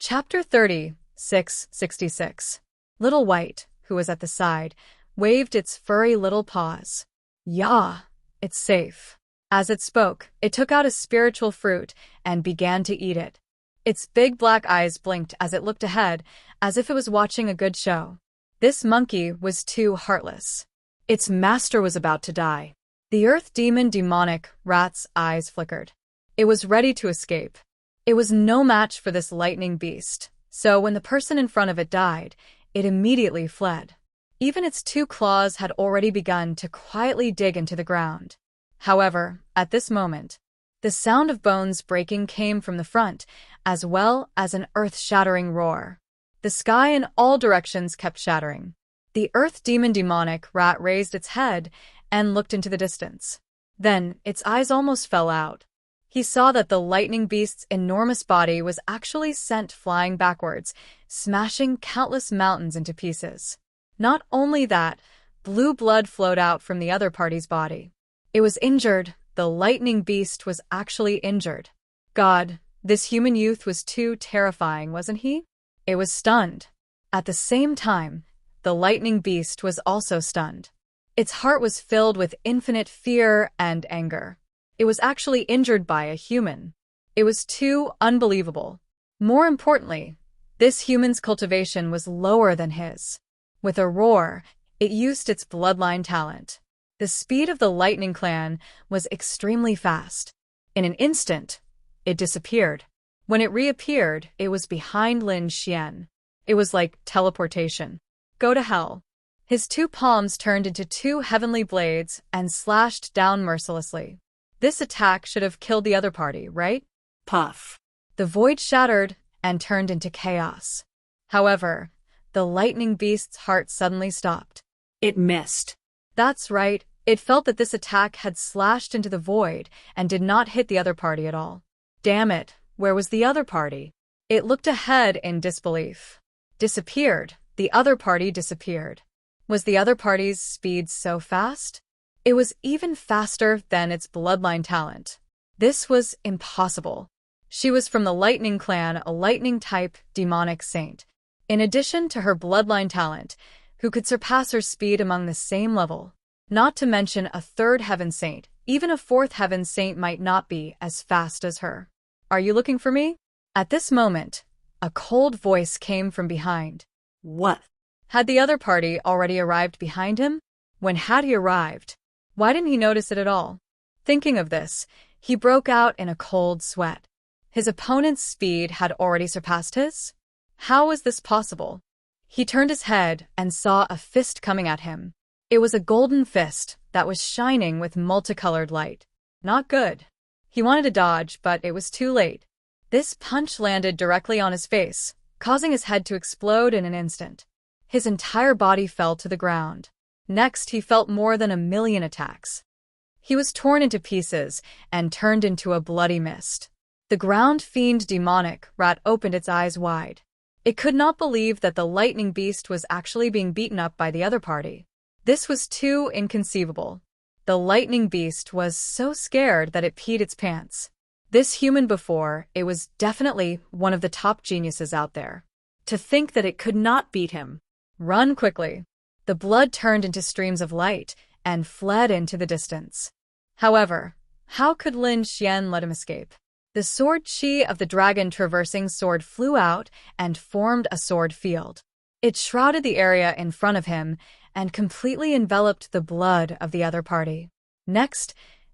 Chapter 30, 666. Little White, who was at the side, waved its furry little paws. "Yah, it's safe." As it spoke, it took out a spiritual fruit and began to eat it. Its big black eyes blinked as it looked ahead, as if it was watching a good show. This monkey was too heartless. Its master was about to die. The earth demonic rat's eyes flickered. It was ready to escape. It was no match for this lightning beast, so when the person in front of it died, it immediately fled. Even its two claws had already begun to quietly dig into the ground. However, at this moment, the sound of bones breaking came from the front, as well as an earth-shattering roar. The sky in all directions kept shattering. The earth demonic rat raised its head and looked into the distance. Then, its eyes almost fell out. He saw that the lightning beast's enormous body was actually sent flying backwards, smashing countless mountains into pieces. Not only that, blue blood flowed out from the other party's body. It was injured. The lightning beast was actually injured. God, this human youth was too terrifying, wasn't he? It was stunned. At the same time, the lightning beast was also stunned. Its heart was filled with infinite fear and anger. It was actually injured by a human. It was too unbelievable. More importantly, this human's cultivation was lower than his. With a roar, it used its bloodline talent. The speed of the Lightning Clan was extremely fast. In an instant, it disappeared. When it reappeared, it was behind Lin Xian. It was like teleportation. Go to hell. His two palms turned into two heavenly blades and slashed down mercilessly. This attack should have killed the other party, right? Puff. The void shattered and turned into chaos. However, the lightning beast's heart suddenly stopped. It missed. That's right, it felt that this attack had slashed into the void and did not hit the other party at all. Damn it, where was the other party? It looked ahead in disbelief. Disappeared. The other party disappeared. Was the other party's speed so fast? It was even faster than its bloodline talent. This was impossible. She was from the Lightning Clan, a lightning-type demonic saint. In addition to her bloodline talent, who could surpass her speed among the same level. Not to mention a third heaven saint, even a fourth heaven saint might not be as fast as her. Are you looking for me? At this moment, a cold voice came from behind. What? Had the other party already arrived behind him? When had he arrived? Why didn't he notice it at all? Thinking of this, he broke out in a cold sweat. His opponent's speed had already surpassed his? How was this possible? He turned his head and saw a fist coming at him. It was a golden fist that was shining with multicolored light. Not good. He wanted to dodge, but it was too late. This punch landed directly on his face, causing his head to explode in an instant. His entire body fell to the ground. Next, he felt more than 1,000,000 attacks. He was torn into pieces and turned into a bloody mist. The ground fiend demonic rat opened its eyes wide. It could not believe that the lightning beast was actually being beaten up by the other party. This was too inconceivable. The lightning beast was so scared that it peed its pants. This human before, it was definitely one of the top geniuses out there. To think that it could not beat him. Run quickly. The blood turned into streams of light and fled into the distance. However, how could Lin Xian let him escape? The sword chi of the dragon traversing sword flew out and formed a sword field. It shrouded the area in front of him and completely enveloped the blood of the other party. Next,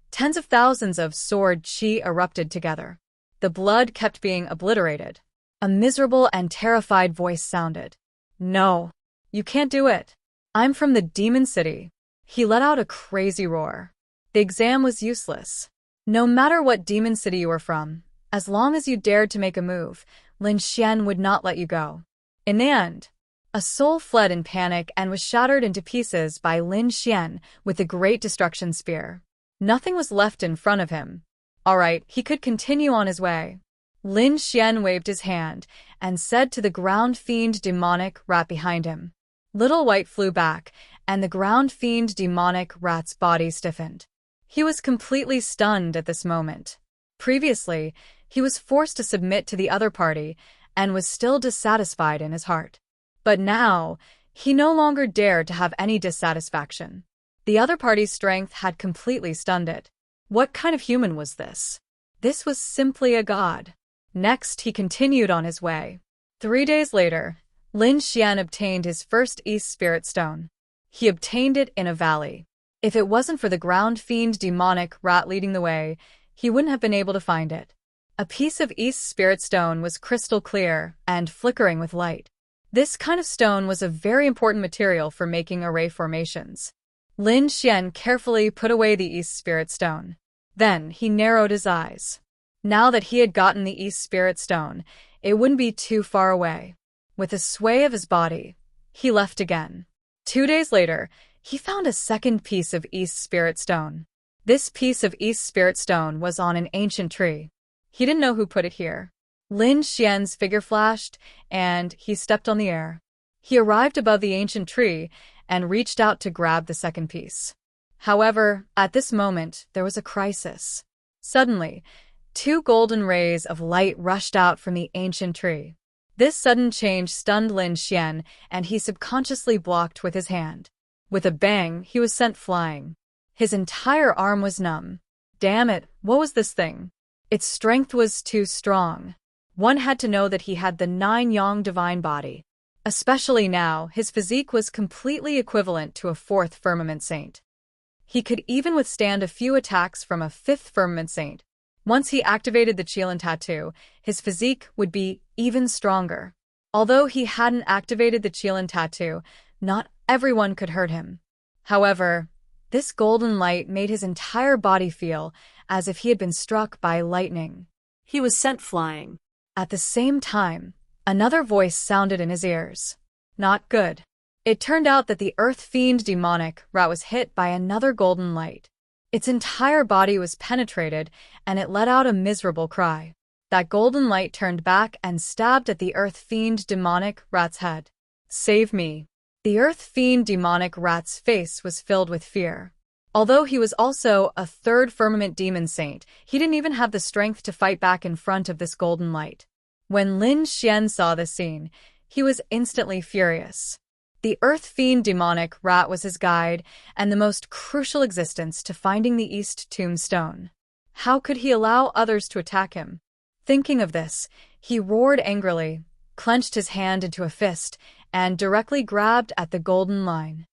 tens of thousands of sword chi erupted together. The blood kept being obliterated. A miserable and terrified voice sounded. "No, you can't do it. I'm from the Demon City." He let out a crazy roar. The exam was useless. No matter what demon city you were from, as long as you dared to make a move, Lin Xian would not let you go. In the end, a soul fled in panic and was shattered into pieces by Lin Xian with the Great Destruction Spear. Nothing was left in front of him. All right, he could continue on his way. Lin Xian waved his hand and said to the ground fiend demonic rat behind him. Little White flew back, and the ground fiend demonic rat's body stiffened. He was completely stunned at this moment. Previously, he was forced to submit to the other party, and was still dissatisfied in his heart. But now, he no longer dared to have any dissatisfaction. The other party's strength had completely stunned it. What kind of human was this? This was simply a god. Next, he continued on his way. 3 days later, Lin Xian obtained his first East Spirit Stone. He obtained it in a valley. If it wasn't for the ground fiend demonic rat leading the way, he wouldn't have been able to find it. A piece of East Spirit Stone was crystal clear and flickering with light. This kind of stone was a very important material for making array formations. Lin Xian carefully put away the East Spirit Stone. Then he narrowed his eyes. Now that he had gotten the East Spirit Stone, it wouldn't be too far away. With a sway of his body, he left again. 2 days later, he found a second piece of East Spirit Stone. This piece of East Spirit Stone was on an ancient tree. He didn't know who put it here. Lin Xian's figure flashed, and he stepped on the air. He arrived above the ancient tree and reached out to grab the second piece. However, at this moment, there was a crisis. Suddenly, 2 golden rays of light rushed out from the ancient tree. This sudden change stunned Lin Xian, and he subconsciously blocked with his hand. With a bang, he was sent flying. His entire arm was numb. Damn it, what was this thing? Its strength was too strong. One had to know that he had the 9-yang divine body. Especially now, his physique was completely equivalent to a 4th firmament saint. He could even withstand a few attacks from a 5th firmament saint. Once he activated the Qilin tattoo, his physique would be even stronger. Although he hadn't activated the Qilin tattoo, not everyone could hurt him. However, this golden light made his entire body feel as if he had been struck by lightning. He was sent flying. At the same time, another voice sounded in his ears. Not good. It turned out that the earth fiend demonic rat was hit by another golden light. Its entire body was penetrated, and it let out a miserable cry. That golden light turned back and stabbed at the earth fiend demonic rat's head. Save me. The earth fiend demonic rat's face was filled with fear. Although he was also a 3rd firmament demon saint, he didn't even have the strength to fight back in front of this golden light. When Lin Xian saw this scene, he was instantly furious. The earth fiend demonic rat was his guide and the most crucial existence to finding the East Tombstone. How could he allow others to attack him? Thinking of this, he roared angrily, clenched his hand into a fist, and directly grabbed at the golden line.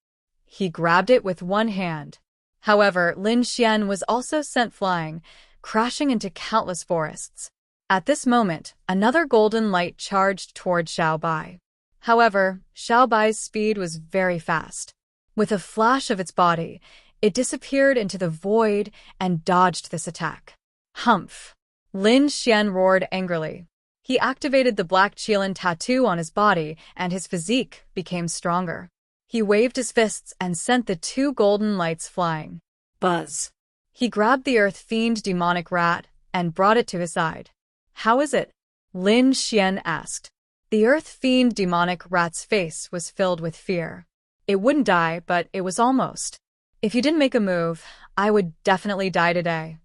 He grabbed it with one hand. However, Lin Xian was also sent flying, crashing into countless forests. At this moment, another golden light charged toward Xiao Bai. However, Xiao Bai's speed was very fast. With a flash of its body, it disappeared into the void and dodged this attack. Humph! Lin Xian roared angrily. He activated the black Qilin tattoo on his body, and his physique became stronger. He waved his fists and sent the 2 golden lights flying. Buzz! He grabbed the earth fiend demonic rat and brought it to his side. How is it? Lin Xian asked. The earth fiend demonic rat's face was filled with fear. It wouldn't die, but it was almost. If you didn't make a move, I would definitely die today.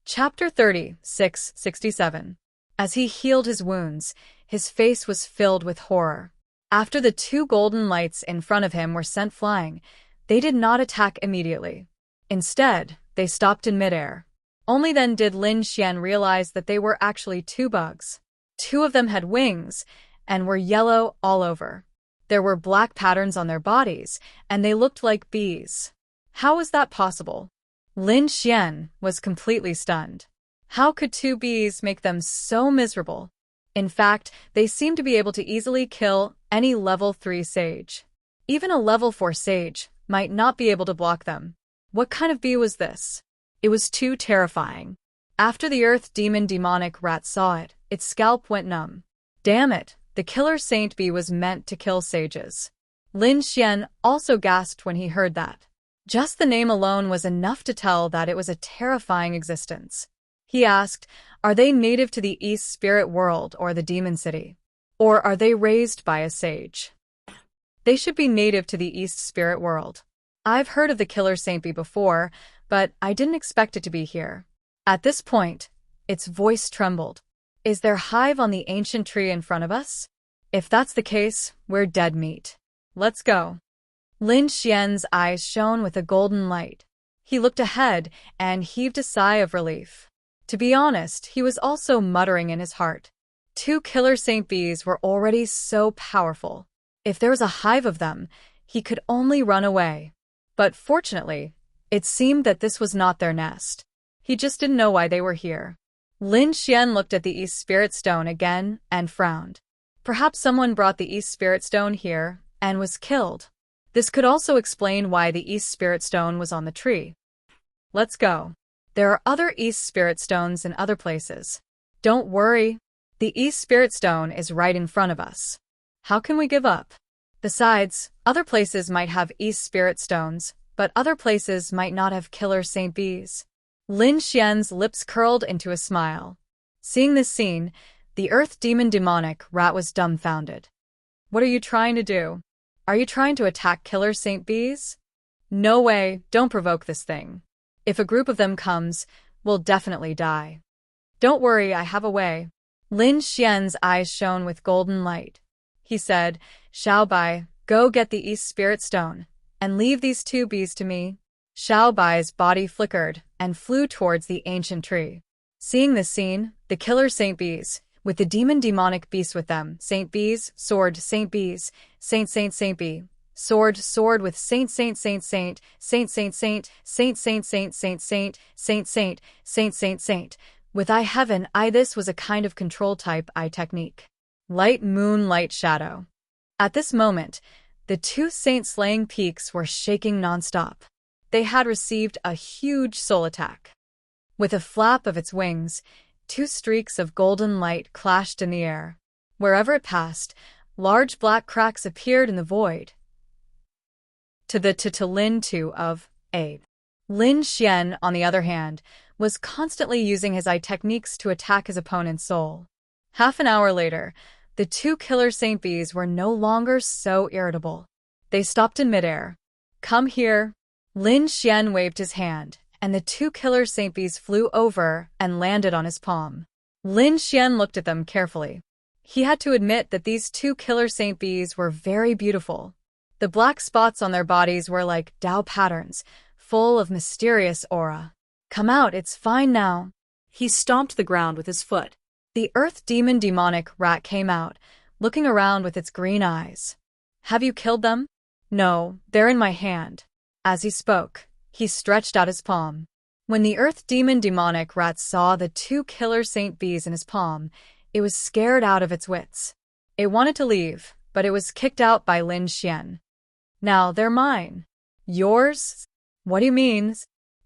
Chapter 36:67. As he healed his wounds, his face was filled with horror. After the 2 golden lights in front of him were sent flying, they did not attack immediately. Instead, they stopped in midair. Only then did Lin Xian realize that they were actually 2 bugs. 2 of them had wings and were yellow all over. There were black patterns on their bodies, and they looked like bees. How was that possible? Lin Xian was completely stunned. How could 2 bees make them so miserable? In fact, they seemed to be able to easily kill any level 3 sage. Even a level 4 sage might not be able to block them. What kind of bee was this? It was too terrifying. After the earth demon demonic rat saw it, its scalp went numb. Damn it, the killer saint bee was meant to kill sages. Lin Xian also gasped when he heard that. Just the name alone was enough to tell that it was a terrifying existence. He asked, are they native to the East Spirit World or the Demon City? Or are they raised by a sage? They should be native to the East Spirit World. I've heard of the killer saint bee before, but I didn't expect it to be here. At this point, its voice trembled. Is their hive on the ancient tree in front of us? If that's the case, we're dead meat. Let's go. Lin Xian's eyes shone with a golden light. He looked ahead and heaved a sigh of relief. To be honest, he was also muttering in his heart. 2 killer Saint Bees were already so powerful. If there was a hive of them, he could only run away. But fortunately, it seemed that this was not their nest. He just didn't know why they were here. Lin Xian looked at the East Spirit Stone again and frowned. Perhaps someone brought the East Spirit Stone here and was killed. This could also explain why the East Spirit Stone was on the tree. Let's go. There are other East Spirit Stones in other places. Don't worry. The East Spirit Stone is right in front of us. How can we give up? Besides, other places might have East Spirit Stones, but other places might not have killer Saint Bees. Lin Xian's lips curled into a smile. Seeing this scene, the Earth Demon Demonic Rat was dumbfounded. What are you trying to do? Are you trying to attack killer Saint Bees? No way, don't provoke this thing. If a group of them comes, we'll definitely die. Don't worry, I have a way. Lin Xian's eyes shone with golden light. He said, Xiao Bai, go get the East Spirit Stone, and leave these 2 bees to me. Xiao Bai's body flickered and flew towards the ancient tree. Seeing this scene, the killer Saint Bees, with the demon demonic beasts with them, Saint Bees, sword, Saint Bees, Saint Bee, sword with Saint, with I heaven, this was a kind of control type I technique. Light moon, light shadow. At this moment, the 2 saint-slaying peaks were shaking non-stop. They had received a huge soul attack. With a flap of its wings, 2 streaks of golden light clashed in the air. Wherever it passed, large black cracks appeared in the void. To the Lin Tu of A. Lin Xian, on the other hand, was constantly using his eye techniques to attack his opponent's soul. Half an hour later, the 2 killer Saint Bees were no longer so irritable. They stopped in midair. Come here. Lin Xian waved his hand, and the 2 killer Saint Bees flew over and landed on his palm. Lin Xian looked at them carefully. He had to admit that these 2 killer Saint Bees were very beautiful. The black spots on their bodies were like Tao patterns, full of mysterious aura. Come out, it's fine now. He stomped the ground with his foot. The Earth Demon Demonic Rat came out, looking around with its green eyes. Have you killed them? No, they're in my hand. As he spoke, he stretched out his palm. When the Earth Demon Demonic Rat saw the 2 killer Saint Bees in his palm, it was scared out of its wits. It wanted to leave, but it was kicked out by Lin Xian. Now they're mine. Yours? What do you mean?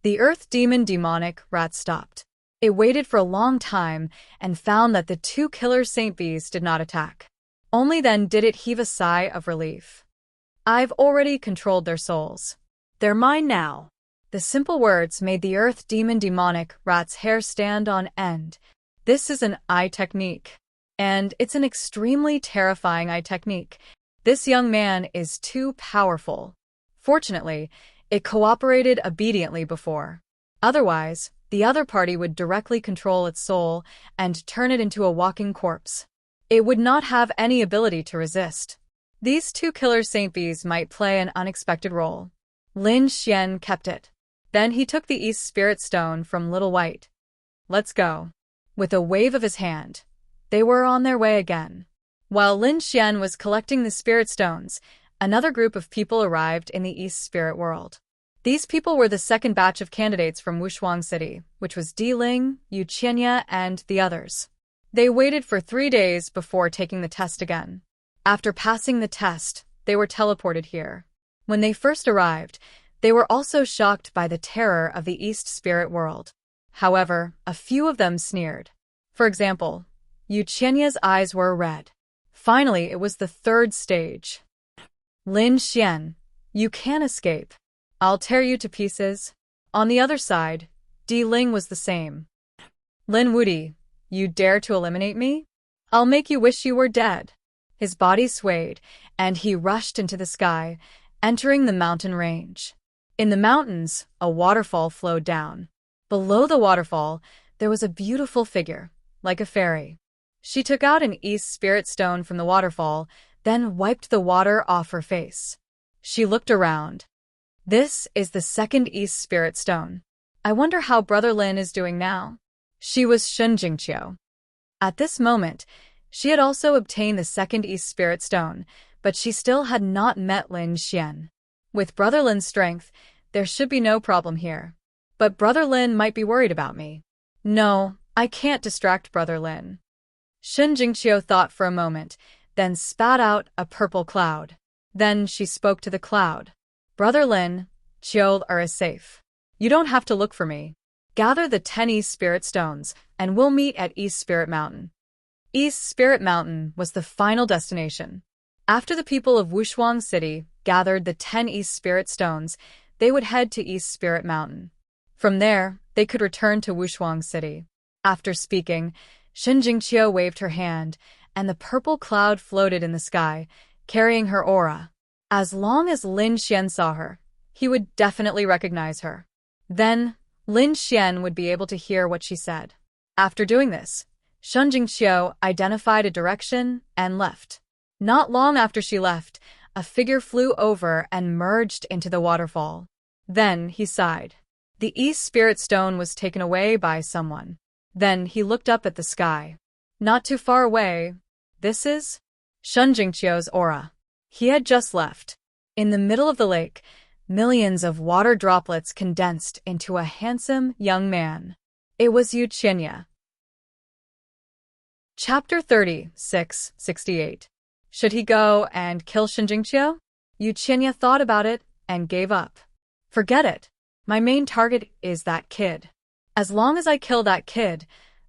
The Earth Demon Demonic Rat stopped. It waited for a long time and found that the 2 killer Saint Bees did not attack. Only then did it heave a sigh of relief. I've already controlled their souls. They're mine now. The simple words made the Earth Demon Demonic Rat's hair stand on end. This is an eye technique. And it's an extremely terrifying eye technique. This young man is too powerful. Fortunately, it cooperated obediently before. Otherwise, the other party would directly control its soul and turn it into a walking corpse. It would not have any ability to resist. These 2 killer Saint Bees might play an unexpected role. Lin Xian kept it. Then he took the East Spirit Stone from Little White. Let's go. With a wave of his hand, they were on their way again. While Lin Xian was collecting the Spirit Stones, another group of people arrived in the East Spirit World. These people were the second batch of candidates from Wushuang City, which was Di Ling, Yu Qianya, and the others. They waited for 3 days before taking the test again. After passing the test, they were teleported here. When they first arrived, they were also shocked by the terror of the East Spirit World. However, a few of them sneered. For example, Yu Qianya's eyes were red. Finally, it was the 3rd stage. Lin Xian, you can't escape. I'll tear you to pieces. On the other side, Di Ling was the same. Lin Wudi, you dare to eliminate me? I'll make you wish you were dead. His body swayed, and he rushed into the sky, entering the mountain range. In the mountains, a waterfall flowed down. Below the waterfall, there was a beautiful figure, like a fairy. She took out an East Spirit Stone from the waterfall, then wiped the water off her face. She looked around. This is the second East Spirit Stone. I wonder how Brother Lin is doing now. She was Shun Jingqiu. At this moment, she had also obtained the second East Spirit Stone, but she still had not met Lin Xian. With Brother Lin's strength, there should be no problem here. But Brother Lin might be worried about me. No, I can't distract Brother Lin. Shun Jingqiu thought for a moment, then spat out a purple cloud. Then she spoke to the cloud. Brother Lin, Qiu is safe. You don't have to look for me. Gather the 10 East Spirit Stones, and we'll meet at East Spirit Mountain. East Spirit Mountain was the final destination. After the people of Wushuang City gathered the 10 East Spirit Stones, they would head to East Spirit Mountain. From there, they could return to Wushuang City. After speaking, Shun Jingqiu waved her hand, and the purple cloud floated in the sky, carrying her aura. As long as Lin Xian saw her, he would definitely recognize her. Then, Lin Xian would be able to hear what she said. After doing this, Shun Jingqiu identified a direction and left. Not long after she left, a figure flew over and merged into the waterfall. Then he sighed. The East Spirit Stone was taken away by someone. Then he looked up at the sky. Not too far away. This is Shun Jingqiu's aura. He had just left. In the middle of the lake, millions of water droplets condensed into a handsome young man. It was Yu Qinya. Chapter 36:68. Should he go and kill Shun Jingqiu? Yu Qinya thought about it and gave up. Forget it. My main target is that kid. As long as I kill that kid,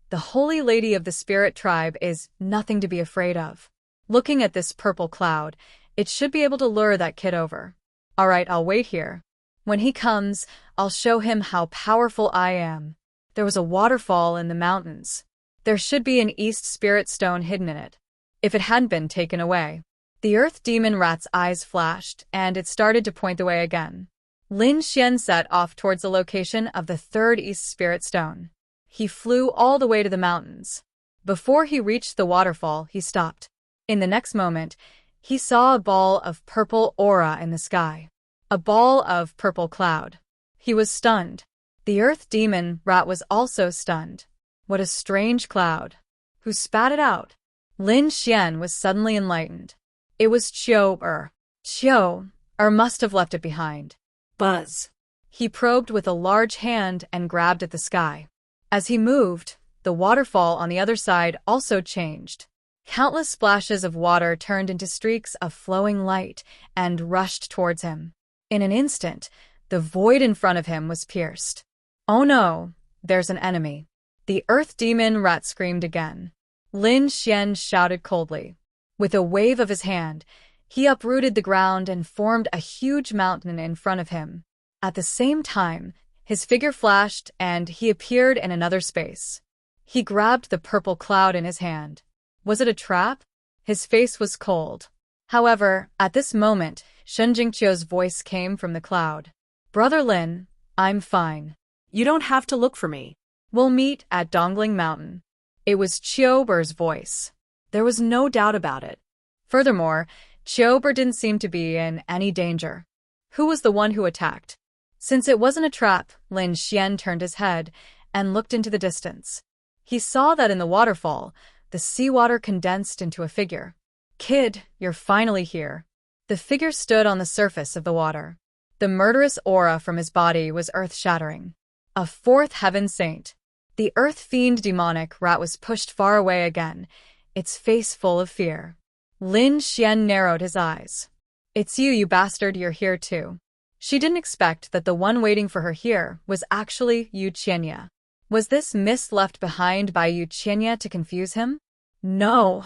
the Holy Lady of the Spirit Tribe is nothing to be afraid of. Looking at this purple cloud, it should be able to lure that kid over. All right, I'll wait here. When he comes, I'll show him how powerful I am. There was a waterfall in the mountains. There should be an East Spirit Stone hidden in it. If it hadn't been taken away. The Earth Demon Rat's eyes flashed, and it started to point the way again. Lin Xian set off towards the location of the third East Spirit Stone. He flew all the way to the mountains. Before he reached the waterfall, he stopped. In the next moment, he saw a ball of purple aura in the sky. A ball of purple cloud. He was stunned. The Earth Demon Rat was also stunned. What a strange cloud. Who spat it out? Lin Xian was suddenly enlightened. It was Qiu. Qiu must have left it behind. Buzz. He probed with a large hand and grabbed at the sky. As he moved, the waterfall on the other side also changed. Countless splashes of water turned into streaks of flowing light and rushed towards him. In an instant, the void in front of him was pierced. Oh no, there's an enemy. The Earth Demon Rat screamed again. Lin Xian shouted coldly. With a wave of his hand, he uprooted the ground and formed a huge mountain in front of him. At the same time, his figure flashed and he appeared in another space. He grabbed the purple cloud in his hand. Was it a trap? His face was cold. However, at this moment, Shun Jingqiu's voice came from the cloud. Brother Lin, I'm fine. You don't have to look for me. We'll meet at Dongling Mountain. It was Qiuber's voice. There was no doubt about it. Furthermore, Qiuber didn't seem to be in any danger. Who was the one who attacked? Since it wasn't a trap, Lin Xian turned his head and looked into the distance. He saw that in the waterfall, the seawater condensed into a figure. Kid, you're finally here. The figure stood on the surface of the water. The murderous aura from his body was earth-shattering. A fourth heaven saint. The Earth Fiend demonic rat was pushed far away again, its face full of fear. Lin Xian narrowed his eyes. It's you, you bastard, you're here too. She didn't expect that the one waiting for her here was actually Yu Qinya. Was this mist left behind by Yu Qinya to confuse him? No,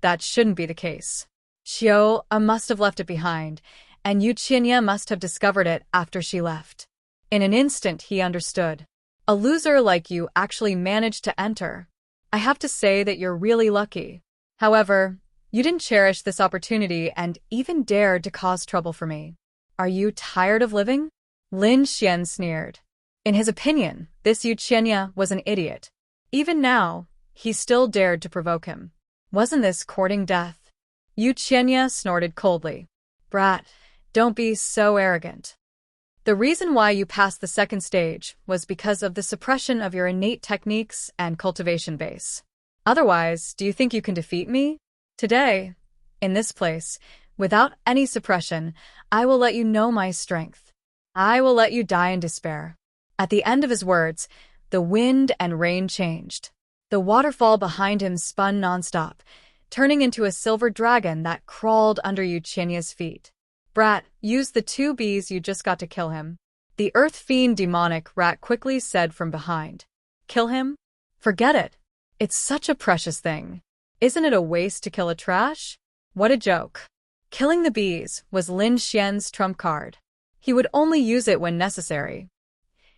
that shouldn't be the case. Qiu must have left it behind, and Yu Qinya must have discovered it after she left. In an instant he understood. A loser like you actually managed to enter. I have to say that you're really lucky. However, you didn't cherish this opportunity and even dared to cause trouble for me. Are you tired of living? Lin Xian sneered. In his opinion, this Yu Qinya was an idiot. Even now, he still dared to provoke him. Wasn't this courting death? Yu Qianya snorted coldly. Brat, don't be so arrogant. The reason why you passed the second stage was because of the suppression of your innate techniques and cultivation base. Otherwise, do you think you can defeat me? Today, in this place, without any suppression, I will let you know my strength. I will let you die in despair. At the end of his words, the wind and rain changed. The waterfall behind him spun nonstop, turning into a silver dragon that crawled under Yu Qianya's feet. Brat, use the 2 bees you just got to kill him. The earth fiend demonic rat quickly said from behind. Kill him? Forget it. It's such a precious thing. Isn't it a waste to kill a trash? What a joke. Killing the bees was Lin Xian's trump card. He would only use it when necessary.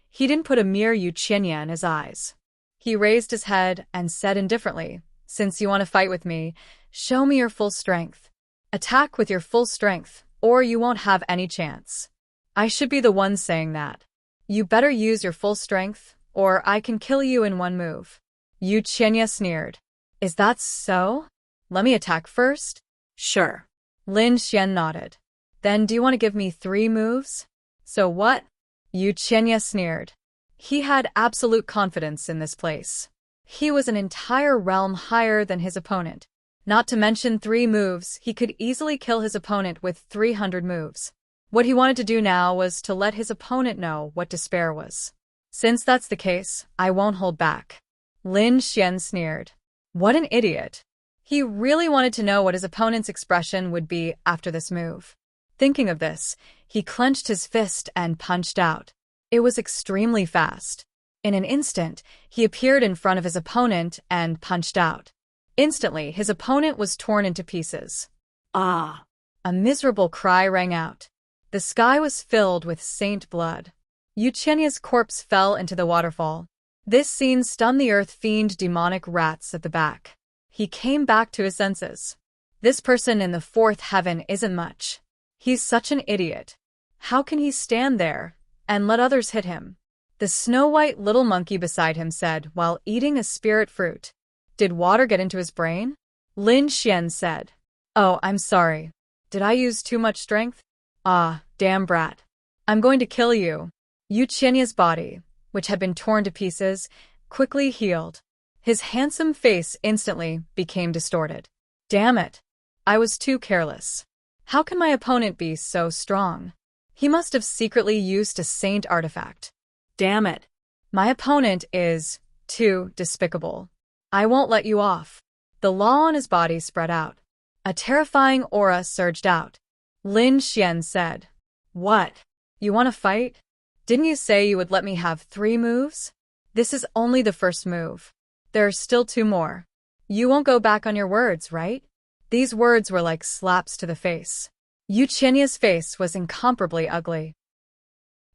He didn't put a mere Yu Qianya in his eyes. He raised his head and said indifferently, Since you want to fight with me, show me your full strength. Attack with your full strength, or you won't have any chance. I should be the one saying that. You better use your full strength, or I can kill you in one move. Yu Qianya sneered. Is that so? Let me attack first? Sure. Lin Xian nodded. Then do you want to give me 3 moves? So what? Yu Qianya sneered. He had absolute confidence in this place. He was an entire realm higher than his opponent. Not to mention 3 moves, he could easily kill his opponent with 300 moves. What he wanted to do now was to let his opponent know what despair was. Since that's the case, I won't hold back. Lin Xian sneered. What an idiot. He really wanted to know what his opponent's expression would be after this move. Thinking of this, he clenched his fist and punched out. It was extremely fast. In an instant, he appeared in front of his opponent and punched out. Instantly, his opponent was torn into pieces. Ah! A miserable cry rang out. The sky was filled with saint blood. Yu Qianya's corpse fell into the waterfall. This scene stunned the earth fiend demonic rats at the back. He came back to his senses. This person in the 4th heaven isn't much. He's such an idiot. How can he stand there and let others hit him? The snow-white little monkey beside him said while eating a spirit fruit. Did water get into his brain? Lin Xian said. Oh, I'm sorry. Did I use too much strength? Ah, damn brat. I'm going to kill you. Yu Qianya's body, which had been torn to pieces, quickly healed. His handsome face instantly became distorted. Damn it. I was too careless. How can my opponent be so strong? He must have secretly used a saint artifact. Damn it. My opponent is too despicable. I won't let you off. The law on his body spread out. A terrifying aura surged out. Lin Xian said. What? You want to fight? Didn't you say you would let me have 3 moves? This is only the first move. There are still 2 more. You won't go back on your words, right? These words were like slaps to the face. Yu Qianya's face was incomparably ugly.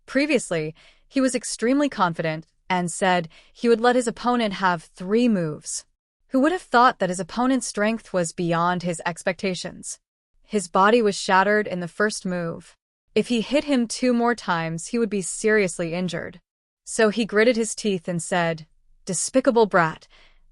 Previously, he was extremely confident and said he would let his opponent have 3 moves. Who would have thought that his opponent's strength was beyond his expectations? His body was shattered in the first move. If he hit him 2 more times, he would be seriously injured. So he gritted his teeth and said, Despicable brat,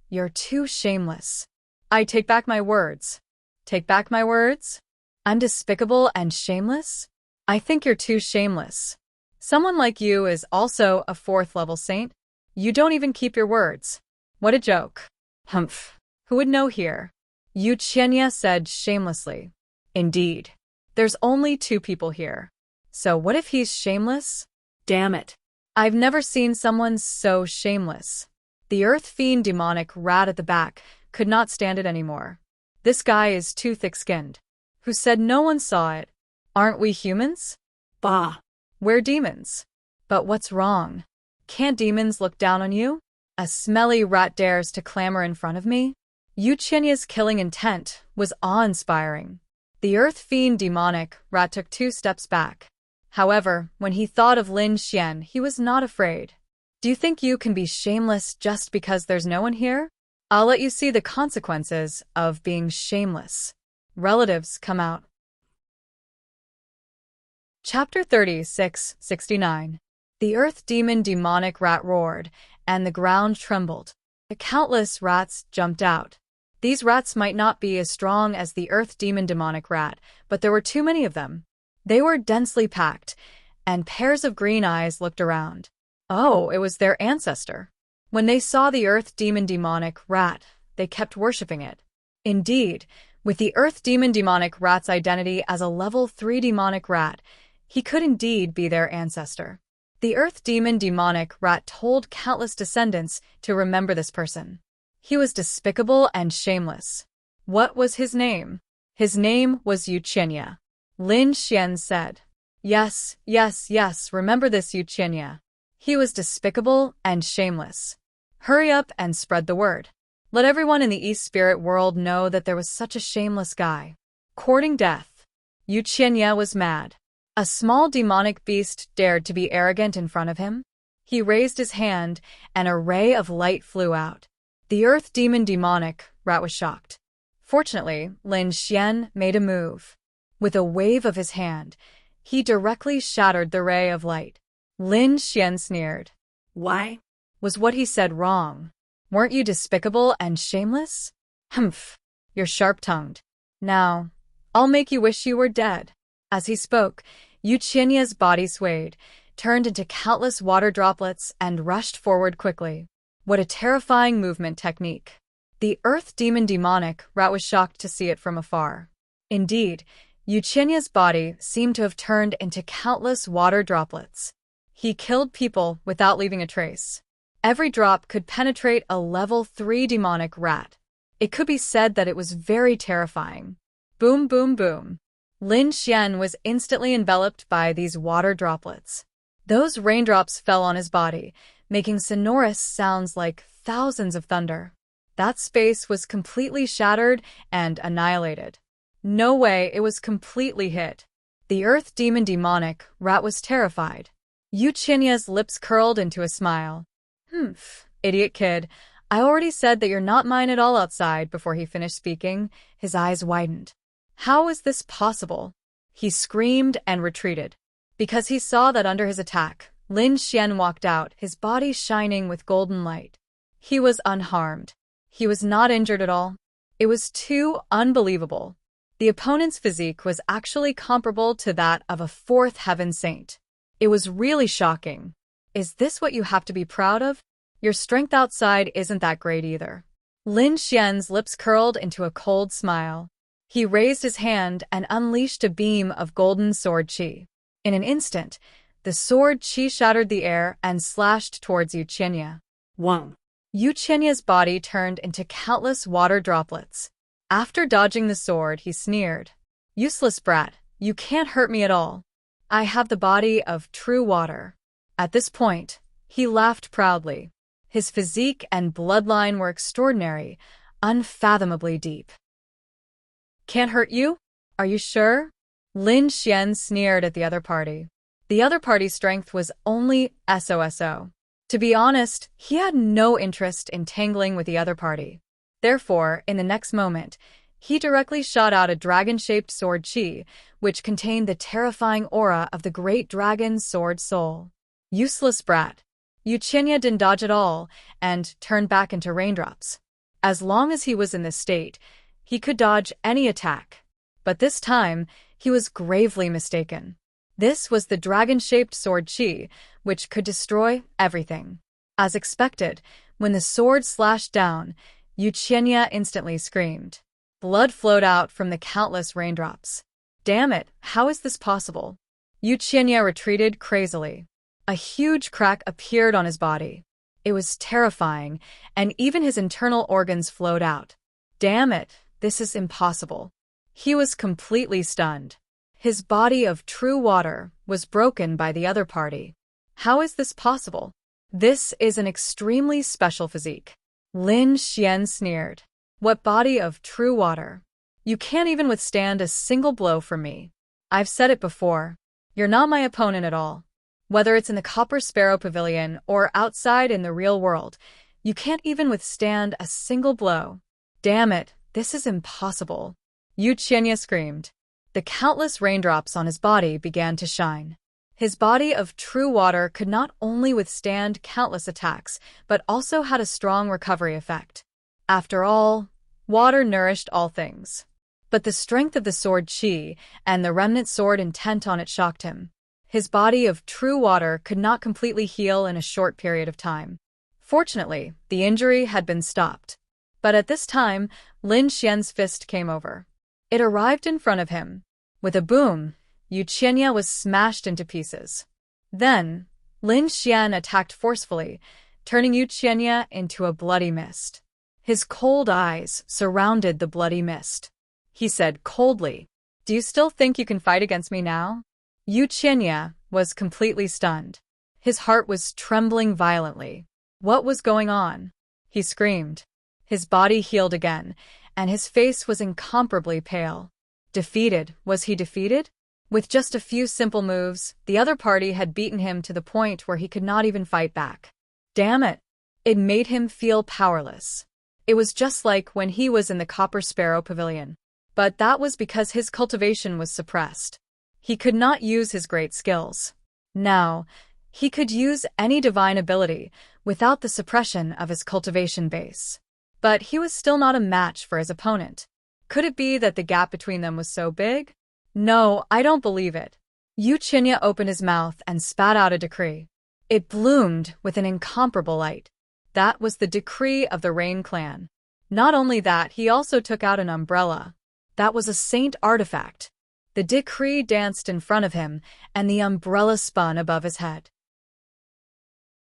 you're too shameless. I take back my words. Take back my words? I'm despicable and shameless? I think you're too shameless. Someone like you is also a 4th level saint. You don't even keep your words. What a joke. Humph. Who would know here? Yu Qianya said shamelessly. Indeed. There's only 2 people here. So what if he's shameless? Damn it. I've never seen someone so shameless. The earth fiend demonic rat at the back could not stand it anymore. This guy is too thick-skinned. Who said no one saw it? Aren't we humans? Bah. We're demons. But what's wrong? Can't demons look down on you? A smelly rat dares to clamor in front of me? Yu Qianya's killing intent was awe-inspiring. The earth fiend demonic rat took 2 steps back. However, when he thought of Lin Xian, he was not afraid. Do you think you can be shameless just because there's no one here? I'll let you see the consequences of being shameless. Relatives come out. Chapter 36-69. The earth demon demonic rat roared, and the ground trembled. Countless rats jumped out. These rats might not be as strong as the earth demon demonic rat, but there were too many of them. They were densely packed, and pairs of green eyes looked around. Oh, it was their ancestor. When they saw the earth demon demonic rat, they kept worshipping it. Indeed, with the earth demon demonic rat's identity as a level 3 demonic rat, he could indeed be their ancestor. The earth demon demonic rat told countless descendants to remember this person. He was despicable and shameless. What was his name? His name was Yuqinya. Lin Xian said. Yes, yes, yes, remember this Yuqinya. He was despicable and shameless. Hurry up and spread the word. Let everyone in the East Spirit world know that there was such a shameless guy. Courting death. Yuqinya was mad. A small demonic beast dared to be arrogant in front of him. He raised his hand, and a ray of light flew out. The earth demon demonic rat was shocked. Fortunately, Lin Xian made a move. With a wave of his hand, he directly shattered the ray of light. Lin Xian sneered. Why? Was what he said wrong? Weren't you despicable and shameless? Humph, you're sharp-tongued. Now, I'll make you wish you were dead. As he spoke, Yuqinya's body swayed, turned into countless water droplets, and rushed forward quickly. What a terrifying movement technique. The earth demon demonic rat was shocked to see it from afar. Indeed, Yuqinya's body seemed to have turned into countless water droplets. He killed people without leaving a trace. Every drop could penetrate a level 3 demonic rat. It could be said that it was very terrifying. Boom, boom, boom. Lin Xian was instantly enveloped by these water droplets. Those raindrops fell on his body, making sonorous sounds like thousands of thunder. That space was completely shattered and annihilated. No way, it was completely hit. The earth demon demonic rat was terrified. Yuqinya's lips curled into a smile. Humph, idiot kid. I already said that you're not mine at all outside. Before he finished speaking, his eyes widened. How is this possible? He screamed and retreated. Because he saw that under his attack, Lin Xian walked out, his body shining with golden light. He was unharmed. He was not injured at all. It was too unbelievable. The opponent's physique was actually comparable to that of a fourth heaven saint. It was really shocking. Is this what you have to be proud of? Your strength outside isn't that great either. Lin Xian's lips curled into a cold smile. He raised his hand and unleashed a beam of golden sword chi. In an instant, the sword chi shattered the air and slashed towards Yuqinya. Whoa. Yuqinya's body turned into countless water droplets. After dodging the sword, he sneered. Useless brat, you can't hurt me at all. I have the body of true water. At this point, he laughed proudly. His physique and bloodline were extraordinary, unfathomably deep. Can't hurt you? Are you sure? Lin Xian sneered at the other party. The other party's strength was only SOSO. To be honest, he had no interest in tangling with the other party. Therefore, in the next moment, he directly shot out a dragon-shaped sword chi, which contained the terrifying aura of the great dragon's sword soul. Useless brat. Yuqinya didn't dodge at all and turned back into raindrops. As long as he was in this state, he could dodge any attack. But this time, he was gravely mistaken. This was the dragon-shaped sword chi, which could destroy everything. As expected, when the sword slashed down, Yuqinya instantly screamed. Blood flowed out from the countless raindrops. Damn it, how is this possible? Yuqinya retreated crazily. A huge crack appeared on his body. It was terrifying, and even his internal organs flowed out. Damn it, this is impossible. He was completely stunned. His body of true water was broken by the other party. How is this possible? This is an extremely special physique. Lin Xian sneered. What body of true water? You can't even withstand a single blow from me. I've said it before. You're not my opponent at all. Whether it's in the Copper Sparrow Pavilion or outside in the real world, you can't even withstand a single blow. Damn it, this is impossible. Yuqinya screamed. The countless raindrops on his body began to shine. His body of true water could not only withstand countless attacks, but also had a strong recovery effect. After all, water nourished all things. But the strength of the sword Qi and the remnant sword intent on it shocked him. His body of true water could not completely heal in a short period of time. Fortunately, the injury had been stopped. But at this time, Lin Xian's fist came over. It arrived in front of him. With a boom, Yu Qianya was smashed into pieces. Then, Lin Xian attacked forcefully, turning Yu Qianya into a bloody mist. His cold eyes surrounded the bloody mist. He said coldly, "Do you still think you can fight against me now?" Yu Qianya was completely stunned. His heart was trembling violently. What was going on? He screamed. His body healed again, and his face was incomparably pale. Defeated? Was he defeated? With just a few simple moves, the other party had beaten him to the point where he could not even fight back. Damn it! It made him feel powerless. It was just like when he was in the Copper Sparrow Pavilion. But that was because his cultivation was suppressed. He could not use his great skills. Now, he could use any divine ability without the suppression of his cultivation base. But he was still not a match for his opponent. Could it be that the gap between them was so big? No, I don't believe it. Yu Qianya opened his mouth and spat out a decree. It bloomed with an incomparable light. That was the decree of the Rain Clan. Not only that, he also took out an umbrella. That was a saint artifact. The decree danced in front of him, and the umbrella spun above his head.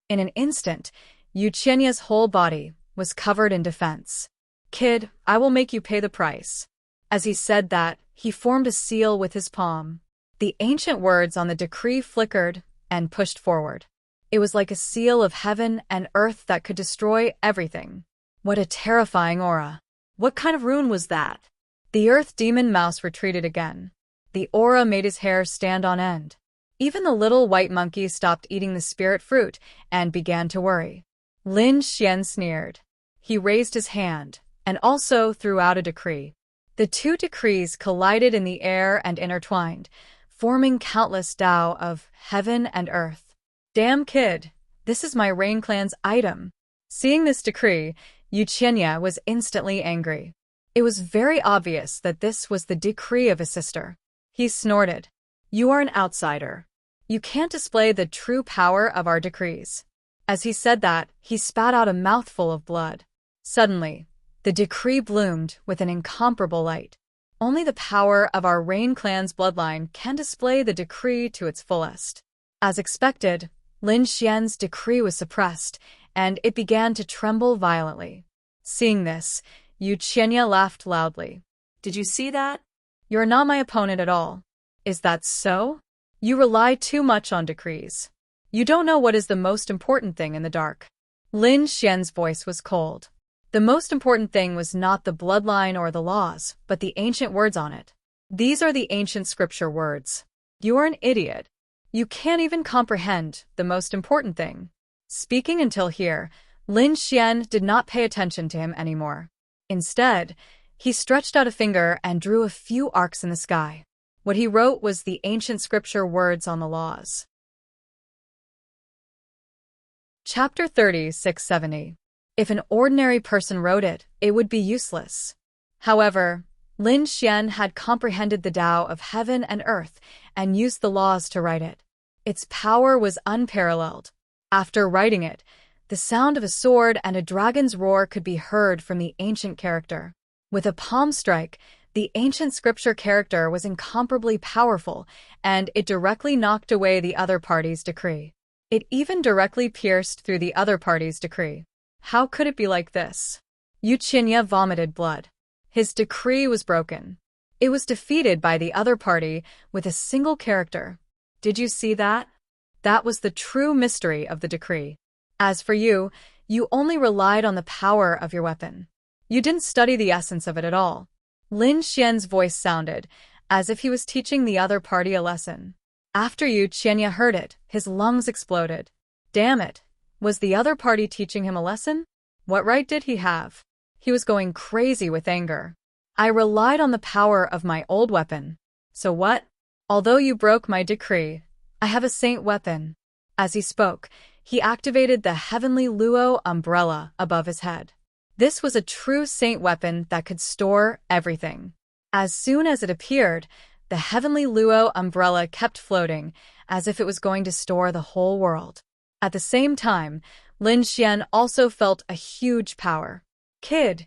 In an instant, Yu Qianya's whole body was covered in defense. "Kid, I will make you pay the price." As he said that, he formed a seal with his palm. The ancient words on the decree flickered and pushed forward. It was like a seal of heaven and earth that could destroy everything. What a terrifying aura. What kind of rune was that? The earth demon mouse retreated again. The aura made his hair stand on end. Even the little white monkey stopped eating the spirit fruit and began to worry. Lin Xian sneered. He raised his hand and also threw out a decree. The two decrees collided in the air and intertwined, forming countless Tao of heaven and earth. Damn kid, this is my Rain Clan's item. Seeing this decree, Yu Qianya was instantly angry. It was very obvious that this was the decree of his sister. He snorted. "You are an outsider. You can't display the true power of our decrees." As he said that, he spat out a mouthful of blood. Suddenly, the decree bloomed with an incomparable light. Only the power of our Rain Clan's bloodline can display the decree to its fullest. As expected, Lin Xian's decree was suppressed, and it began to tremble violently. Seeing this, Yu Qianya laughed loudly. "Did you see that? You're not my opponent at all. Is that so? You rely too much on decrees. You don't know what is the most important thing in the dark." Lin Xian's voice was cold. The most important thing was not the bloodline or the laws, but the ancient words on it. These are the ancient scripture words. You are an idiot. You can't even comprehend the most important thing. Speaking until here, Lin Xian did not pay attention to him anymore. Instead, he stretched out a finger and drew a few arcs in the sky. What he wrote was the ancient scripture words on the laws. Chapter 3670. If an ordinary person wrote it, it would be useless. However, Lin Xian had comprehended the Tao of heaven and earth and used the laws to write it. Its power was unparalleled. After writing it, the sound of a sword and a dragon's roar could be heard from the ancient character. With a palm strike, the ancient scripture character was incomparably powerful, and it directly knocked away the other party's decree. It even directly pierced through the other party's decree. How could it be like this? Yu Qianya vomited blood. His decree was broken. It was defeated by the other party with a single character. Did you see that? That was the true mystery of the decree. As for you, you only relied on the power of your weapon. You didn't study the essence of it at all. Lin Xian's voice sounded as if he was teaching the other party a lesson. After Yu Qianya heard it, his lungs exploded. Damn it! Was the other party teaching him a lesson? What right did he have? He was going crazy with anger. I relied on the power of my old weapon. So what? Although you broke my decree, I have a saint weapon. As he spoke, he activated the heavenly Luo umbrella above his head. This was a true saint weapon that could store everything. As soon as it appeared, the heavenly Luo umbrella kept floating, as if it was going to store the whole world. At the same time, Lin Xian also felt a huge power. Kid,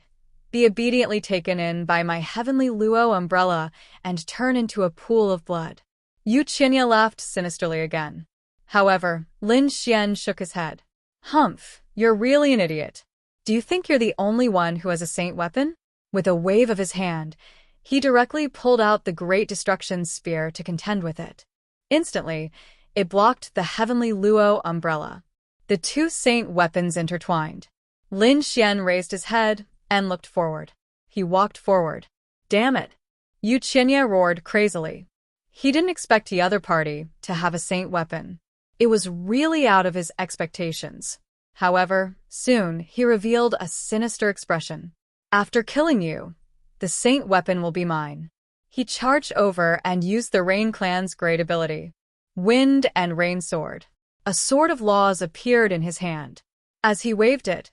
be obediently taken in by my heavenly Luo umbrella and turn into a pool of blood. Yu Qinya laughed sinisterly again. However, Lin Xian shook his head. Humph, you're really an idiot. Do you think you're the only one who has a saint weapon? With a wave of his hand, he directly pulled out the Great Destruction Spear to contend with it. Instantly, it blocked the heavenly Luo umbrella. The two saint weapons intertwined. Lin Xian raised his head and looked forward. He walked forward. Damn it! Yu Qinya roared crazily. He didn't expect the other party to have a saint weapon. It was really out of his expectations. However, soon he revealed a sinister expression. After killing you, the saint weapon will be mine. He charged over and used the Rain Clan's great ability. Wind and Rain Sword. A sword of laws appeared in his hand. As he waved it,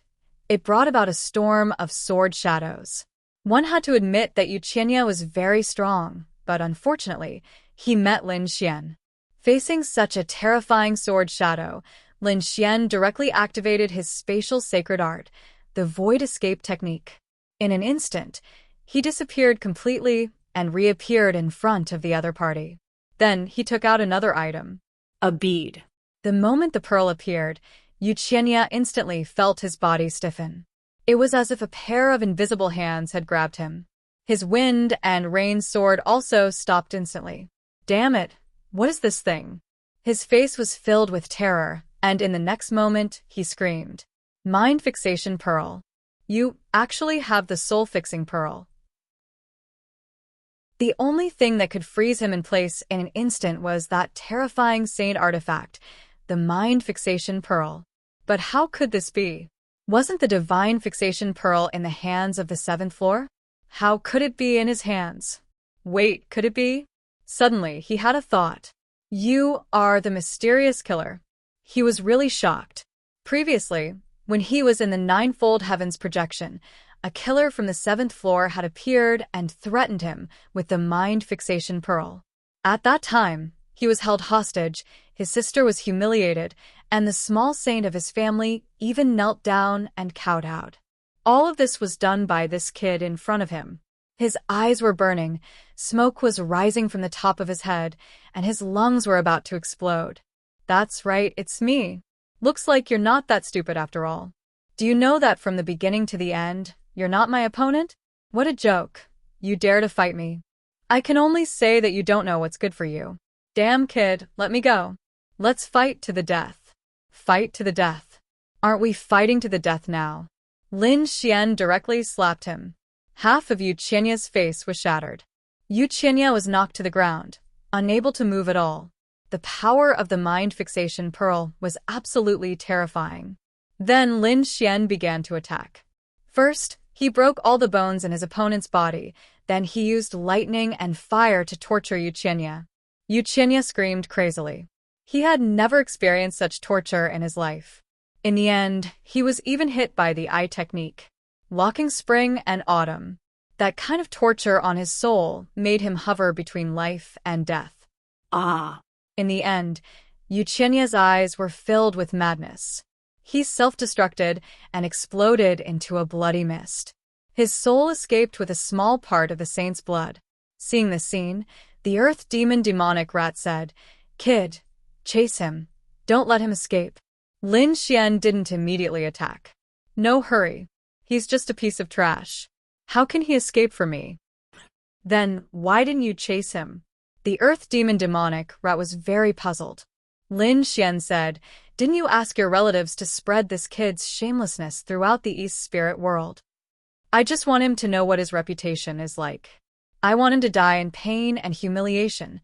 it brought about a storm of sword shadows. One had to admit that Yu Qinya was very strong, but unfortunately, he met Lin Xian. Facing such a terrifying sword shadow, Lin Xian directly activated his spatial sacred art, the Void Escape technique. In an instant, he disappeared completely and reappeared in front of the other party. Then he took out another item. A bead. The moment the pearl appeared, Yu Qinya instantly felt his body stiffen. It was as if a pair of invisible hands had grabbed him. His Wind and Rain sword also stopped instantly. Damn it, what is this thing? His face was filled with terror, and in the next moment, he screamed. Mind Fixation Pearl. You actually have the soul-fixing pearl. The only thing that could freeze him in place in an instant was that terrifying saint artifact, the Mind Fixation Pearl. But how could this be? Wasn't the Divine Fixation Pearl in the hands of the seventh floor? How could it be in his hands? Wait, could it be? Suddenly, he had a thought. You are the mysterious killer. He was really shocked. Previously, when he was in the Ninefold Heavens projection, a killer from the seventh floor had appeared and threatened him with the Mind Fixation Pearl. At that time, he was held hostage, his sister was humiliated, and the small saint of his family even knelt down and kowtowed. All of this was done by this kid in front of him. His eyes were burning, smoke was rising from the top of his head, and his lungs were about to explode. That's right, it's me. Looks like you're not that stupid after all. Do you know that from the beginning to the end, you're not my opponent? What a joke. You dare to fight me. I can only say that you don't know what's good for you. Damn kid, let me go. Let's fight to the death. Fight to the death. Aren't we fighting to the death now? Lin Xian directly slapped him. Half of Yu Qinya's face was shattered. Yu Qinya was knocked to the ground, unable to move at all. The power of the Mind Fixation Pearl was absolutely terrifying. Then Lin Xian began to attack. First, he broke all the bones in his opponent's body, then he used lightning and fire to torture Yu Qinya. Yu Qinya screamed crazily. He had never experienced such torture in his life. In the end, he was even hit by the eye technique. Locking spring and autumn. That kind of torture on his soul made him hover between life and death. Ah! In the end, Yu Qinya's eyes were filled with madness. He self-destructed and exploded into a bloody mist. His soul escaped with a small part of the saint's blood. Seeing this scene, the earth demon demonic rat said, Kid, chase him. Don't let him escape. Lin Xian didn't immediately attack. No hurry. He's just a piece of trash. How can he escape from me? Then, why didn't you chase him? The earth demon demonic rat was very puzzled. Lin Xian said, Didn't you ask your relatives to spread this kid's shamelessness throughout the East spirit world? I just want him to know what his reputation is like. I want him to die in pain and humiliation.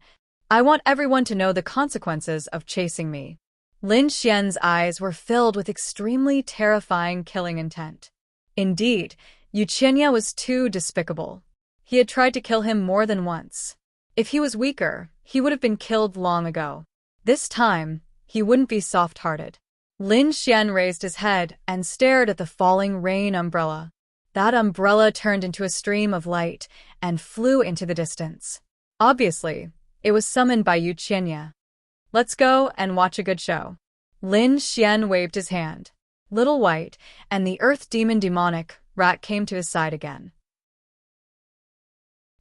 I want everyone to know the consequences of chasing me. Lin Xian's eyes were filled with extremely terrifying killing intent. Indeed, Yu Qinya was too despicable. He had tried to kill him more than once. If he was weaker, he would have been killed long ago. This time, he wouldn't be soft-hearted. Lin Xian raised his head and stared at the falling rain umbrella. That umbrella turned into a stream of light and flew into the distance. Obviously, it was summoned by Yu Qianya. Let's go and watch a good show. Lin Xian waved his hand. Little White and the Earth Demon demonic rat came to his side again.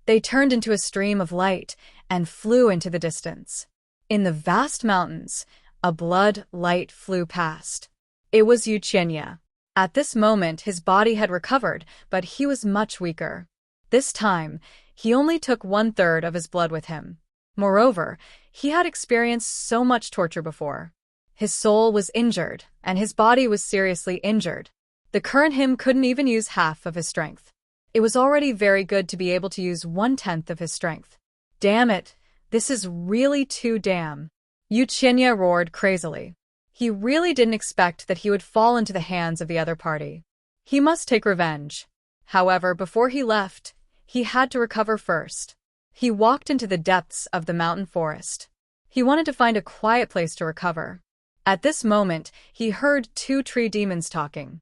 They turned into a stream of light and flew into the distance. In the vast mountains, a blood light flew past. It was Yu Qianya. At this moment, his body had recovered, but he was much weaker. This time, he only took 1/3 of his blood with him. Moreover, he had experienced so much torture before. His soul was injured, and his body was seriously injured. The current him couldn't even use half of his strength. It was already very good to be able to use 1/10 of his strength. Damn it, this is really too damn. Yu Qianya roared crazily. He really didn't expect that he would fall into the hands of the other party. He must take revenge. However, before he left, he had to recover first. He walked into the depths of the mountain forest. He wanted to find a quiet place to recover. At this moment, he heard 2 tree demons talking.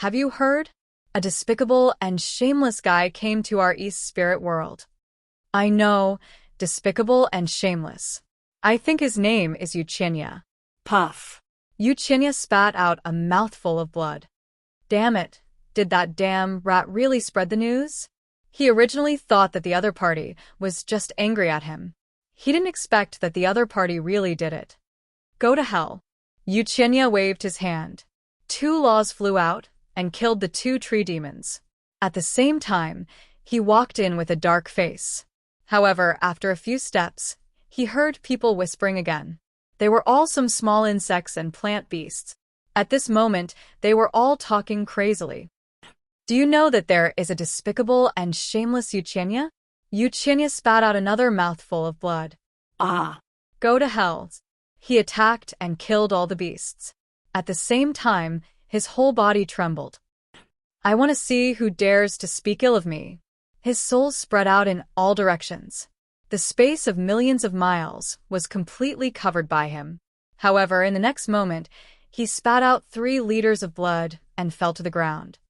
Have you heard? A despicable and shameless guy came to our East Spirit world. I know, despicable and shameless. I think his name is Yu Qianya. Puff. Yu Qianya spat out a mouthful of blood. Damn it, did that damn rat really spread the news? He originally thought that the other party was just angry at him. He didn't expect that the other party really did it. Go to hell. Yu Qianya waved his hand. 2 laws flew out and killed the 2 tree demons. At the same time, he walked in with a dark face. However, after a few steps, he heard people whispering again. They were all some small insects and plant beasts. At this moment, they were all talking crazily. Do you know that there is a despicable and shameless Yu Qianya? Yu Qianya spat out another mouthful of blood. Ah. Go to hell. He attacked and killed all the beasts. At the same time, his whole body trembled. I want to see who dares to speak ill of me. His soul spread out in all directions. The space of millions of miles was completely covered by him. However, in the next moment, he spat out 3 liters of blood and fell to the ground.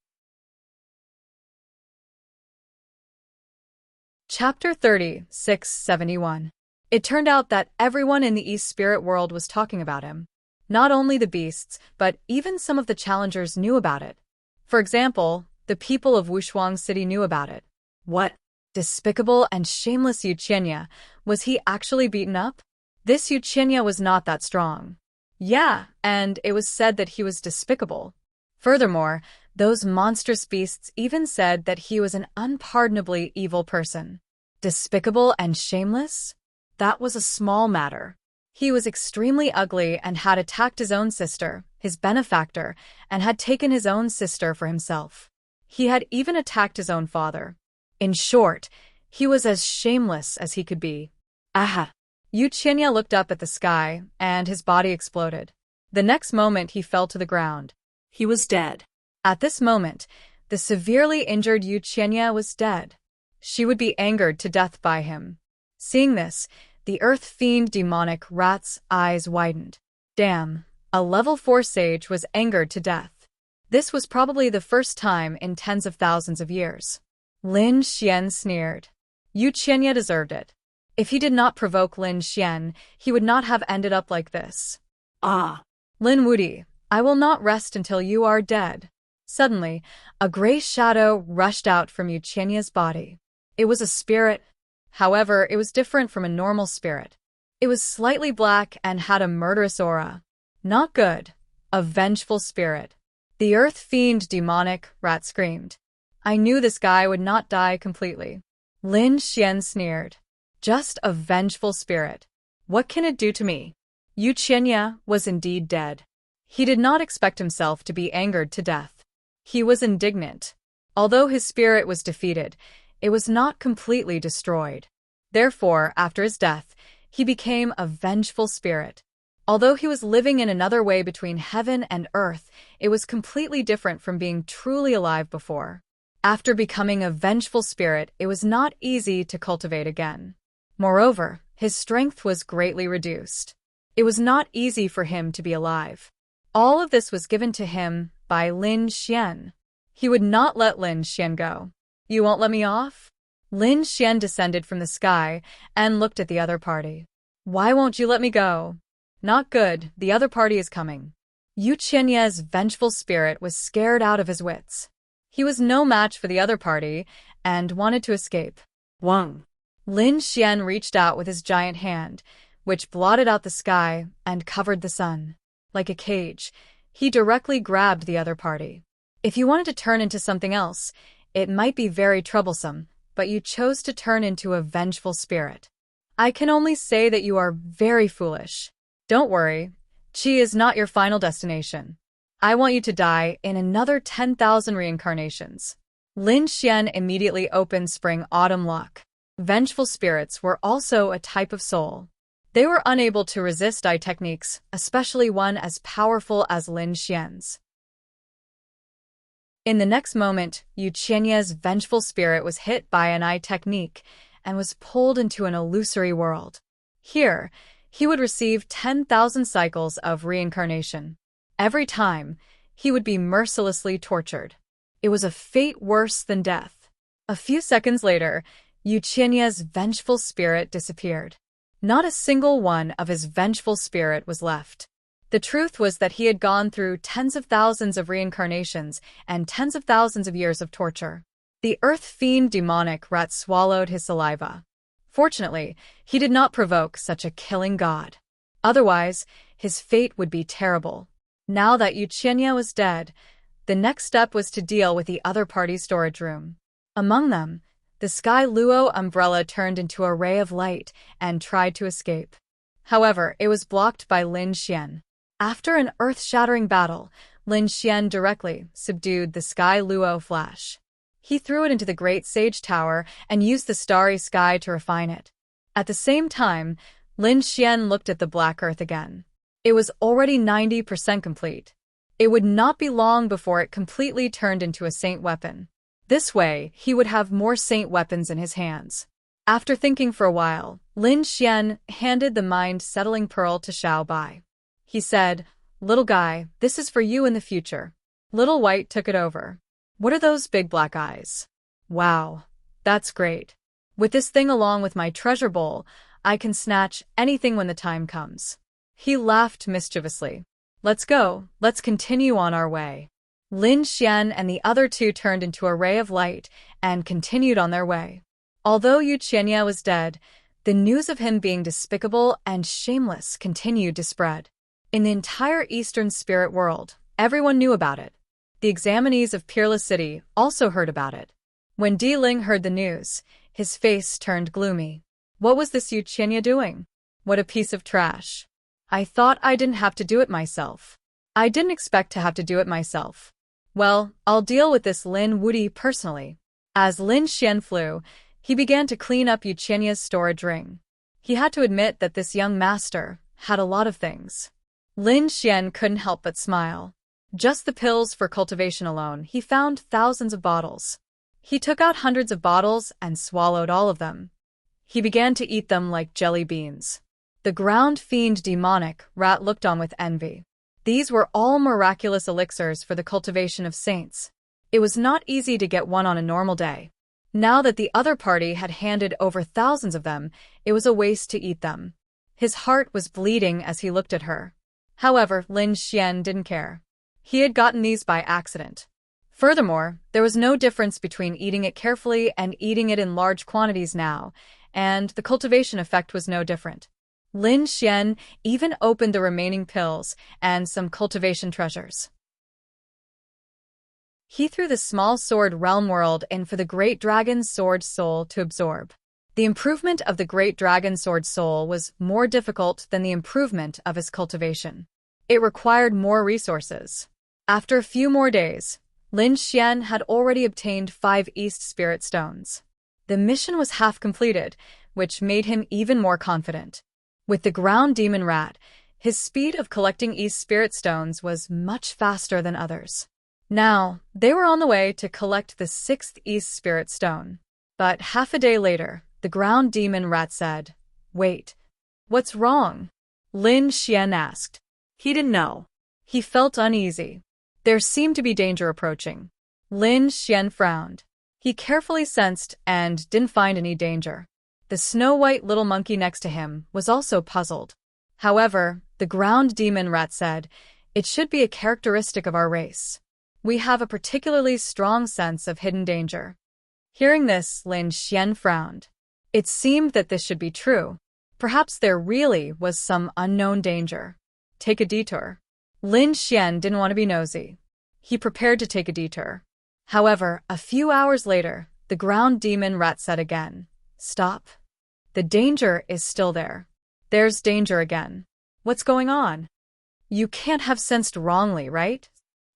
Chapter 3671. It turned out that everyone in the East Spirit world was talking about him. Not only the beasts, but even some of the challengers knew about it. For example, the people of Wushuang City knew about it. What? Despicable and shameless Yu Qianya, was he actually beaten up? This Yu Qianya was not that strong. Yeah, and it was said that he was despicable. Furthermore, those monstrous beasts even said that he was an unpardonably evil person. Despicable and shameless? That was a small matter. He was extremely ugly and had attacked his own sister, his benefactor, and had taken his own sister for himself. He had even attacked his own father. In short, he was as shameless as he could be. Aha! Yu Qianya looked up at the sky, and his body exploded. The next moment he fell to the ground. He was dead. At this moment, the severely injured Yu Qianya was dead. She would be angered to death by him. Seeing this, the Earth Fiend demonic rat's eyes widened. Damn, a level 4 sage was angered to death. This was probably the first time in tens of thousands of years. Lin Xian sneered. Yu Qianya deserved it. If he did not provoke Lin Xian, he would not have ended up like this. Ah. Lin Wudi, I will not rest until you are dead. Suddenly, a gray shadow rushed out from Yu Qianya's body. It was a spirit. However, it was different from a normal spirit. It was slightly black and had a murderous aura. Not good. A vengeful spirit. The Earth Fiend demonic rat screamed. I knew this guy would not die completely. Lin Xian sneered. Just a vengeful spirit. What can it do to me? Yu Qianya was indeed dead. He did not expect himself to be angered to death. He was indignant. Although his spirit was defeated, it was not completely destroyed. Therefore, after his death, he became a vengeful spirit. Although he was living in another way between heaven and earth, it was completely different from being truly alive before. After becoming a vengeful spirit, it was not easy to cultivate again. Moreover, his strength was greatly reduced. It was not easy for him to be alive. All of this was given to him by Lin Xian. He would not let Lin Xian go. You won't let me off? Lin Xian descended from the sky and looked at the other party. Why won't you let me go? Not good, the other party is coming. Yu Qianye's vengeful spirit was scared out of his wits. He was no match for the other party and wanted to escape. Wang. Lin Xian reached out with his giant hand, which blotted out the sky and covered the sun. Like a cage, he directly grabbed the other party. If you wanted to turn into something else, it might be very troublesome, but you chose to turn into a vengeful spirit. I can only say that you are very foolish. Don't worry, Qi is not your final destination. I want you to die in another 10,000 reincarnations. Lin Xian immediately opened spring-autumn luck. Vengeful spirits were also a type of soul. They were unable to resist eye techniques, especially one as powerful as Lin Xian's. In the next moment, Yu Qianye's vengeful spirit was hit by an eye technique and was pulled into an illusory world. Here, he would receive 10,000 cycles of reincarnation. Every time, he would be mercilessly tortured. It was a fate worse than death. A few seconds later, Yu Qianye's vengeful spirit disappeared. Not a single one of his vengeful spirit was left. The truth was that he had gone through tens of thousands of reincarnations and tens of thousands of years of torture. The earth fiend demonic rat swallowed his saliva. Fortunately, he did not provoke such a killing god. Otherwise, his fate would be terrible. Now that Yu Qianye was dead, the next step was to deal with the other party's storage room. Among them, the Sky Luo umbrella turned into a ray of light and tried to escape. However, it was blocked by Lin Xian. After an earth-shattering battle, Lin Xian directly subdued the Sky Luo flash. He threw it into the Great Sage Tower and used the starry sky to refine it. At the same time, Lin Xian looked at the black earth again. It was already 90% complete. It would not be long before it completely turned into a saint weapon. This way, he would have more saint weapons in his hands. After thinking for a while, Lin Xian handed the mind-settling pearl to Xiao Bai. He said, "Little guy, this is for you in the future." Little White took it over. "What are those big black eyes?" "Wow, that's great. With this thing along with my treasure bowl, I can snatch anything when the time comes." He laughed mischievously. "Let's go, let's continue on our way." Lin Xian and the other two turned into a ray of light and continued on their way. Although Yu Qianye was dead, the news of him being despicable and shameless continued to spread. In the entire Eastern spirit world, everyone knew about it. The examinees of Peerless City also heard about it. When Di Ling heard the news, his face turned gloomy. What was this Yu Qianye doing? What a piece of trash. I thought I didn't have to do it myself. I didn't expect to have to do it myself. Well, I'll deal with this Lin Wudi personally. As Lin Xian flew, he began to clean up Yu Qianye's storage ring. He had to admit that this young master had a lot of things. Lin Xian couldn't help but smile. Just the pills for cultivation alone, he found thousands of bottles. He took out hundreds of bottles and swallowed all of them. He began to eat them like jelly beans. The ground fiend demonic rat looked on with envy. These were all miraculous elixirs for the cultivation of saints. It was not easy to get one on a normal day. Now that the other party had handed over thousands of them, it was a waste to eat them. His heart was bleeding as he looked at her. However, Lin Xian didn't care. He had gotten these by accident. Furthermore, there was no difference between eating it carefully and eating it in large quantities now, and the cultivation effect was no different. Lin Xian even opened the remaining pills and some cultivation treasures. He threw the small sword realm world in for the Great Dragon Sword Soul to absorb. The improvement of the Great Dragon Sword Soul was more difficult than the improvement of his cultivation. It required more resources. After a few more days, Lin Xian had already obtained 5 East Spirit Stones. The mission was half completed, which made him even more confident. With the ground demon rat, his speed of collecting East Spirit Stones was much faster than others. Now, they were on the way to collect the 6th East Spirit Stone. But half a day later, the ground demon rat said, "Wait. What's wrong?" Lin Xian asked. He didn't know. He felt uneasy. There seemed to be danger approaching. Lin Xian frowned. He carefully sensed and didn't find any danger. The snow-white little monkey next to him was also puzzled. However, the ground demon rat said, "It should be a characteristic of our race. We have a particularly strong sense of hidden danger." Hearing this, Lin Xian frowned. It seemed that this should be true. Perhaps there really was some unknown danger. Take a detour. Lin Xian didn't want to be nosy. He prepared to take a detour. However, a few hours later, the ground demon rat said again, "Stop. The danger is still there. There's danger again. What's going on? You can't have sensed wrongly, right?"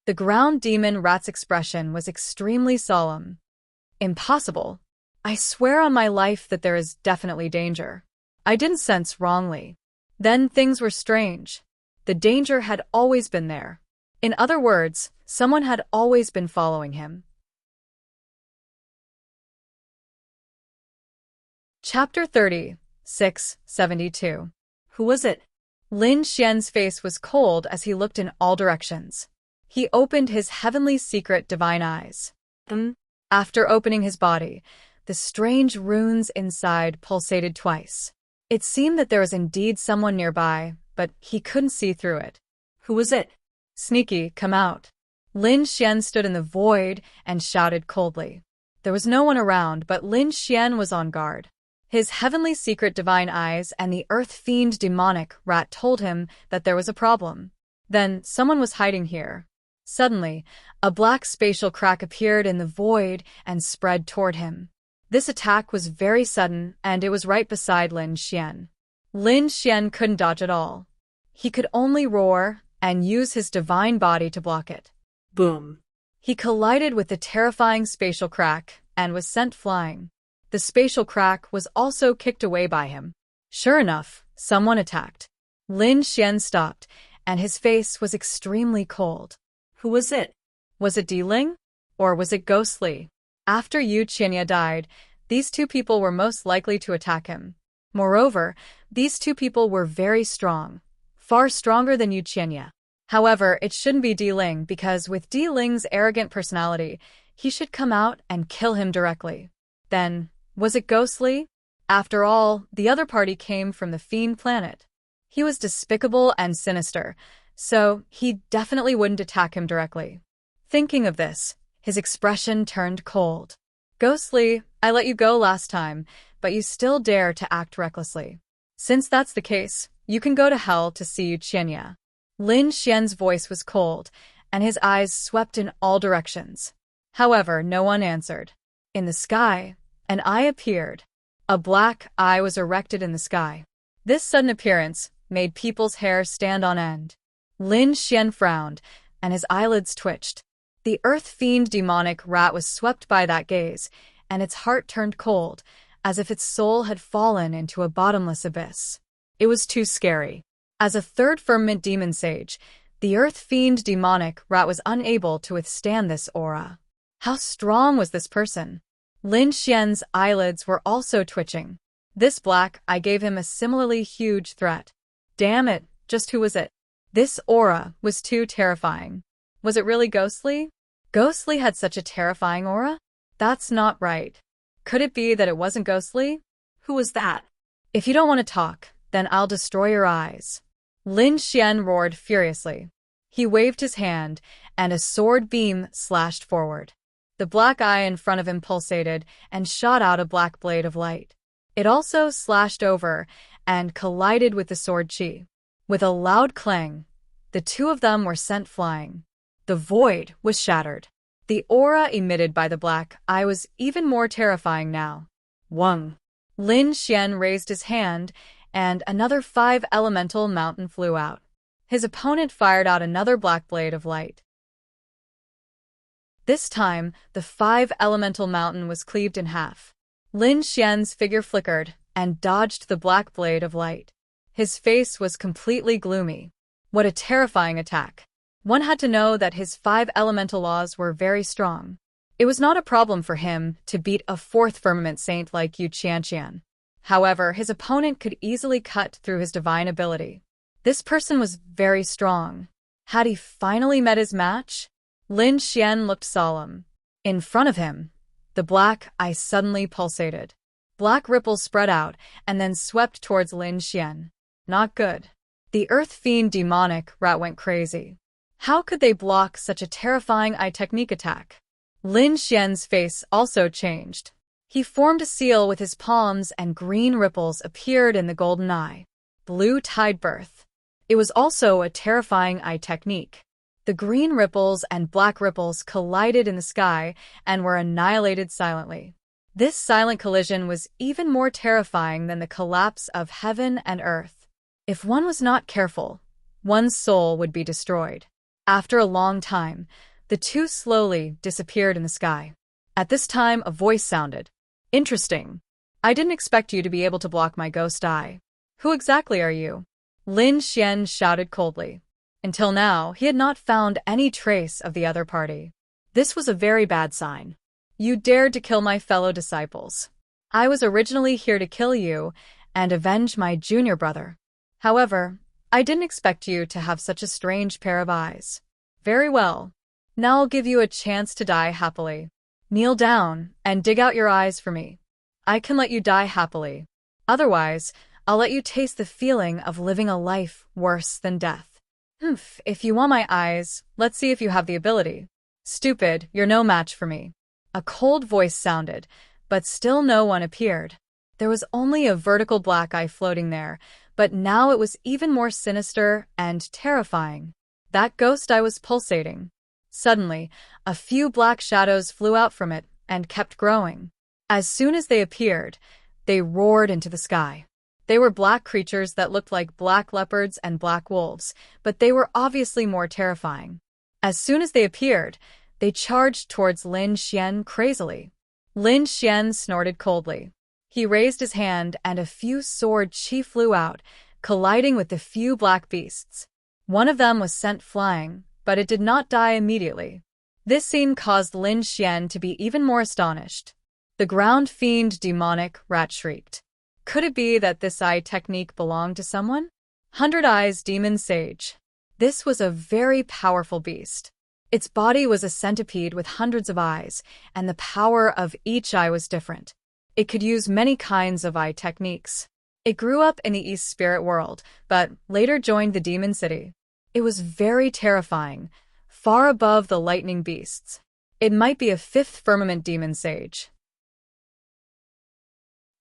The ground demon rat's expression was extremely solemn. "Impossible. I swear on my life that there is definitely danger. I didn't sense wrongly." Then things were strange. The danger had always been there. In other words, someone had always been following him. Chapter 30, 672. Who was it? Lin Xian's face was cold as he looked in all directions. He opened his heavenly secret divine eyes. After opening his body, the strange runes inside pulsated twice. It seemed that there was indeed someone nearby, but he couldn't see through it. Who was it? "Sneaky, come out." Lin Xian stood in the void and shouted coldly. There was no one around, but Lin Xian was on guard. His heavenly secret divine eyes and the earth fiend demonic rat told him that there was a problem. Then someone was hiding here. Suddenly, a black spatial crack appeared in the void and spread toward him. This attack was very sudden, and it was right beside Lin Xian. Lin Xian couldn't dodge at all. He could only roar and use his divine body to block it. Boom! He collided with the terrifying spatial crack and was sent flying. The spatial crack was also kicked away by him. Sure enough, someone attacked. Lin Xian stopped, and his face was extremely cold. Who was it? Was it Diling? Or was it Ghostly? After Yu Qianya died, these two people were most likely to attack him. Moreover, these two people were very strong, far stronger than Yu Qianya. However, it shouldn't be Diling because with Diling's arrogant personality, he should come out and kill him directly. Then, was it Ghostly? After all, the other party came from the Fiend planet. He was despicable and sinister, so he definitely wouldn't attack him directly. Thinking of this, his expression turned cold. "Ghostly, I let you go last time, but you still dare to act recklessly. Since that's the case, you can go to hell to see Yu Qianya." Lin Xian's voice was cold, and his eyes swept in all directions. However, no one answered. In the sky, an eye appeared. A black eye was erected in the sky. This sudden appearance made people's hair stand on end. Lin Xian frowned, and his eyelids twitched. The earth fiend demonic rat was swept by that gaze, and its heart turned cold, as if its soul had fallen into a bottomless abyss. It was too scary. As a third firmament demon sage, the earth fiend demonic rat was unable to withstand this aura. How strong was this person? Lin Xian's eyelids were also twitching. This black eye gave him a similarly huge threat. Damn it, just who was it? This aura was too terrifying. Was it really Ghostly? Ghostly had such a terrifying aura? That's not right. Could it be that it wasn't Ghostly? Who was that? If you don't want to talk, then I'll destroy your eyes. Lin Xian roared furiously. He waved his hand, and a sword beam slashed forward. The black eye in front of him pulsated and shot out a black blade of light. It also slashed over and collided with the sword chi. With a loud clang, the two of them were sent flying. The void was shattered. The aura emitted by the black eye was even more terrifying now. Wung! Lin Xian raised his hand, and another 5 elemental mountain flew out. His opponent fired out another black blade of light. This time, the 5 elemental mountain was cleaved in half. Lin Xian's figure flickered and dodged the black blade of light. His face was completely gloomy. What a terrifying attack. One had to know that his 5 elemental laws were very strong. It was not a problem for him to beat a 4th firmament saint like Yu Qianqian. However, his opponent could easily cut through his divine ability. This person was very strong. Had he finally met his match? Lin Xian looked solemn. In front of him, the black eye suddenly pulsated. Black ripples spread out and then swept towards Lin Xian. Not good. The earth fiend demonic rat went crazy. How could they block such a terrifying eye technique attack? Lin Xian's face also changed. He formed a seal with his palms and green ripples appeared in the golden eye. Blue tide birth. It was also a terrifying eye technique. The green ripples and black ripples collided in the sky and were annihilated silently. This silent collision was even more terrifying than the collapse of heaven and earth. If one was not careful, one's soul would be destroyed. After a long time, the two slowly disappeared in the sky. At this time, a voice sounded. Interesting. I didn't expect you to be able to block my ghost eye. Who exactly are you? Lin Xian shouted coldly. Until now, he had not found any trace of the other party. This was a very bad sign. You dared to kill my fellow disciples. I was originally here to kill you and avenge my junior brother. However, I didn't expect you to have such a strange pair of eyes. Very well. Now I'll give you a chance to die happily. Kneel down and dig out your eyes for me. I can let you die happily. Otherwise, I'll let you taste the feeling of living a life worse than death. If you want my eyes, let's see if you have the ability. Stupid, you're no match for me. A cold voice sounded, but still no one appeared. There was only a vertical black eye floating there, but now it was even more sinister and terrifying. That ghost eye was pulsating. Suddenly, a few black shadows flew out from it and kept growing. As soon as they appeared, they roared into the sky. They were black creatures that looked like black leopards and black wolves, but they were obviously more terrifying. As soon as they appeared, they charged towards Lin Xian crazily. Lin Xian snorted coldly. He raised his hand and a few sword chi flew out, colliding with the few black beasts. One of them was sent flying, but it did not die immediately. This scene caused Lin Xian to be even more astonished. The ground fiend demonic rat shrieked. Could it be that this eye technique belonged to someone? 100 Eyes Demon Sage. This was a very powerful beast. Its body was a centipede with hundreds of eyes, and the power of each eye was different. It could use many kinds of eye techniques. It grew up in the East Spirit world, but later joined the Demon City. It was very terrifying, far above the lightning beasts. It might be a fifth firmament demon sage.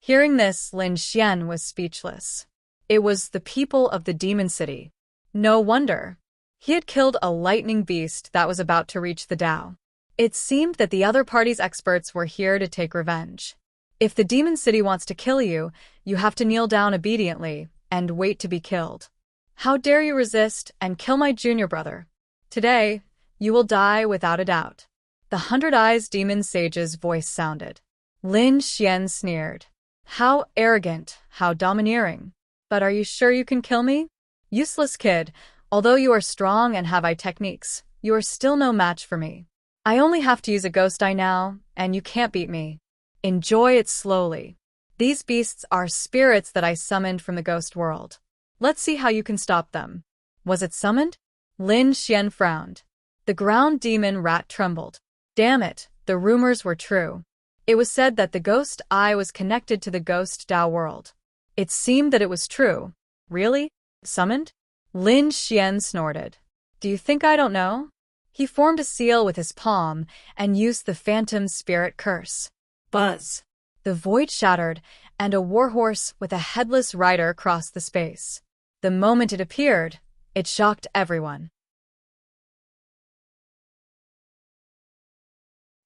Hearing this, Lin Xian was speechless. It was the people of the Demon City. No wonder. He had killed a lightning beast that was about to reach the Tao. It seemed that the other party's experts were here to take revenge. If the Demon City wants to kill you, you have to kneel down obediently and wait to be killed. How dare you resist and kill my junior brother? Today, you will die without a doubt. The 100 Eyes Demon Sage's voice sounded. Lin Xian sneered. How arrogant, how domineering. But are you sure you can kill me? Useless kid, although you are strong and have eye techniques, you are still no match for me. I only have to use a ghost eye now, and you can't beat me. Enjoy it slowly. These beasts are spirits that I summoned from the ghost world. Let's see how you can stop them. Was it summoned? Lin Xian frowned. The ground demon rat trembled. Damn it, the rumors were true. It was said that the ghost eye was connected to the ghost Tao world. It seemed that it was true. Really? Summoned? Lin Xian snorted. Do you think I don't know? He formed a seal with his palm and used the phantom spirit curse. Buzz. The void shattered, and a warhorse with a headless rider crossed the space. The moment it appeared, it shocked everyone.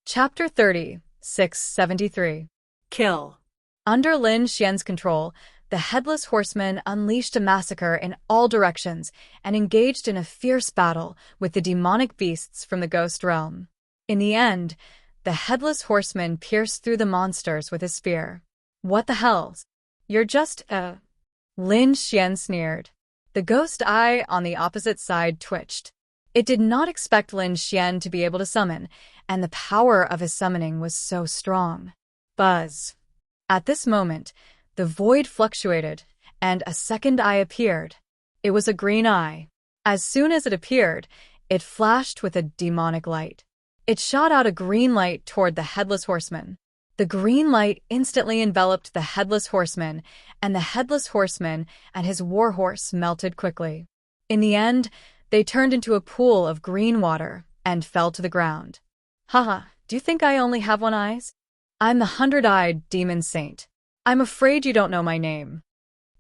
Chapter 30, 673. Kill. Under Lin Xian's control, the Headless Horseman unleashed a massacre in all directions and engaged in a fierce battle with the demonic beasts from the ghost realm. In the end, the Headless Horseman pierced through the monsters with his spear. What the hell? You're just Lin Xian sneered. The ghost eye on the opposite side twitched. It did not expect Lin Xian to be able to summon, and the power of his summoning was so strong. Buzz. At this moment, the void fluctuated, and a second eye appeared. It was a green eye. As soon as it appeared, it flashed with a demonic light. It shot out a green light toward the Headless Horseman. The green light instantly enveloped the Headless Horseman, and the Headless Horseman and his warhorse melted quickly. In the end, they turned into a pool of green water and fell to the ground. Haha, do you think I only have one eye? I'm the 100-eyed demon saint. I'm afraid you don't know my name.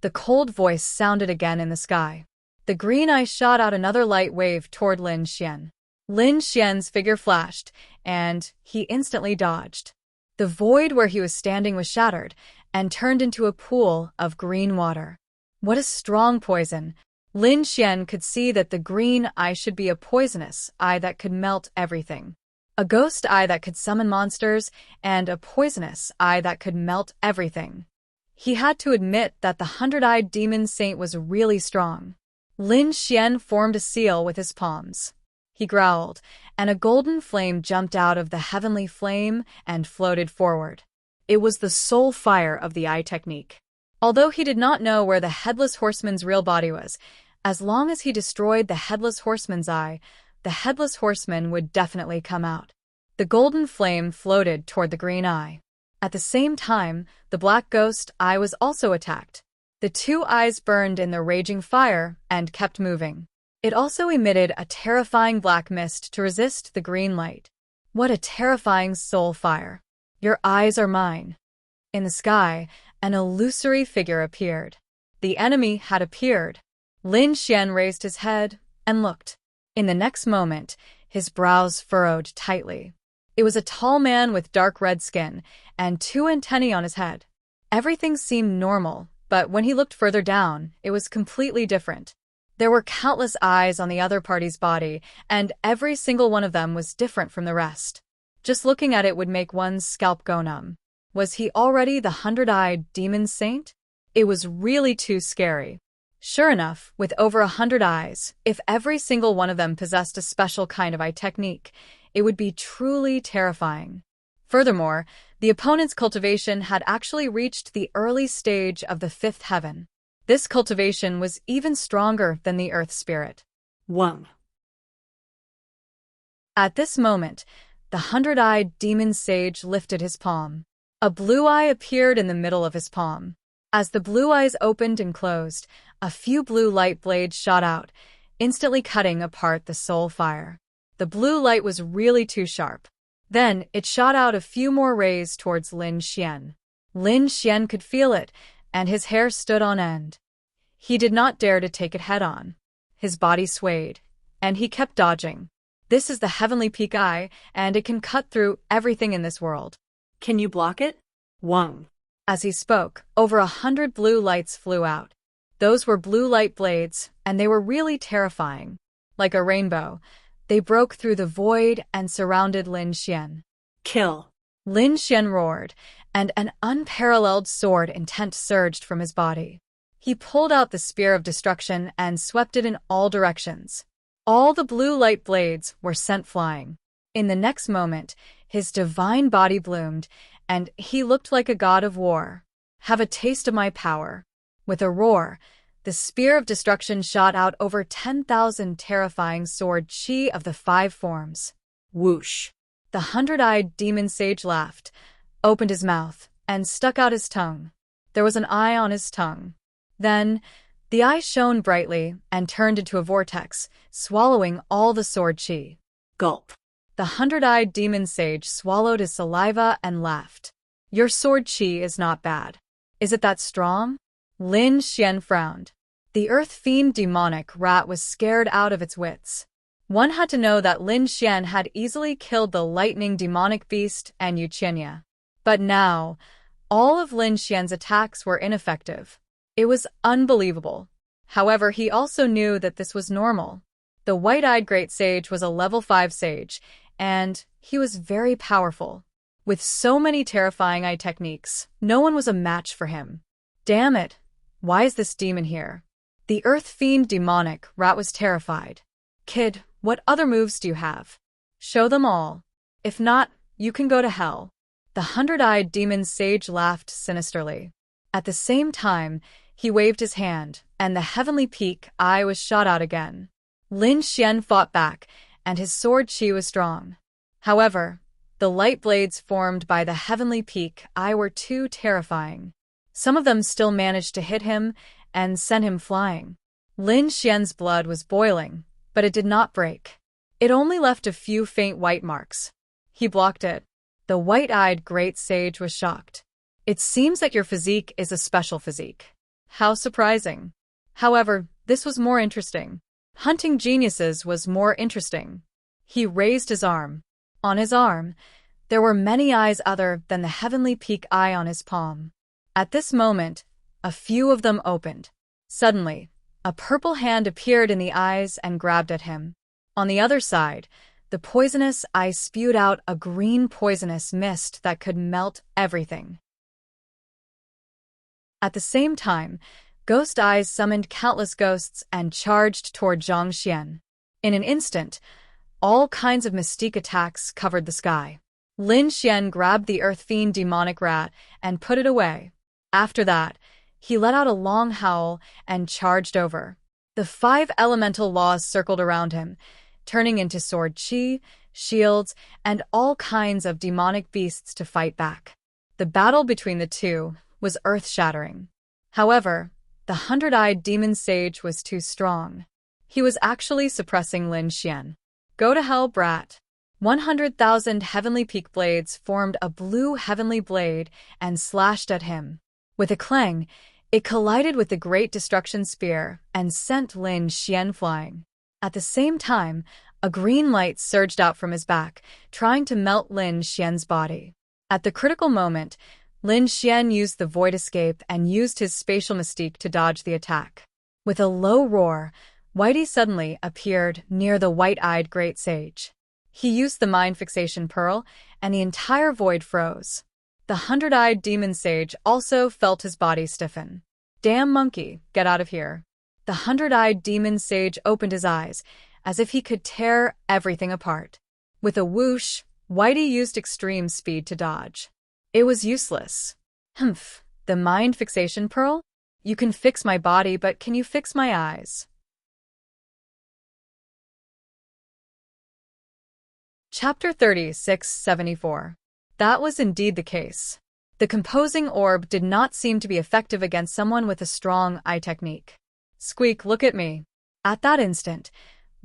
The cold voice sounded again in the sky. The green eye shot out another light wave toward Lin Xian. Lin Xian's figure flashed, and he instantly dodged. The void where he was standing was shattered and turned into a pool of green water. What a strong poison! Lin Xian could see that the green eye should be a poisonous eye that could melt everything. A ghost eye that could summon monsters, and a poisonous eye that could melt everything. He had to admit that the 100-eyed demon saint was really strong. Lin Xian formed a seal with his palms. He growled, and a golden flame jumped out of the heavenly flame and floated forward. It was the soul fire of the eye technique. Although he did not know where the Headless Horseman's real body was, as long as he destroyed the Headless Horseman's eye, the Headless Horseman would definitely come out. The golden flame floated toward the green eye. At the same time, the black ghost eye was also attacked. The two eyes burned in the raging fire and kept moving. It also emitted a terrifying black mist to resist the green light. What a terrifying soul fire! Your eyes are mine. In the sky, an illusory figure appeared. The enemy had appeared. Lin Xian raised his head and looked. In the next moment, his brows furrowed tightly. It was a tall man with dark red skin and two antennae on his head. Everything seemed normal, but when he looked further down, it was completely different. There were countless eyes on the other party's body, and every single one of them was different from the rest. Just looking at it would make one's scalp go numb. Was he already the 100-eyed demon saint? It was really too scary. Sure enough, with over 100 eyes, if every single one of them possessed a special kind of eye technique, it would be truly terrifying. Furthermore, the opponent's cultivation had actually reached the early stage of the fifth heaven. This cultivation was even stronger than the earth spirit. 1. At this moment, the 100-eyed demon sage lifted his palm. A blue eye appeared in the middle of his palm. As the blue eyes opened and closed, a few blue light blades shot out, instantly cutting apart the soul fire. The blue light was really too sharp. Then it shot out a few more rays towards Lin Xian. Lin Xian could feel it, and his hair stood on end. He did not dare to take it head-on. His body swayed, and he kept dodging. This is the heavenly peak eye, and it can cut through everything in this world. Can you block it? 1. As he spoke, over 100 blue lights flew out. Those were blue light blades, and they were really terrifying. Like a rainbow, they broke through the void and surrounded Lin Xian. Kill. Lin Xian roared, and an unparalleled sword intent surged from his body. He pulled out the spear of destruction and swept it in all directions. All the blue light blades were sent flying. In the next moment, his divine body bloomed, and he looked like a god of war. Have a taste of my power. With a roar, the spear of destruction shot out over 10,000 terrifying sword chi of the 5 forms. Whoosh. The 100-eyed demon sage laughed, opened his mouth, and stuck out his tongue. There was an eye on his tongue. Then, the eye shone brightly and turned into a vortex, swallowing all the sword chi. Gulp. The 100-eyed demon sage swallowed his saliva and laughed. Your sword chi is not bad. Is it that strong? Lin Xian frowned. The earth fiend demonic rat was scared out of its wits. One had to know that Lin Xian had easily killed the lightning demonic beast and Yuqinya. But now, all of Lin Xian's attacks were ineffective. It was unbelievable. However, he also knew that this was normal. The white-eyed great sage was a level 5 sage, and he was very powerful. With so many terrifying eye techniques, no one was a match for him. Damn it! Why is this demon here? The earth fiend demonic rat was terrified. Kid, what other moves do you have? Show them all. If not, you can go to hell. The 100-eyed demon sage laughed sinisterly. At the same time, he waved his hand, and the heavenly peak eye was shot out again. Lin Xian fought back, and his sword qi was strong. However, the light blades formed by the heavenly peak eye were too terrifying. Some of them still managed to hit him and send him flying. Lin Xian's blood was boiling, but it did not break. It only left a few faint white marks. He blocked it. The white-eyed great sage was shocked. It seems that your physique is a special physique. How surprising. However, this was more interesting. Hunting geniuses was more interesting. He raised his arm. On his arm, there were many eyes other than the heavenly peak eye on his palm. At this moment, a few of them opened. Suddenly, a purple hand appeared in the eyes and grabbed at him. On the other side, the poisonous eye spewed out a green poisonous mist that could melt everything. At the same time, Ghost Eyes summoned countless ghosts and charged toward Zhang Xian. In an instant, all kinds of mystique attacks covered the sky. Lin Xian grabbed the Earth Fiend demonic rat and put it away. After that, he let out a long howl and charged over. The 5 elemental laws circled around him, turning into sword qi, shields, and all kinds of demonic beasts to fight back. The battle between the two was earth-shattering. However, the 100-eyed demon sage was too strong. He was actually suppressing Lin Xian. Go to hell, brat. 100,000 heavenly peak blades formed a blue heavenly blade and slashed at him. With a clang, it collided with the Great Destruction Spear and sent Lin Xian flying. At the same time, a green light surged out from his back, trying to melt Lin Xian's body. At the critical moment, Lin Xian used the Void Escape and used his spatial mystique to dodge the attack. With a low roar, Whitey suddenly appeared near the white-eyed great sage. He used the Mind Fixation Pearl, and the entire void froze. The 100-eyed demon sage also felt his body stiffen. Damn monkey, get out of here. The 100-eyed demon sage opened his eyes, as if he could tear everything apart. With a whoosh, Whitey used extreme speed to dodge. It was useless. Humph, the Mind Fixation Pearl? You can fix my body, but can you fix my eyes? Chapter 3674. That was indeed the case. The composing orb did not seem to be effective against someone with a strong eye technique. Squeak, look at me. At that instant,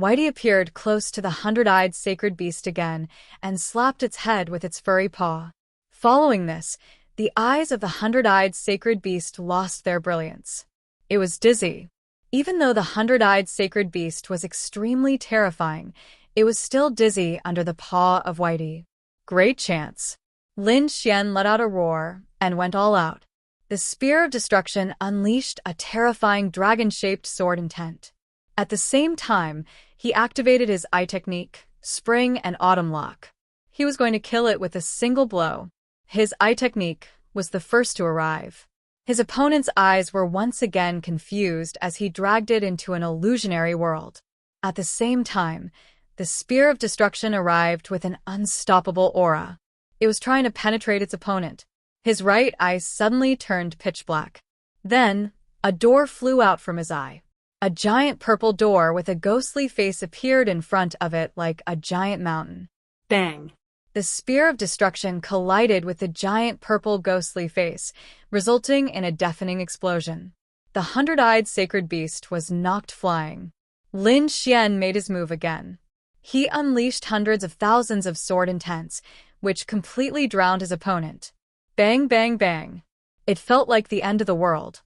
Whitey appeared close to the 100-eyed sacred beast again and slapped its head with its furry paw. Following this, the eyes of the 100-eyed sacred beast lost their brilliance. It was dizzy. Even though the 100-eyed sacred beast was extremely terrifying, it was still dizzy under the paw of Whitey. Great chance. Lin Xian let out a roar and went all out. The Spear of Destruction unleashed a terrifying dragon-shaped sword intent. At the same time, he activated his eye technique, Spring and Autumn Lock. He was going to kill it with a single blow. His eye technique was the first to arrive. His opponent's eyes were once again confused as he dragged it into an illusionary world. At the same time, the Spear of Destruction arrived with an unstoppable aura. It was trying to penetrate its opponent. His right eye suddenly turned pitch black. Then, a door flew out from his eye. A giant purple door with a ghostly face appeared in front of it like a giant mountain. Bang! The Spear of Destruction collided with the giant purple ghostly face, resulting in a deafening explosion. The 100-eyed sacred beast was knocked flying. Lin Xian made his move again. He unleashed hundreds of thousands of sword intents, which completely drowned his opponent. Bang, bang, bang. It felt like the end of the world.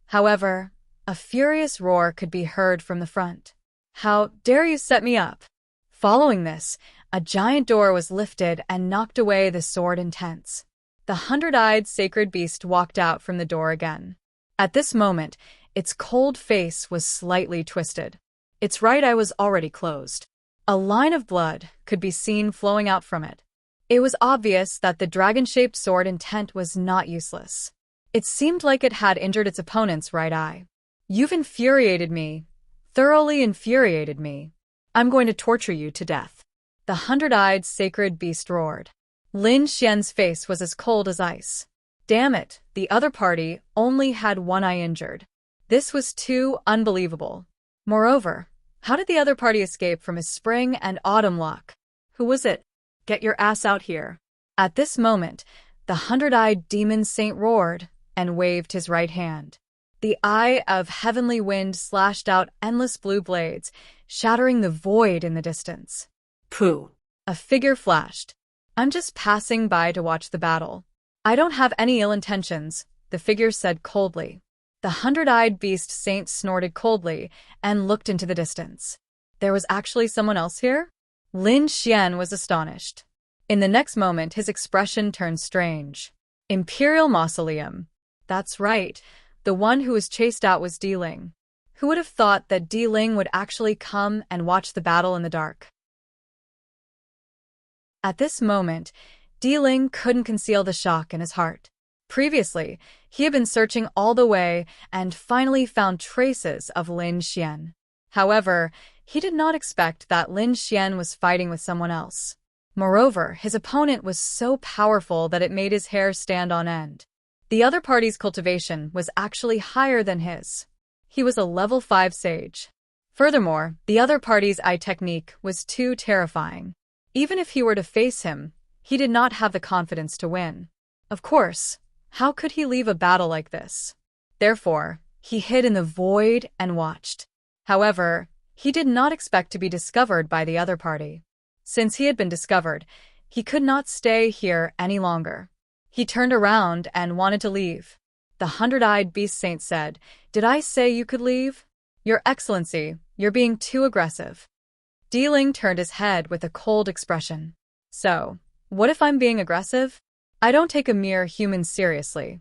However, a furious roar could be heard from the front. How dare you set me up? Following this, a giant door was lifted and knocked away the sword intents. The 100-eyed sacred beast walked out from the door again. At this moment, its cold face was slightly twisted. Its right eye was already closed. A line of blood could be seen flowing out from it. It was obvious that the dragon-shaped sword intent was not useless. It seemed like it had injured its opponent's right eye. You've infuriated me. Thoroughly infuriated me. I'm going to torture you to death. The 100-eyed sacred beast roared. Lin Xian's face was as cold as ice. Damn it, the other party only had one eye injured. This was too unbelievable. Moreover, how did the other party escape from his spring and autumn luck? Who was it? Get your ass out here. At this moment, the hundred-eyed demon saint roared and waved his right hand. The eye of heavenly wind slashed out endless blue blades, shattering the void in the distance. Pooh. A figure flashed. I'm just passing by to watch the battle. I don't have any ill intentions, the figure said coldly. The hundred-eyed beast saint snorted coldly and looked into the distance. There was actually someone else here? Lin Xian was astonished. In the next moment, his expression turned strange. Imperial Mausoleum. That's right. The one who was chased out was Di Ling. Who would have thought that Di Ling would actually come and watch the battle in the dark? At this moment, Di Ling couldn't conceal the shock in his heart. Previously, he had been searching all the way and finally found traces of Lin Xian. However, he did not expect that Lin Xian was fighting with someone else. Moreover, his opponent was so powerful that it made his hair stand on end. The other party's cultivation was actually higher than his. He was a level 5 sage. Furthermore, the other party's eye technique was too terrifying. Even if he were to face him, he did not have the confidence to win. Of course, how could he leave a battle like this? Therefore, he hid in the void and watched. However, he did not expect to be discovered by the other party. Since he had been discovered, he could not stay here any longer. He turned around and wanted to leave. The hundred-eyed beast saint said, "Did I say you could leave? Your Excellency, you're being too aggressive." Di Ling turned his head with a cold expression. So, what if I'm being aggressive? I don't take a mere human seriously.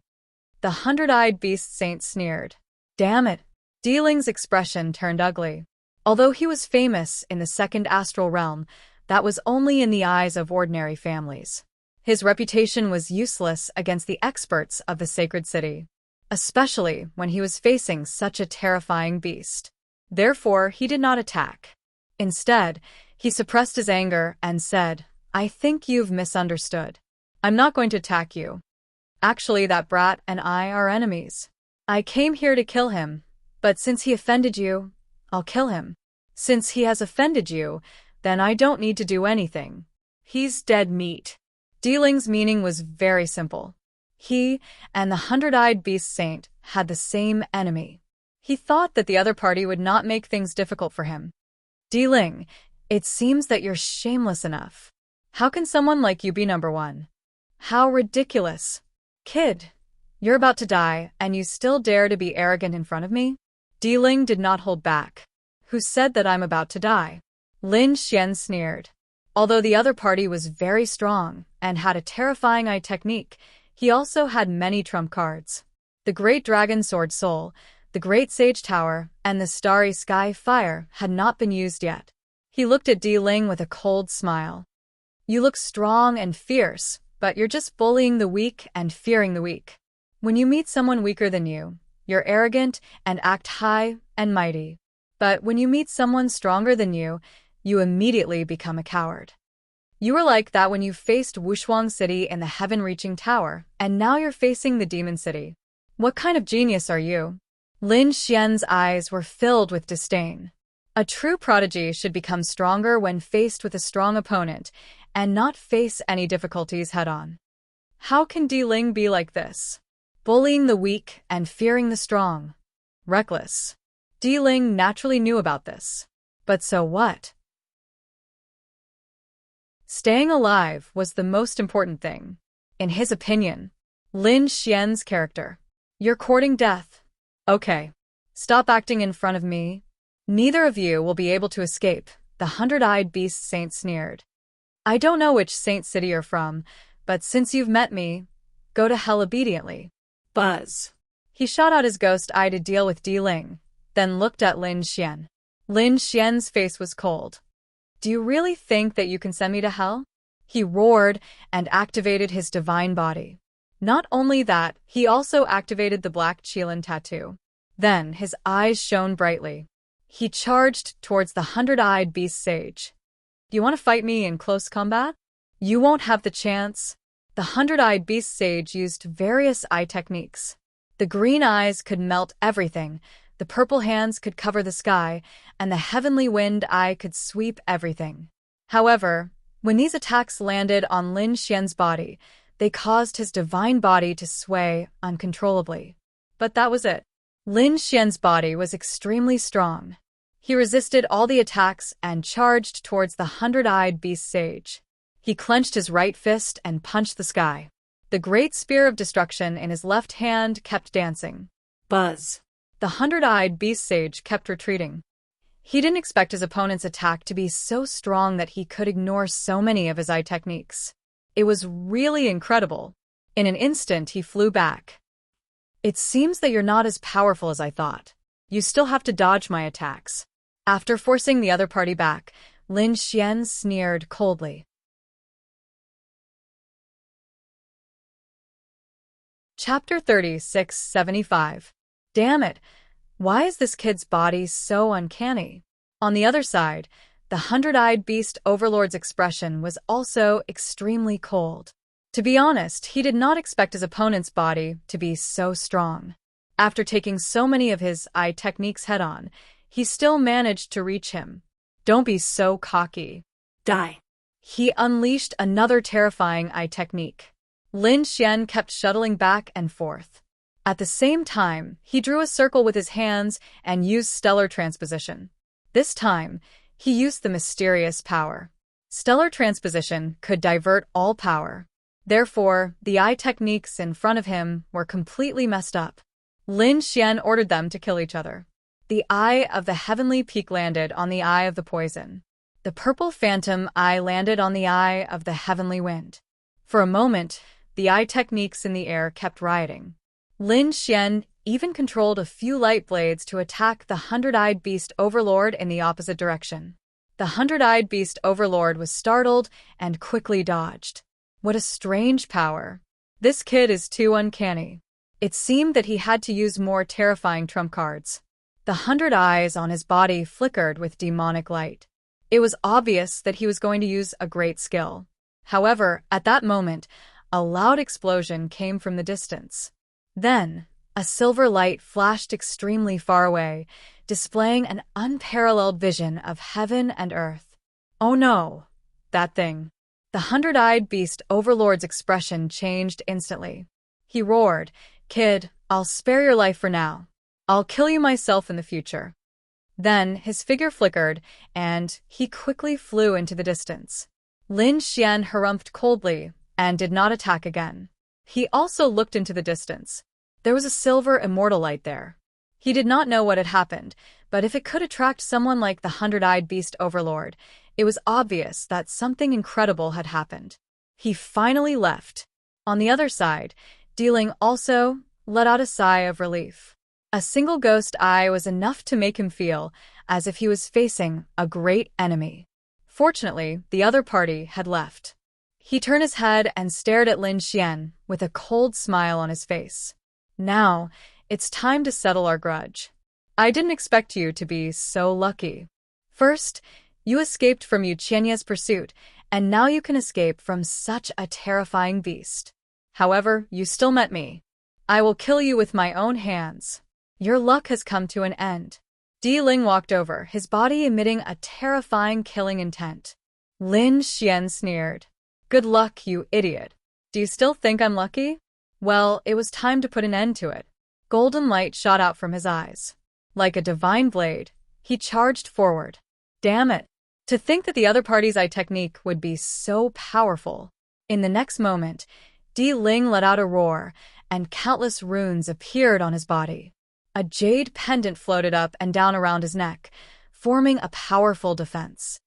The hundred-eyed beast saint sneered. Damn it. Di Ling's expression turned ugly. Although he was famous in the second astral realm, that was only in the eyes of ordinary families. His reputation was useless against the experts of the sacred city, especially when he was facing such a terrifying beast. Therefore, he did not attack. Instead, he suppressed his anger and said, I think you've misunderstood. I'm not going to attack you. Actually, that brat and I are enemies. I came here to kill him, but since he offended you, I'll kill him. Since he has offended you, then I don't need to do anything. He's dead meat. Di Ling's meaning was very simple. He and the hundred-eyed beast saint had the same enemy. He thought that the other party would not make things difficult for him. Di Ling, it seems that you're shameless enough. How can someone like you be number one? How ridiculous. Kid, you're about to die and you still dare to be arrogant in front of me? Di Ling did not hold back. Who said that I'm about to die? Lin Xian sneered. Although the other party was very strong and had a terrifying eye technique, he also had many trump cards. The Great Dragon Sword Soul, the Great Sage Tower, and the Starry Sky Fire had not been used yet. He looked at Di Ling with a cold smile. You look strong and fierce, but you're just bullying the weak and fearing the weak. When you meet someone weaker than you, you're arrogant and act high and mighty. But when you meet someone stronger than you immediately become a coward. You were like that when you faced Wushuang City in the heaven-reaching tower, and now you're facing the Demon City. What kind of genius are you? Lin Xian's eyes were filled with disdain. A true prodigy should become stronger when faced with a strong opponent, and not face any difficulties head-on. How can Di Ling be like this? Bullying the weak and fearing the strong. Reckless. Di Ling naturally knew about this. But so what? Staying alive was the most important thing. In his opinion, Lin Xian's character. You're courting death. Okay. Stop acting in front of me. Neither of you will be able to escape, the hundred-eyed beast saint sneered. I don't know which saint city you're from, but since you've met me, go to hell obediently. Buzz. He shot out his ghost eye to deal with Di Ling, then looked at Lin Xian. Lin Xian's face was cold. Do you really think that you can send me to hell? He roared and activated his divine body. Not only that, he also activated the black Qilin tattoo. Then his eyes shone brightly. He charged towards the hundred-eyed beast sage. Do you want to fight me in close combat? You won't have the chance. The hundred-eyed beast sage used various eye techniques. The green eyes could melt everything, the purple hands could cover the sky, and the heavenly wind eye could sweep everything. However, when these attacks landed on Lin Xian's body, they caused his divine body to sway uncontrollably. But that was it. Lin Xian's body was extremely strong. He resisted all the attacks and charged towards the hundred-eyed beast sage. He clenched his right fist and punched the sky. The great spear of destruction in his left hand kept dancing. Buzz. The hundred-eyed beast sage kept retreating. He didn't expect his opponent's attack to be so strong that he could ignore so many of his eye techniques. It was really incredible. In an instant, he flew back. It seems that you're not as powerful as I thought. You still have to dodge my attacks. After forcing the other party back, Lin Xian sneered coldly. Chapter 3675. Damn it! Why is this kid's body so uncanny? On the other side, the hundred-eyed beast overlord's expression was also extremely cold. To be honest, he did not expect his opponent's body to be so strong. After taking so many of his eye techniques head-on, he still managed to reach him. Don't be so cocky. Die. He unleashed another terrifying eye technique. Lin Xian kept shuttling back and forth. At the same time, he drew a circle with his hands and used stellar transposition. This time, he used the mysterious power. Stellar transposition could divert all power. Therefore, the eye techniques in front of him were completely messed up. Lin Xian ordered them to kill each other. The eye of the heavenly peak landed on the eye of the poison. The purple phantom eye landed on the eye of the heavenly wind. For a moment, the eye techniques in the air kept rioting. Lin Xian even controlled a few light blades to attack the hundred-eyed beast overlord in the opposite direction. The hundred-eyed beast overlord was startled and quickly dodged. What a strange power. This kid is too uncanny. It seemed that he had to use more terrifying trump cards. The hundred eyes on his body flickered with demonic light. It was obvious that he was going to use a great skill. However, at that moment, a loud explosion came from the distance. Then, a silver light flashed extremely far away, displaying an unparalleled vision of heaven and earth. Oh no! That thing. The hundred-eyed beast overlord's expression changed instantly. He roared, "Kid, I'll spare your life for now. I'll kill you myself in the future." Then his figure flickered, and he quickly flew into the distance. Lin Xian harumphed coldly and did not attack again. He also looked into the distance. There was a silver immortal light there. He did not know what had happened, but if it could attract someone like the hundred-eyed beast overlord, it was obvious that something incredible had happened. He finally left. On the other side, Di Ling also let out a sigh of relief. A single ghost eye was enough to make him feel as if he was facing a great enemy. Fortunately, the other party had left. He turned his head and stared at Lin Xian with a cold smile on his face. Now, it's time to settle our grudge. I didn't expect you to be so lucky. First, you escaped from Yu Qianye's pursuit, and now you can escape from such a terrifying beast. However, you still met me. I will kill you with my own hands. Your luck has come to an end. Di Ling walked over, his body emitting a terrifying killing intent. Lin Xian sneered. Good luck, you idiot. Do you still think I'm lucky? Well, it was time to put an end to it. Golden light shot out from his eyes. Like a divine blade, he charged forward. Damn it. To think that the other party's eye technique would be so powerful. In the next moment, Di Ling let out a roar, and countless runes appeared on his body. A jade pendant floated up and down around his neck, forming a powerful defense.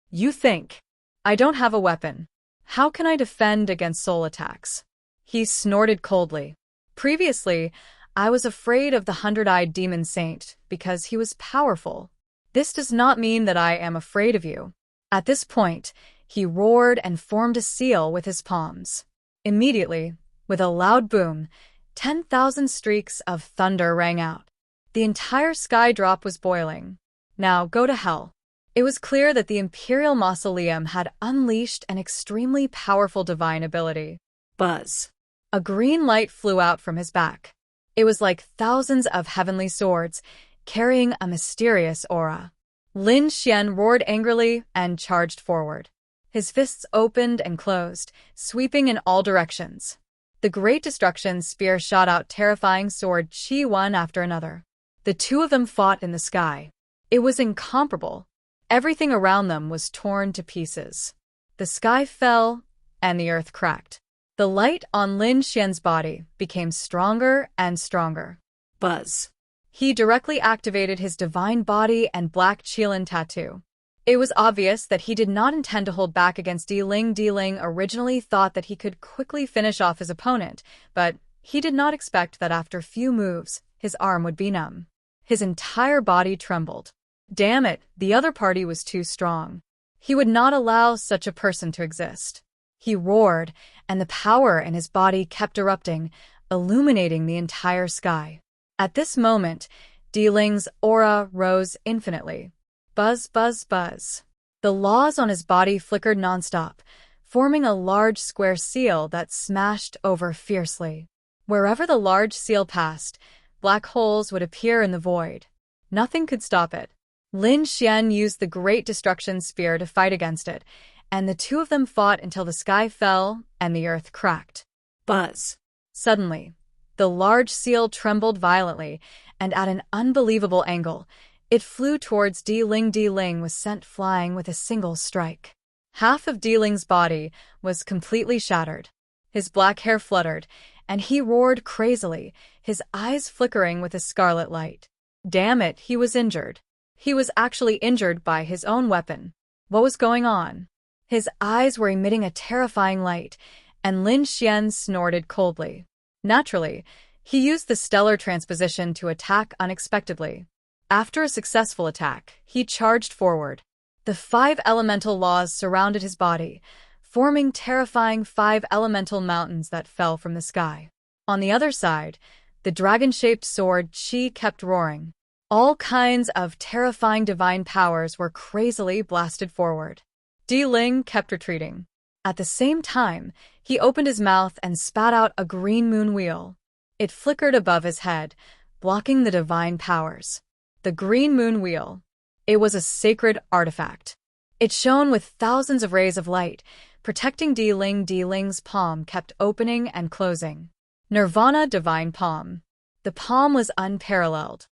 You think, I don't have a weapon. How can I defend against soul attacks? He snorted coldly. Previously, I was afraid of the hundred-eyed demon saint because he was powerful. This does not mean that I am afraid of you. At this point, he roared and formed a seal with his palms. Immediately, with a loud boom, 10,000 streaks of thunder rang out. The entire sky drop was boiling. Now go to hell. It was clear that the Imperial Mausoleum had unleashed an extremely powerful divine ability. Buzz. A green light flew out from his back. It was like thousands of heavenly swords, carrying a mysterious aura. Lin Xian roared angrily and charged forward. His fists opened and closed, sweeping in all directions. The Great Destruction Spear shot out terrifying sword chi one after another. The two of them fought in the sky. It was incomparable. Everything around them was torn to pieces. The sky fell, and the earth cracked. The light on Lin Xian's body became stronger and stronger. Buzz. He directly activated his divine body and black qilin tattoo. It was obvious that he did not intend to hold back against Di Ling. Di Ling originally thought that he could quickly finish off his opponent, but he did not expect that after few moves, his arm would be numb. His entire body trembled. Damn it, the other party was too strong. He would not allow such a person to exist. He roared, and the power in his body kept erupting, illuminating the entire sky. At this moment, Di Ling's aura rose infinitely. Buzz, buzz, buzz. The laws on his body flickered nonstop, forming a large square seal that smashed over fiercely. Wherever the large seal passed, black holes would appear in the void. Nothing could stop it. Lin Xian used the Great Destruction Spear to fight against it, and the two of them fought until the sky fell and the earth cracked. Buzz. Suddenly, the large seal trembled violently, and at an unbelievable angle, it flew towards Di Ling. Di Ling was sent flying with a single strike. Half of Di Ling's body was completely shattered. His black hair fluttered, and he roared crazily, his eyes flickering with a scarlet light. Damn it, he was injured. He was actually injured by his own weapon. What was going on? His eyes were emitting a terrifying light, and Lin Xian snorted coldly. Naturally, he used the stellar transposition to attack unexpectedly. After a successful attack, he charged forward. The 5 elemental laws surrounded his body, forming terrifying 5 elemental mountains that fell from the sky. On the other side, the dragon-shaped sword Qi kept roaring. All kinds of terrifying divine powers were crazily blasted forward. Di Ling kept retreating. At the same time, he opened his mouth and spat out a green moon wheel. It flickered above his head, blocking the divine powers. The green moon wheel. It was a sacred artifact. It shone with thousands of rays of light, protecting Di Ling. Di Ling's palm kept opening and closing. Nirvana Divine Palm. The palm was unparalleled.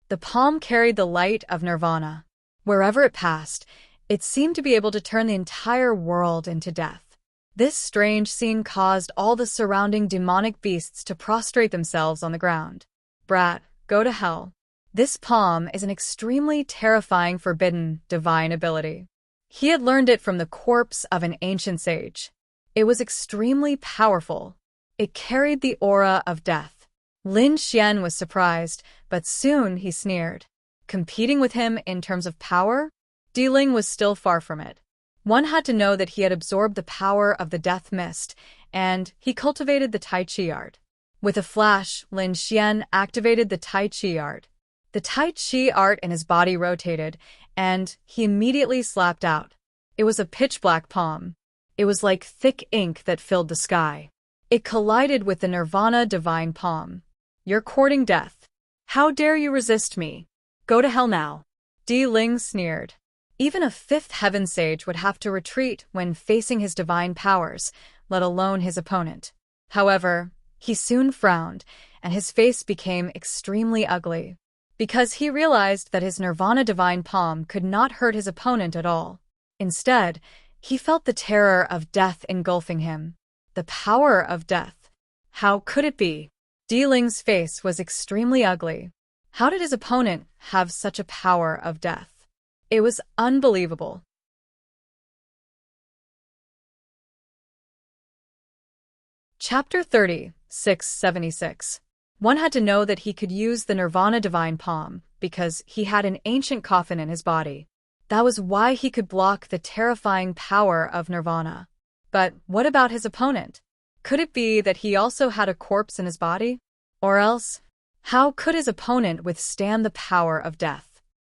The palm carried the light of nirvana. Wherever it passed, it seemed to be able to turn the entire world into death. This strange scene caused all the surrounding demonic beasts to prostrate themselves on the ground. Brat, go to hell. This palm is an extremely terrifying, forbidden, divine ability. He had learned it from the corpse of an ancient sage. It was extremely powerful. It carried the aura of death. Lin Xian was surprised, but soon he sneered. Competing with him in terms of power? Di Ling was still far from it. One had to know that he had absorbed the power of the death mist, and he cultivated the Tai Chi art. With a flash, Lin Xian activated the Tai Chi art. The Tai Chi art in his body rotated, and he immediately slapped out. It was a pitch-black palm. It was like thick ink that filled the sky. It collided with the Nirvana Divine Palm. You're courting death. How dare you resist me? Go to hell now. Di Ling sneered. Even a 5th heaven sage would have to retreat when facing his divine powers, let alone his opponent. However, he soon frowned, and his face became extremely ugly, because he realized that his Nirvana Divine Palm could not hurt his opponent at all. Instead, he felt the terror of death engulfing him. The power of death. How could it be? Di Ling's face was extremely ugly. How did his opponent have such a power of death? It was unbelievable. Chapter 30, 676. One had to know that he could use the Nirvana Divine Palm because he had an ancient coffin in his body. That was why he could block the terrifying power of Nirvana. But what about his opponent? Could it be that he also had a corpse in his body? Or else, how could his opponent withstand the power of death?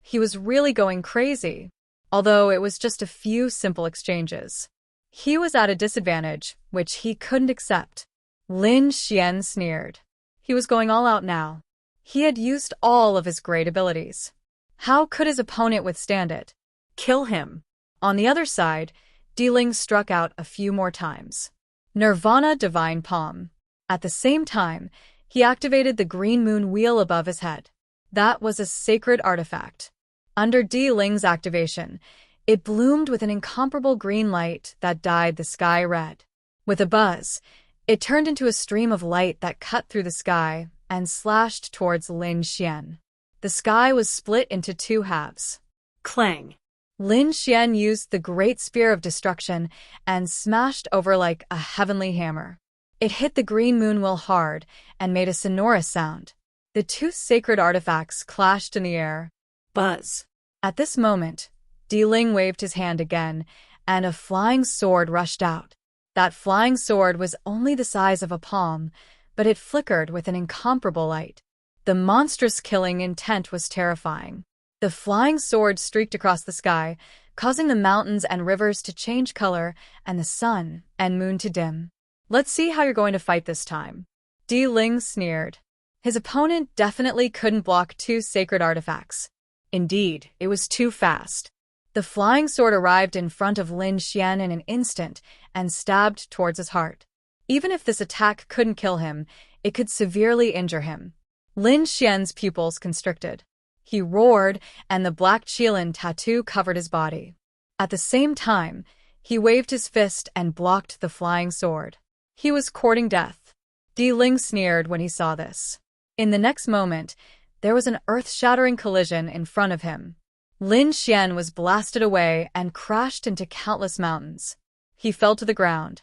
He was really going crazy, although it was just a few simple exchanges. He was at a disadvantage, which he couldn't accept. Lin Xian sneered. He was going all out now. He had used all of his great abilities. How could his opponent withstand it? Kill him. On the other side, Ling struck out a few more times. Nirvana Divine Palm. At the same time, he activated the green moon wheel above his head. That was a sacred artifact. Under Ling's activation, it bloomed with an incomparable green light that dyed the sky red. With a buzz, it turned into a stream of light that cut through the sky and slashed towards Lin Xian. The sky was split into two halves. Clang. Lin Xian used the great spear of destruction and smashed over like a heavenly hammer. It hit the green moon wheel hard and made a sonorous sound. The two sacred artifacts clashed in the air. Buzz. At this moment, Ling waved his hand again, and a flying sword rushed out. That flying sword was only the size of a palm, but it flickered with an incomparable light. The monstrous killing intent was terrifying. The flying sword streaked across the sky, causing the mountains and rivers to change color and the sun and moon to dim. Let's see how you're going to fight this time. Ling sneered. His opponent definitely couldn't block two sacred artifacts. Indeed, it was too fast. The flying sword arrived in front of Lin Xian in an instant and stabbed towards his heart. Even if this attack couldn't kill him, it could severely injure him. Lin Xian's pupils constricted. He roared, and the black Qilin tattoo covered his body. At the same time, he waved his fist and blocked the flying sword. He was courting death. Ling sneered when he saw this. In the next moment, there was an earth-shattering collision in front of him. Lin Xian was blasted away and crashed into countless mountains. He fell to the ground.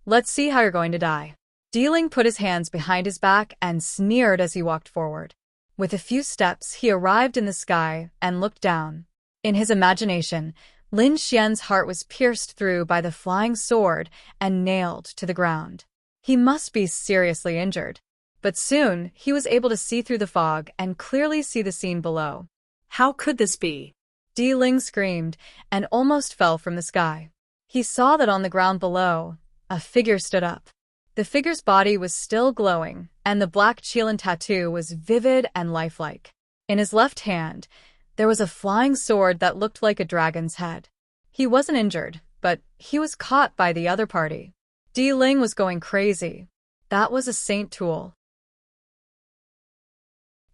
Let's see how you're going to die. Ling put his hands behind his back and sneered as he walked forward. With a few steps, he arrived in the sky and looked down. In his imagination, Lin Xian's heart was pierced through by the flying sword and nailed to the ground. He must be seriously injured. But soon, he was able to see through the fog and clearly see the scene below. How could this be? Ling screamed and almost fell from the sky. He saw that on the ground below, a figure stood up. The figure's body was still glowing, and the black Qilin tattoo was vivid and lifelike. In his left hand, there was a flying sword that looked like a dragon's head. He wasn't injured, but he was caught by the other party. Ling was going crazy. That was a saint tool.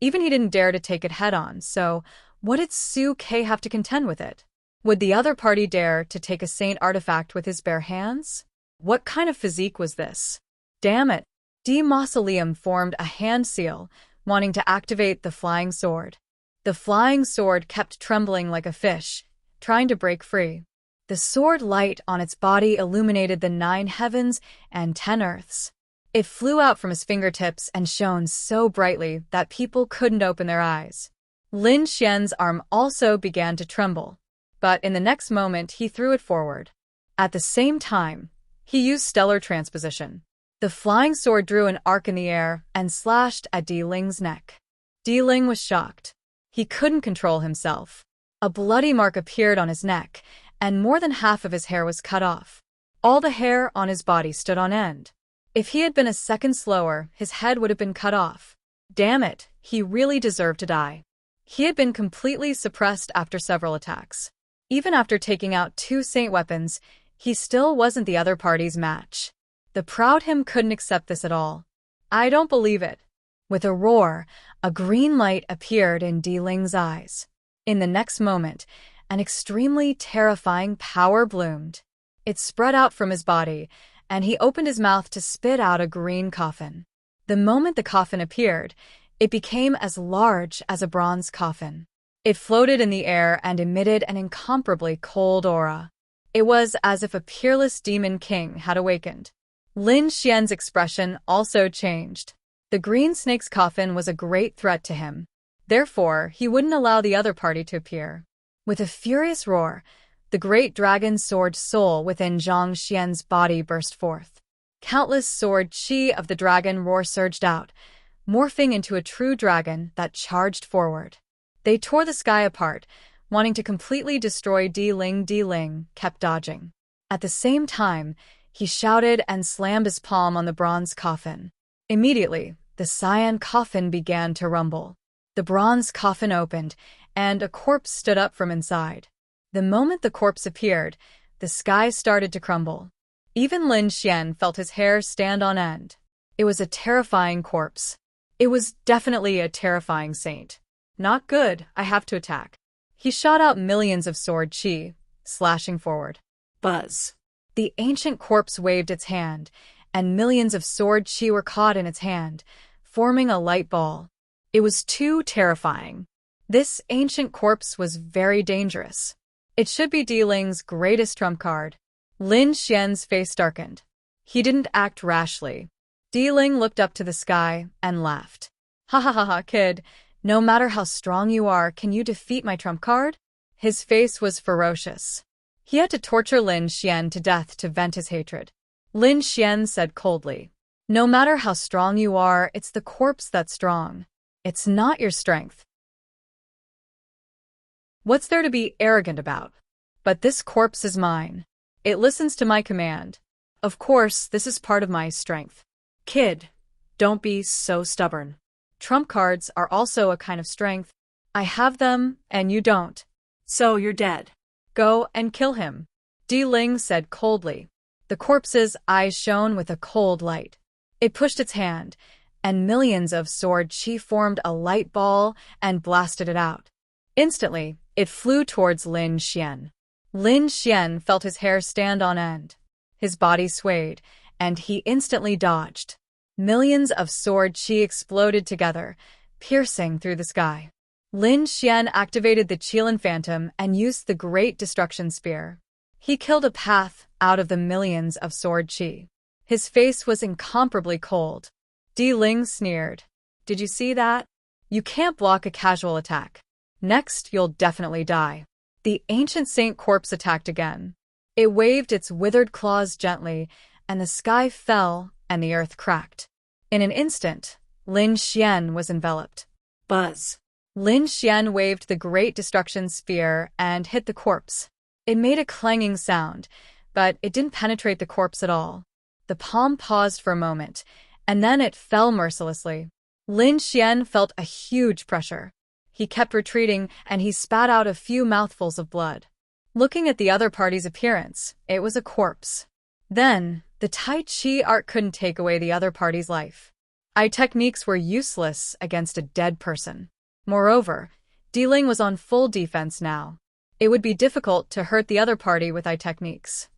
Even he didn't dare to take it head-on, so what did Su Ke have to contend with it? Would the other party dare to take a saint artifact with his bare hands? What kind of physique was this? Damn it! Mausoleum formed a hand seal, wanting to activate the flying sword. The flying sword kept trembling like a fish, trying to break free. The sword light on its body illuminated the 9 heavens and 10 earths. It flew out from his fingertips and shone so brightly that people couldn't open their eyes. Lin Xian's arm also began to tremble, but in the next moment he threw it forward. At the same time, he used stellar transposition. The flying sword drew an arc in the air and slashed at Ling's neck. Ling was shocked. He couldn't control himself. A bloody mark appeared on his neck, and more than half of his hair was cut off. All the hair on his body stood on end. If he had been a second slower, his head would have been cut off. Damn it, he really deserved to die. He had been completely suppressed after several attacks. Even after taking out 2 saint weapons, he still wasn't the other party's match. The proud him couldn't accept this at all. I don't believe it. With a roar, a green light appeared in Ling's eyes. In the next moment, an extremely terrifying power bloomed. It spread out from his body, and he opened his mouth to spit out a green coffin. The moment the coffin appeared, it became as large as a bronze coffin. It floated in the air and emitted an incomparably cold aura. It was as if a peerless demon king had awakened. Lin Xian's expression also changed. The green snake's coffin was a great threat to him. Therefore, he wouldn't allow the other party to appear. With a furious roar, the great dragon sword soul within Zhang Xian's body burst forth. Countless sword chi of the dragon roar surged out, morphing into a true dragon that charged forward. They tore the sky apart, wanting to completely destroy Ling. Ling kept dodging. At the same time, he shouted and slammed his palm on the bronze coffin. Immediately, the cyan coffin began to rumble. The bronze coffin opened, and a corpse stood up from inside. The moment the corpse appeared, the sky started to crumble. Even Lin Xian felt his hair stand on end. It was a terrifying corpse. It was definitely a terrifying saint. Not good, I have to attack. He shot out millions of sword chi, slashing forward. Buzz. The ancient corpse waved its hand, and millions of sword chi were caught in its hand, forming a light ball. It was too terrifying. This ancient corpse was very dangerous. It should be Ling's greatest trump card. Lin Xian's face darkened. He didn't act rashly. Ling looked up to the sky and laughed. Ha ha ha ha, kid. No matter how strong you are, can you defeat my trump card? His face was ferocious. He had to torture Lin Xian to death to vent his hatred. Lin Xian said coldly, "No matter how strong you are, it's the corpse that's strong. It's not your strength. What's there to be arrogant about? But this corpse is mine. It listens to my command. Of course, this is part of my strength." Kid, don't be so stubborn. Trump cards are also a kind of strength. I have them, and you don't. So you're dead. Go and kill him, Ling said coldly. The corpse's eyes shone with a cold light. It pushed its hand, and millions of sword chi formed a light ball and blasted it out. Instantly, it flew towards Lin Xian. Lin Xian felt his hair stand on end. His body swayed, and he instantly dodged. Millions of sword chi exploded together, piercing through the sky. Lin Xian activated the Qilin Phantom and used the Great Destruction Spear. He killed a path out of the millions of sword chi. His face was incomparably cold. Ling sneered. Did you see that? You can't block a casual attack. Next, you'll definitely die. The ancient saint corpse attacked again. It waved its withered claws gently, and the sky fell and the earth cracked. In an instant, Lin Xian was enveloped. Buzz. Lin Xian waved the Great Destruction Spear and hit the corpse. It made a clanging sound, but it didn't penetrate the corpse at all. The palm paused for a moment, and then it fell mercilessly. Lin Xian felt a huge pressure. He kept retreating, and he spat out a few mouthfuls of blood. Looking at the other party's appearance, it was a corpse. Then, the Tai Chi art couldn't take away the other party's life. Eye techniques were useless against a dead person. Moreover, Ling was on full defense now. It would be difficult to hurt the other party with eye techniques.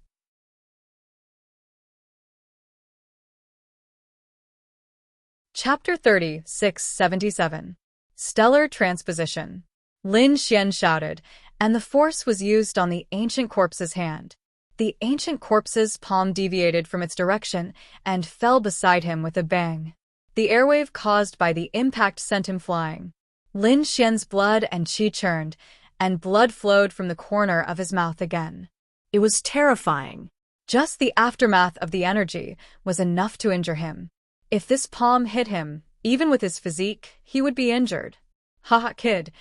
Chapter 3677. Stellar Transposition. Lin Xian shouted, and the force was used on the ancient corpse's hand. The ancient corpse's palm deviated from its direction and fell beside him with a bang. The airwave caused by the impact sent him flying. Lin Xian's blood and qi churned, and blood flowed from the corner of his mouth again. It was terrifying. Just the aftermath of the energy was enough to injure him. If this palm hit him, even with his physique, he would be injured. Haha, kid,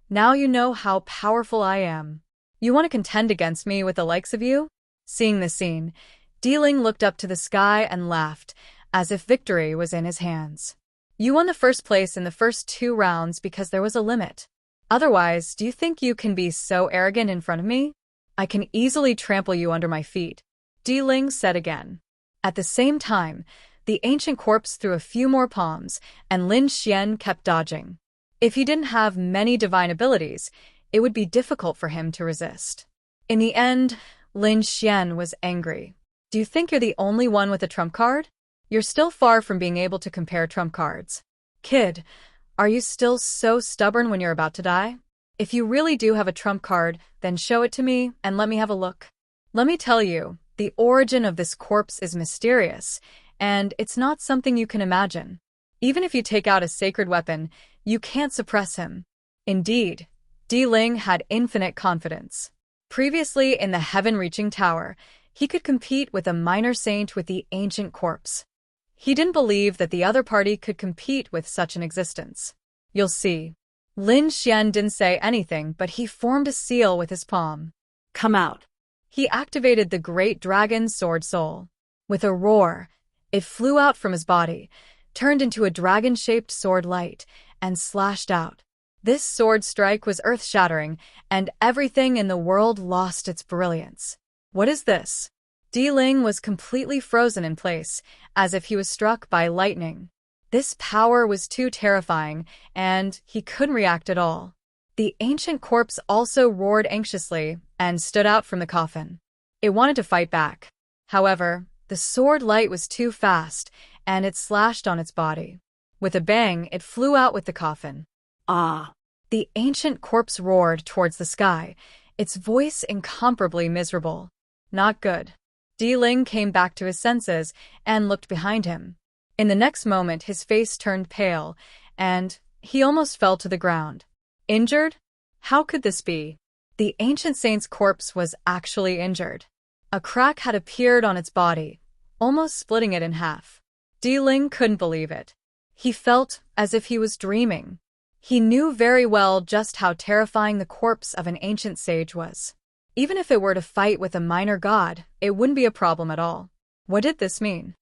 now you know how powerful I am. You want to contend against me with the likes of you? Seeing the scene, Ling looked up to the sky and laughed, as if victory was in his hands. You won the first place in the first 2 rounds because there was a limit. Otherwise, do you think you can be so arrogant in front of me? I can easily trample you under my feet, Ling said again. At the same time, the ancient corpse threw a few more palms, and Lin Xian kept dodging. If he didn't have many divine abilities, it would be difficult for him to resist. In the end, Lin Xian was angry. Do you think you're the only one with a trump card? You're still far from being able to compare trump cards. Kid, are you still so stubborn when you're about to die? If you really do have a trump card, then show it to me and let me have a look. Let me tell you, the origin of this corpse is mysterious, and it's not something you can imagine. Even if you take out a sacred weapon, you can't suppress him. Indeed, Ling had infinite confidence. Previously in the heaven-reaching tower, he could compete with a minor saint with the ancient corpse. He didn't believe that the other party could compete with such an existence. You'll see. Lin Xian didn't say anything, but he formed a seal with his palm. Come out. He activated the great dragon's sword soul. With a roar, it flew out from his body, turned into a dragon-shaped sword light, and slashed out. This sword strike was earth-shattering, and everything in the world lost its brilliance. What is this? Di Ling was completely frozen in place, as if he was struck by lightning. This power was too terrifying, and he couldn't react at all. The ancient corpse also roared anxiously and stood out from the coffin. It wanted to fight back. However, the sword light was too fast, and it slashed on its body. With a bang, it flew out with the coffin. Ah! The ancient corpse roared towards the sky, its voice incomparably miserable. Not good. Di Ling came back to his senses and looked behind him. In the next moment, his face turned pale, and he almost fell to the ground. Injured? How could this be? The ancient saint's corpse was actually injured. A crack had appeared on its body, almost splitting it in half. Di Ling couldn't believe it. He felt as if he was dreaming. He knew very well just how terrifying the corpse of an ancient sage was. Even if it were to fight with a minor god, it wouldn't be a problem at all. What did this mean?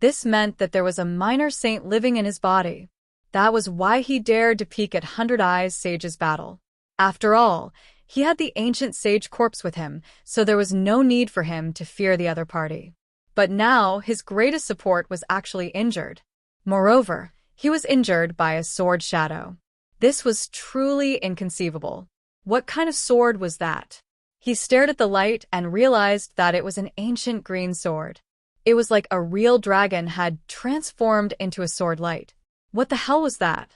This meant that there was a minor saint living in his body. That was why he dared to peek at Hundred Eyes Sage's battle. After all, he had the ancient sage corpse with him, so there was no need for him to fear the other party. But now, his greatest support was actually injured. Moreover, he was injured by a sword shadow. This was truly inconceivable. What kind of sword was that? He stared at the light and realized that it was an ancient green sword. It was like a real dragon had transformed into a sword light. What the hell was that?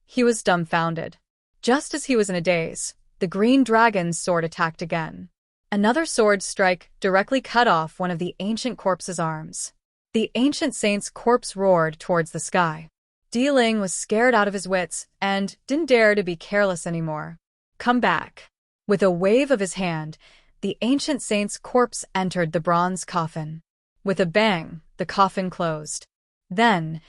He was dumbfounded. Just as he was in a daze, the green dragon's sword attacked again. Another sword strike directly cut off one of the ancient corpse's arms. The ancient saint's corpse roared towards the sky. Di Ling was scared out of his wits and didn't dare to be careless anymore. Come back. With a wave of his hand, the ancient saint's corpse entered the bronze coffin. With a bang, the coffin closed. Then,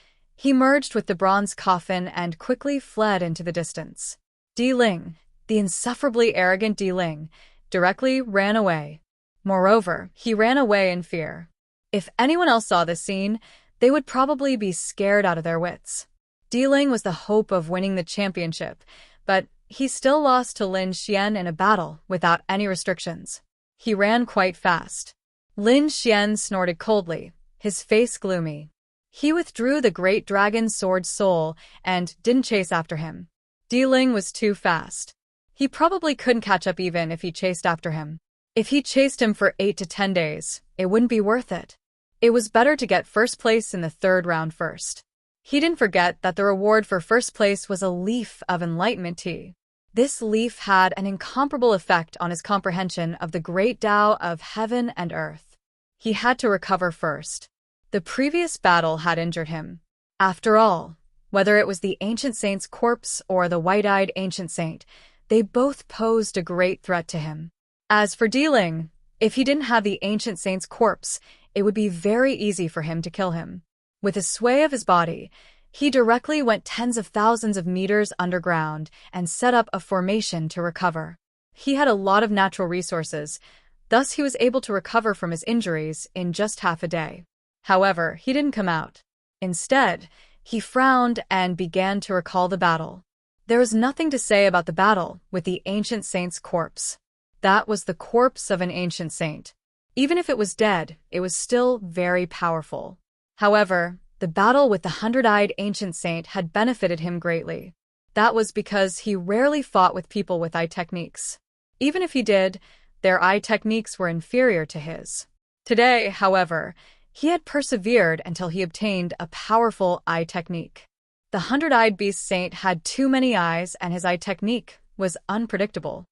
he merged with the bronze coffin and quickly fled into the distance. Di Ling, the insufferably arrogant Di Ling, directly ran away. Moreover, he ran away in fear. If anyone else saw this scene, they would probably be scared out of their wits. Di Ling was the hope of winning the championship, but he still lost to Lin Xian in a battle without any restrictions. He ran quite fast. Lin Xian snorted coldly, his face gloomy. He withdrew the great dragon's sword soul and didn't chase after him. Di Ling was too fast. He probably couldn't catch up even if he chased after him. If he chased him for 8 to 10 days, it wouldn't be worth it. It was better to get first place in the third round first. He didn't forget that the reward for first place was a leaf of enlightenment tea. This leaf had an incomparable effect on his comprehension of the great Tao of heaven and earth. He had to recover first. The previous battle had injured him. After all, whether it was the ancient saint's corpse or the white-eyed ancient saint, they both posed a great threat to him. As for Di Ling, if he didn't have the ancient saint's corpse, it would be very easy for him to kill him. With a sway of his body, he directly went tens of thousands of meters underground and set up a formation to recover. He had a lot of natural resources, thus he was able to recover from his injuries in just half a day. However, he didn't come out. Instead, he frowned and began to recall the battle. There was nothing to say about the battle with the ancient saint's corpse. That was the corpse of an ancient saint. Even if it was dead, it was still very powerful. However, the battle with the hundred-eyed ancient saint had benefited him greatly. That was because he rarely fought with people with eye techniques. Even if he did, their eye techniques were inferior to his. Today, however, he had persevered until he obtained a powerful eye technique. The hundred-eyed beast saint had too many eyes and his eye technique was unpredictable.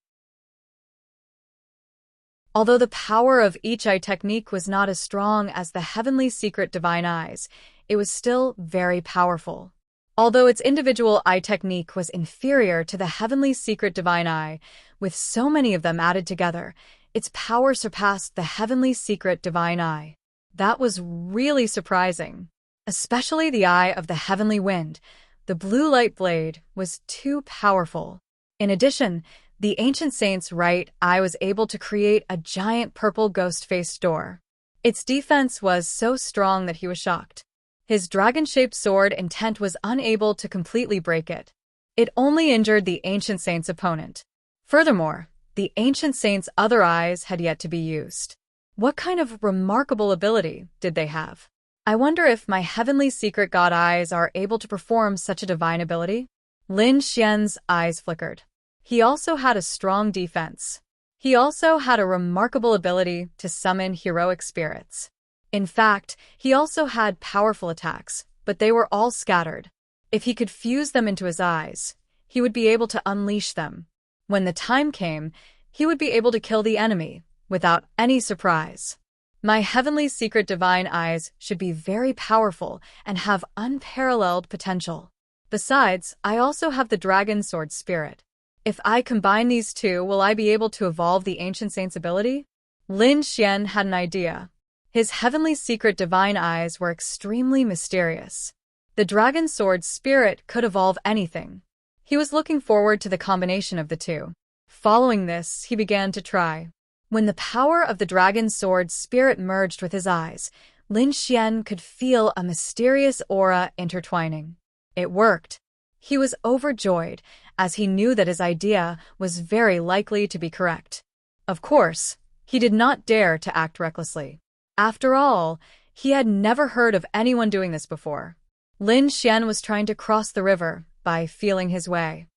Although the power of each eye technique was not as strong as the heavenly secret divine eyes, it was still very powerful. Although its individual eye technique was inferior to the heavenly secret divine eye, with so many of them added together, its power surpassed the heavenly secret divine eye. That was really surprising. Especially the eye of the heavenly wind, the blue light blade was too powerful. In addition, The ancient saint's right eye was able to create a giant purple ghost-faced door. Its defense was so strong that he was shocked. His dragon-shaped sword intent was unable to completely break it. It only injured the ancient saint's opponent. Furthermore, the ancient saint's other eyes had yet to be used. What kind of remarkable ability did they have? I wonder if my heavenly secret god eyes are able to perform such a divine ability? Lin Xian's eyes flickered. He also had a strong defense. He also had a remarkable ability to summon heroic spirits. In fact, he also had powerful attacks, but they were all scattered. If he could fuse them into his eyes, he would be able to unleash them. When the time came, he would be able to kill the enemy, without any surprise. My heavenly secret divine eyes should be very powerful and have unparalleled potential. Besides, I also have the dragon sword spirit. If I combine these two, will I be able to evolve the ancient saint's ability? Lin Xian had an idea. His heavenly secret divine eyes were extremely mysterious. The dragon sword spirit could evolve anything. He was looking forward to the combination of the two. Following this, he began to try. When the power of the dragon sword spirit merged with his eyes, Lin Xian could feel a mysterious aura intertwining. It worked. He was overjoyed, as he knew that his idea was very likely to be correct. Of course, he did not dare to act recklessly. After all, he had never heard of anyone doing this before. Lin Xian was trying to cross the river by feeling his way.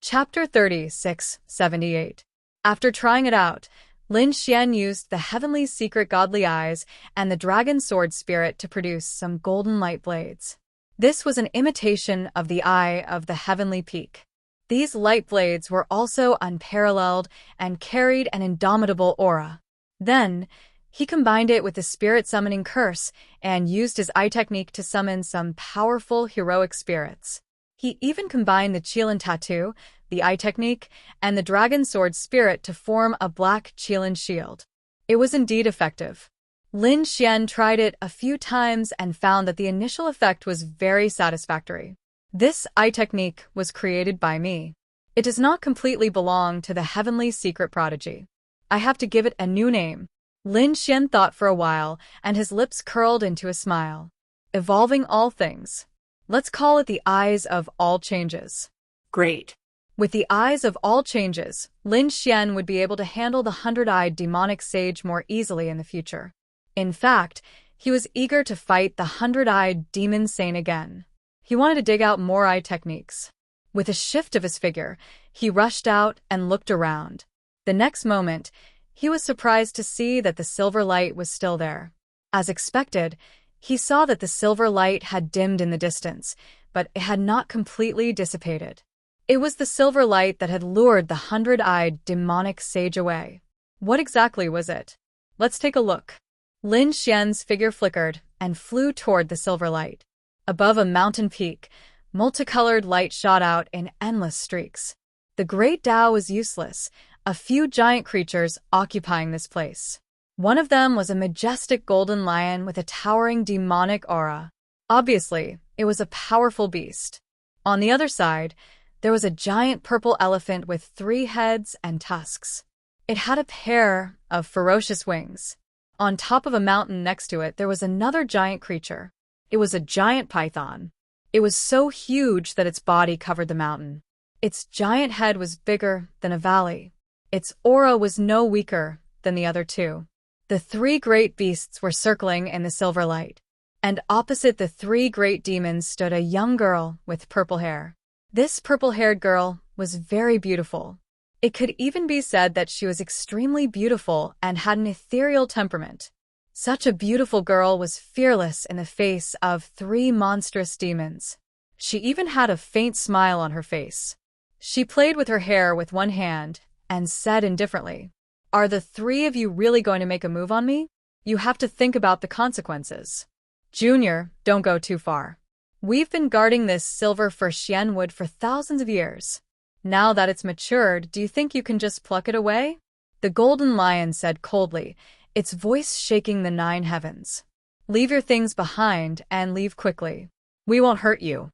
Chapter 3678. After trying it out, Lin Xian used the heavenly secret godly eyes and the dragon sword spirit to produce some golden light blades. This was an imitation of the eye of the heavenly peak. These light blades were also unparalleled and carried an indomitable aura. Then, he combined it with the spirit summoning curse and used his eye technique to summon some powerful heroic spirits. He even combined the Qilin tattoo, the eye technique, and the dragon sword spirit to form a black Qilin shield. It was indeed effective. Lin Xian tried it a few times and found that the initial effect was very satisfactory. This eye technique was created by me. It does not completely belong to the heavenly secret prodigy. I have to give it a new name. Lin Xian thought for a while, and his lips curled into a smile. Evolving all things. Let's call it the Eyes of All Changes. Great. With the Eyes of All Changes, Lin Xian would be able to handle the 100-eyed demonic sage more easily in the future. In fact, he was eager to fight the 100-eyed demon saint again. He wanted to dig out more eye techniques. With a shift of his figure, he rushed out and looked around. The next moment, he was surprised to see that the silver light was still there. As expected, he saw that the silver light had dimmed in the distance, but it had not completely dissipated. It was the silver light that had lured the 100-eyed demonic sage away. What exactly was it? Let's take a look. Lin Xian's figure flickered and flew toward the silver light. Above a mountain peak, multicolored light shot out in endless streaks. The great Tao was useless, a few giant creatures occupying this place. One of them was a majestic golden lion with a towering demonic aura. Obviously, it was a powerful beast. On the other side, there was a giant purple elephant with 3 heads and tusks. It had a pair of ferocious wings. On top of a mountain next to it, there was another giant creature. It was a giant python. It was so huge that its body covered the mountain. Its giant head was bigger than a valley. Its aura was no weaker than the other two. The 3 great beasts were circling in the silver light, and opposite the 3 great demons stood a young girl with purple hair. This purple-haired girl was very beautiful. It could even be said that she was extremely beautiful and had an ethereal temperament. Such a beautiful girl was fearless in the face of 3 monstrous demons. She even had a faint smile on her face. She played with her hair with one hand and said indifferently, "Are the 3 of you really going to make a move on me? You have to think about the consequences. Junior, don't go too far. We've been guarding this silver for Xian wood for thousands of years. Now that it's matured, do you think you can just pluck it away?" The golden lion said coldly, its voice shaking the 9 heavens. "Leave your things behind and leave quickly. We won't hurt you."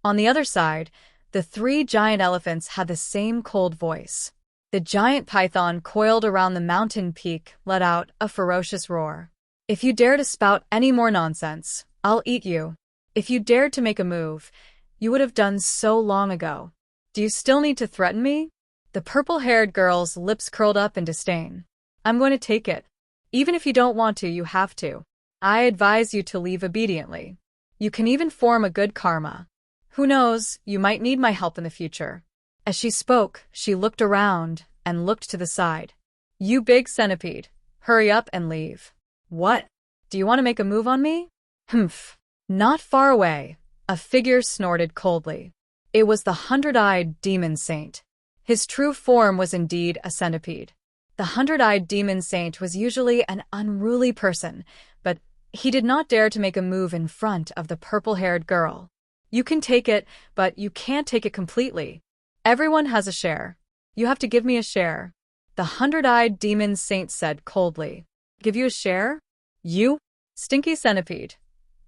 On the other side, the three giant elephants had the same cold voice. The giant python coiled around the mountain peak let out a ferocious roar. If you dare to spout any more nonsense, I'll eat you. If you dared to make a move, you would have done so long ago. Do you still need to threaten me? The purple-haired girl's lips curled up in disdain. I'm going to take it. Even if you don't want to, you have to. I advise you to leave obediently. You can even form a good karma. Who knows, you might need my help in the future. As she spoke, she looked around and looked to the side. You big centipede, hurry up and leave. What? Do you want to make a move on me? Humph. Not far away, a figure snorted coldly. It was the 100-eyed demon saint. His true form was indeed a centipede. The 100-eyed demon saint was usually an unruly person, but he did not dare to make a move in front of the purple-haired girl. You can take it, but you can't take it completely. Everyone has a share. You have to give me a share. The 100-eyed demon saint said coldly. Give you a share? You? Stinky centipede.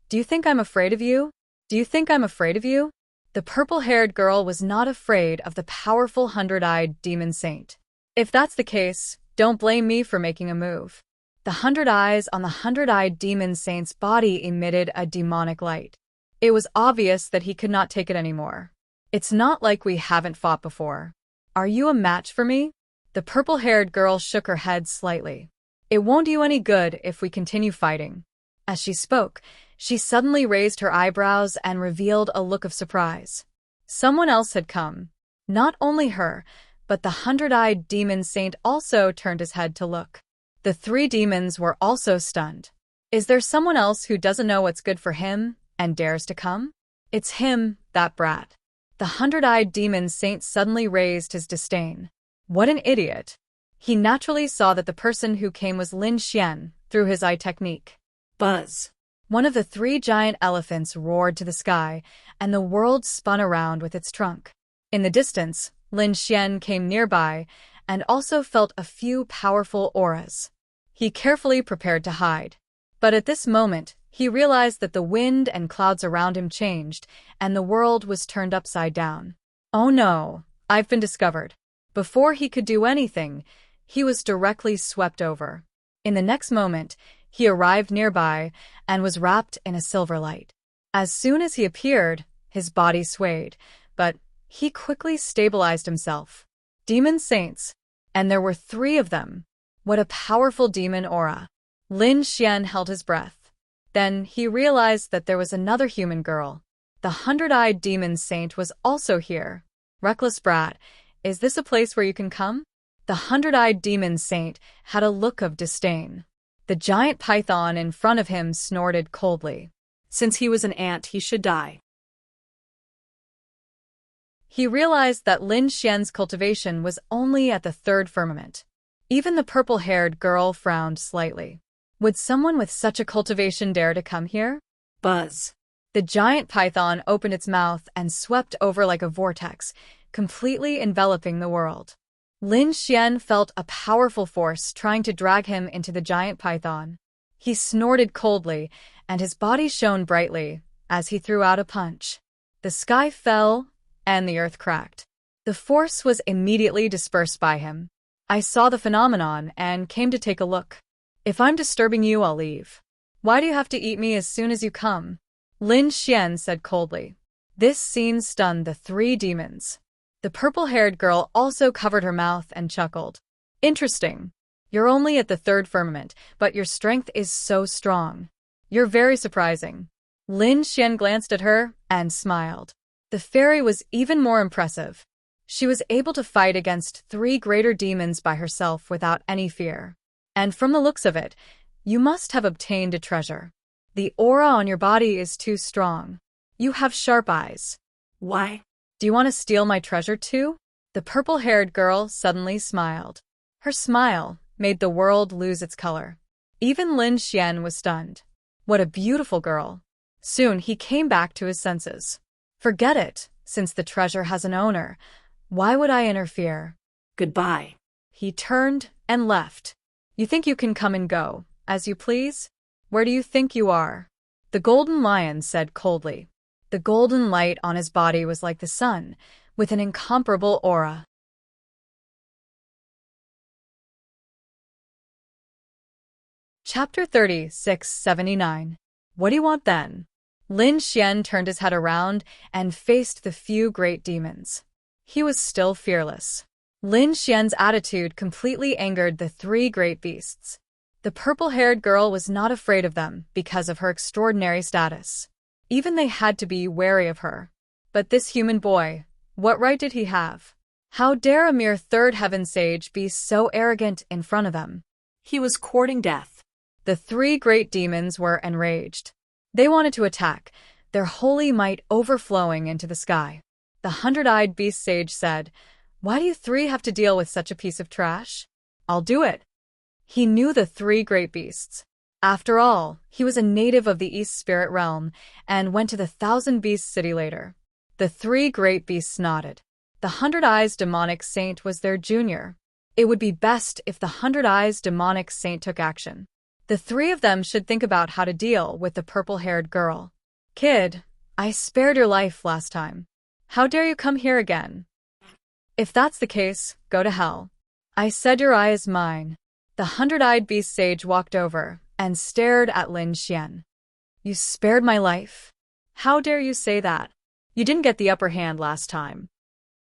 Do you think I'm afraid of you? Do you think I'm afraid of you? The purple-haired girl was not afraid of the powerful 100-eyed demon saint. If that's the case, don't blame me for making a move. The 100 eyes on the 100-eyed demon saint's body emitted a demonic light. It was obvious that he could not take it anymore. It's not like we haven't fought before. Are you a match for me? The purple-haired girl shook her head slightly. It won't do you any good if we continue fighting. As she spoke, she suddenly raised her eyebrows and revealed a look of surprise. Someone else had come. Not only her, but the 100-eyed demon saint also turned his head to look. The three demons were also stunned. Is there someone else who doesn't know what's good for him and dares to come? It's him, that brat. The 100-eyed demon saint suddenly raised his disdain. What an idiot. He naturally saw that the person who came was Lin Xian through his eye technique. Buzz. One of the three giant elephants roared to the sky, and the world spun around with its trunk. In the distance, Lin Xian came nearby and also felt a few powerful auras. He carefully prepared to hide. But at this moment, he realized that the wind and clouds around him changed, and the world was turned upside down. Oh no, I've been discovered. Before he could do anything, he was directly swept over. In the next moment, he arrived nearby and was wrapped in a silver light. As soon as he appeared, his body swayed, but he quickly stabilized himself. Demon saints, and there were 3 of them. What a powerful demon aura. Lin Xian held his breath. Then he realized that there was another human girl. The 100-eyed demon saint was also here. Reckless brat, is this a place where you can come? The 100-eyed demon saint had a look of disdain. The giant python in front of him snorted coldly. Since he was an ant, he should die. He realized that Lin Xian's cultivation was only at the 3rd firmament. Even the purple-haired girl frowned slightly. Would someone with such a cultivation dare to come here? Buzz. The giant python opened its mouth and swept over like a vortex, completely enveloping the world. Lin Xian felt a powerful force trying to drag him into the giant python. He snorted coldly, and his body shone brightly as he threw out a punch. The sky fell, and the earth cracked. The force was immediately dispersed by him. I saw the phenomenon and came to take a look. If I'm disturbing you, I'll leave. Why do you have to eat me as soon as you come? Lin Xian said coldly. This scene stunned the 3 demons. The purple-haired girl also covered her mouth and chuckled. Interesting. You're only at the 3rd firmament, but your strength is so strong. You're very surprising. Lin Xian glanced at her and smiled. The fairy was even more impressive. She was able to fight against 3 greater demons by herself without any fear. And from the looks of it, you must have obtained a treasure. The aura on your body is too strong. You have sharp eyes. Why? Do you want to steal my treasure too? The purple-haired girl suddenly smiled. Her smile made the world lose its color. Even Lin Xian was stunned. What a beautiful girl. Soon he came back to his senses. Forget it, since the treasure has an owner. Why would I interfere? Goodbye. He turned and left. You think you can come and go, as you please? Where do you think you are? The golden lion said coldly. The golden light on his body was like the sun, with an incomparable aura. Chapter 3679. What do you want then? Lin Xian turned his head around and faced the few great demons. He was still fearless. Lin Xian's attitude completely angered the three great beasts. The purple-haired girl was not afraid of them because of her extraordinary status. Even they had to be wary of her. But this human boy, what right did he have? How dare a mere third heaven sage be so arrogant in front of them? He was courting death. The three great demons were enraged. They wanted to attack, their holy might overflowing into the sky. The hundred-eyed beast sage said, "Why do you three have to deal with such a piece of trash? I'll do it." He knew the three great beasts. After all, he was a native of the East Spirit Realm and went to the Thousand Beasts City later. The three great beasts nodded. The Hundred Eyes Demonic Saint was their junior. It would be best if the Hundred Eyes Demonic Saint took action. The three of them should think about how to deal with the purple-haired girl. "Kid, I spared your life last time. How dare you come here again? If that's the case, go to hell. I said your eye is mine." The hundred-eyed beast sage walked over and stared at Lin Xian. "You spared my life? How dare you say that? You didn't get the upper hand last time."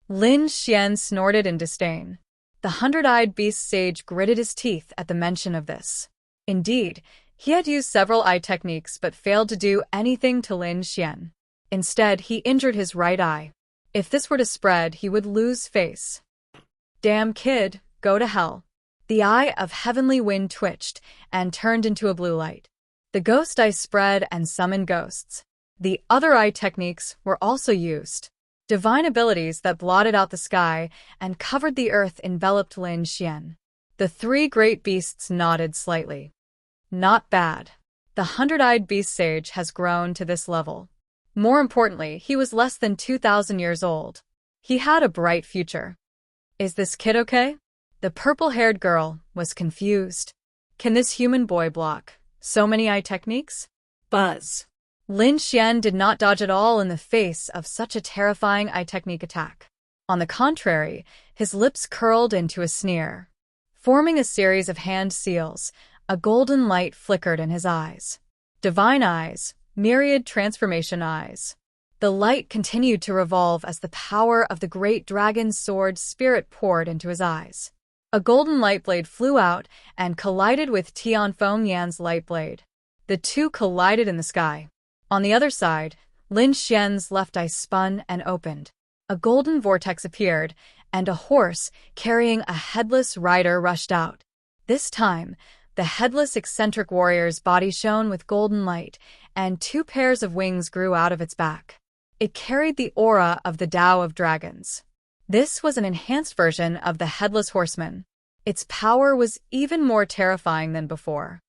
Lin Xian snorted in disdain. The hundred-eyed beast sage gritted his teeth at the mention of this. Indeed, he had used several eye techniques but failed to do anything to Lin Xian. Instead, he injured his right eye. If this were to spread, he would lose face. "Damn kid, go to hell." The eye of heavenly wind twitched and turned into a blue light. The ghost eye spread and summoned ghosts. The other eye techniques were also used. Divine abilities that blotted out the sky and covered the earth enveloped Lin Xian. The three great beasts nodded slightly. Not bad. The hundred-eyed beast sage has grown to this level. More importantly, he was less than 2,000 years old. He had a bright future. Is this kid okay? The purple-haired girl was confused. Can this human boy block so many eye techniques? Buzz. Lin Xian did not dodge at all in the face of such a terrifying eye technique attack. On the contrary, his lips curled into a sneer. Forming a series of hand seals, a golden light flickered in his eyes. Divine eyes, myriad transformation eyes. The light continued to revolve as the power of the great dragon's sword spirit poured into his eyes. A golden light blade flew out and collided with Tianfeng Yan's light blade. The two collided in the sky. On the other side, Lin Xian's left eye spun and opened. A golden vortex appeared, and a horse carrying a headless rider rushed out. This time, the headless eccentric warrior's body shone with golden light, and two pairs of wings grew out of its back. It carried the aura of the Tao of Dragons. This was an enhanced version of the Headless Horseman. Its power was even more terrifying than before.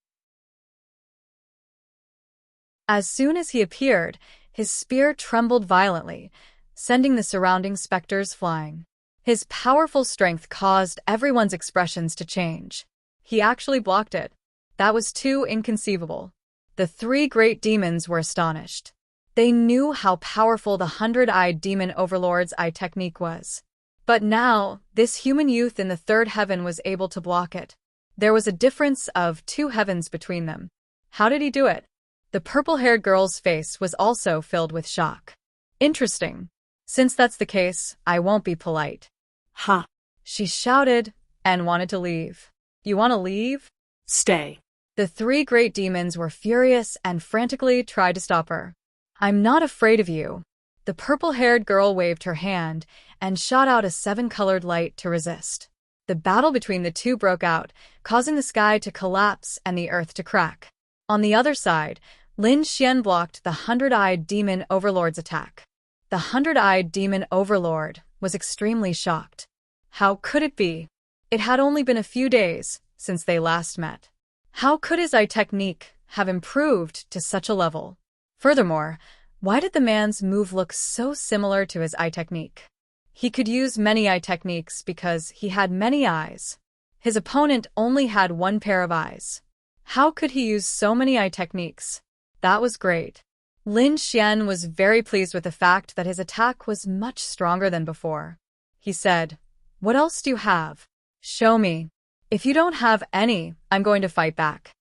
As soon as he appeared, his spear trembled violently, sending the surrounding specters flying. His powerful strength caused everyone's expressions to change. He actually blocked it. That was too inconceivable. The three great demons were astonished. They knew how powerful the hundred-eyed demon overlord's eye technique was. But now, this human youth in the third heaven was able to block it. There was a difference of 2 heavens between them. How did he do it? The purple-haired girl's face was also filled with shock. Interesting. Since that's the case, I won't be polite. Ha! She shouted and wanted to leave. You want to leave? Stay. The 3 great demons were furious and frantically tried to stop her. I'm not afraid of you. The purple-haired girl waved her hand and shot out a 7-colored light to resist. The battle between the two broke out, causing the sky to collapse and the earth to crack. On the other side, Lin Xian blocked the hundred-eyed demon overlord's attack. The hundred-eyed demon overlord was extremely shocked. How could it be? It had only been a few days since they last met. How could his eye technique have improved to such a level? Furthermore, why did the man's move look so similar to his eye technique? He could use many eye techniques because he had many eyes. His opponent only had 1 pair of eyes. How could he use so many eye techniques? That was great. Lin Xian was very pleased with the fact that his attack was much stronger than before. He said, "What else do you have? Show me. If you don't have any, I'm going to fight back."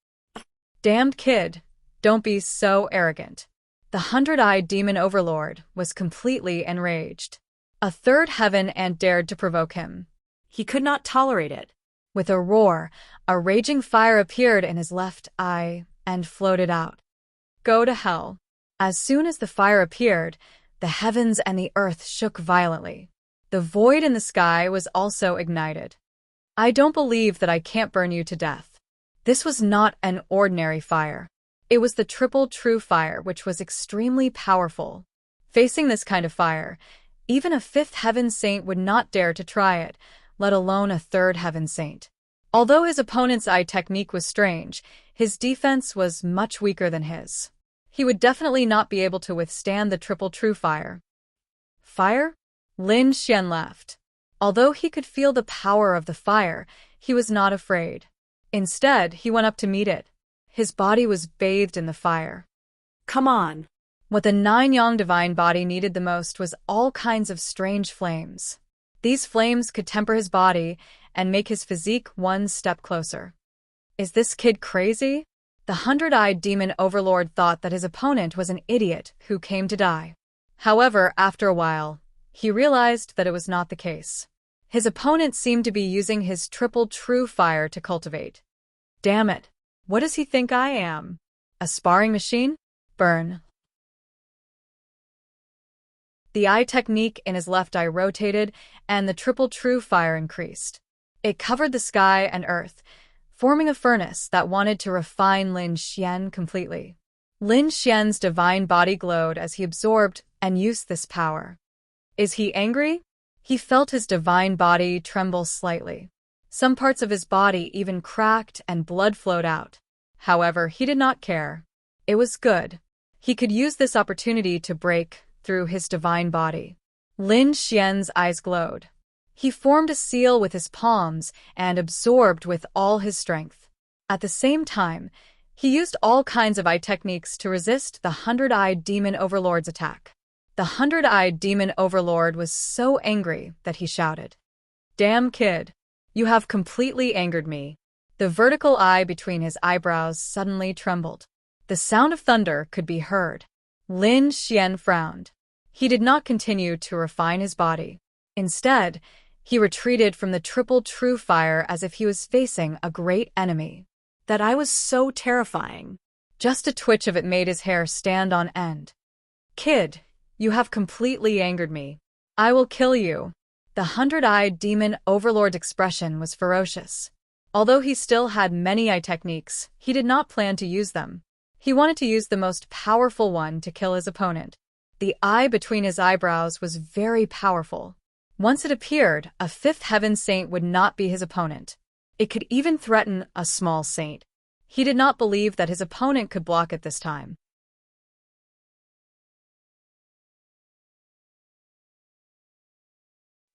"Damned kid, don't be so arrogant." The hundred-eyed demon overlord was completely enraged. A third heaven ant dared to provoke him. He could not tolerate it. With a roar, a raging fire appeared in his left eye and floated out. "Go to hell." As soon as the fire appeared, the heavens and the earth shook violently. The void in the sky was also ignited. "I don't believe that I can't burn you to death." This was not an ordinary fire. It was the triple true fire, which was extremely powerful. Facing this kind of fire, even a fifth heaven saint would not dare to try it, let alone a third heaven saint. Although his opponent's eye technique was strange, his defense was much weaker than his. He would definitely not be able to withstand the triple true fire. Fire? Lin Xian laughed. Although he could feel the power of the fire, he was not afraid. Instead, he went up to meet it. His body was bathed in the fire. Come on. What the nine-yang divine body needed the most was all kinds of strange flames. These flames could temper his body and make his physique one step closer. Is this kid crazy? The hundred-eyed demon overlord thought that his opponent was an idiot who came to die. However, after a while, he realized that it was not the case. His opponent seemed to be using his triple true fire to cultivate. Damn it! What does he think I am? A sparring machine? Burn. The eye technique in his left eye rotated, and the triple true fire increased. It covered the sky and earth, forming a furnace that wanted to refine Lin Xian completely. Lin Xian's divine body glowed as he absorbed and used this power. Is he angry? He felt his divine body tremble slightly. Some parts of his body even cracked and blood flowed out. However, he did not care. It was good. He could use this opportunity to break through his divine body. Lin Xian's eyes glowed. He formed a seal with his palms and absorbed with all his strength. At the same time, he used all kinds of eye techniques to resist the hundred-eyed demon overlord's attack. The hundred-eyed demon overlord was so angry that he shouted, "Damn kid! You have completely angered me." The vertical eye between his eyebrows suddenly trembled. The sound of thunder could be heard. Lin Xian frowned. He did not continue to refine his body. Instead, he retreated from the triple true fire as if he was facing a great enemy. That eye was so terrifying. Just a twitch of it made his hair stand on end. "Kid, you have completely angered me. I will kill you." The hundred-eyed demon overlord's expression was ferocious. Although he still had many eye techniques, he did not plan to use them. He wanted to use the most powerful one to kill his opponent. The eye between his eyebrows was very powerful. Once it appeared, a fifth heaven saint would not be his opponent. It could even threaten a small saint. He did not believe that his opponent could block it this time.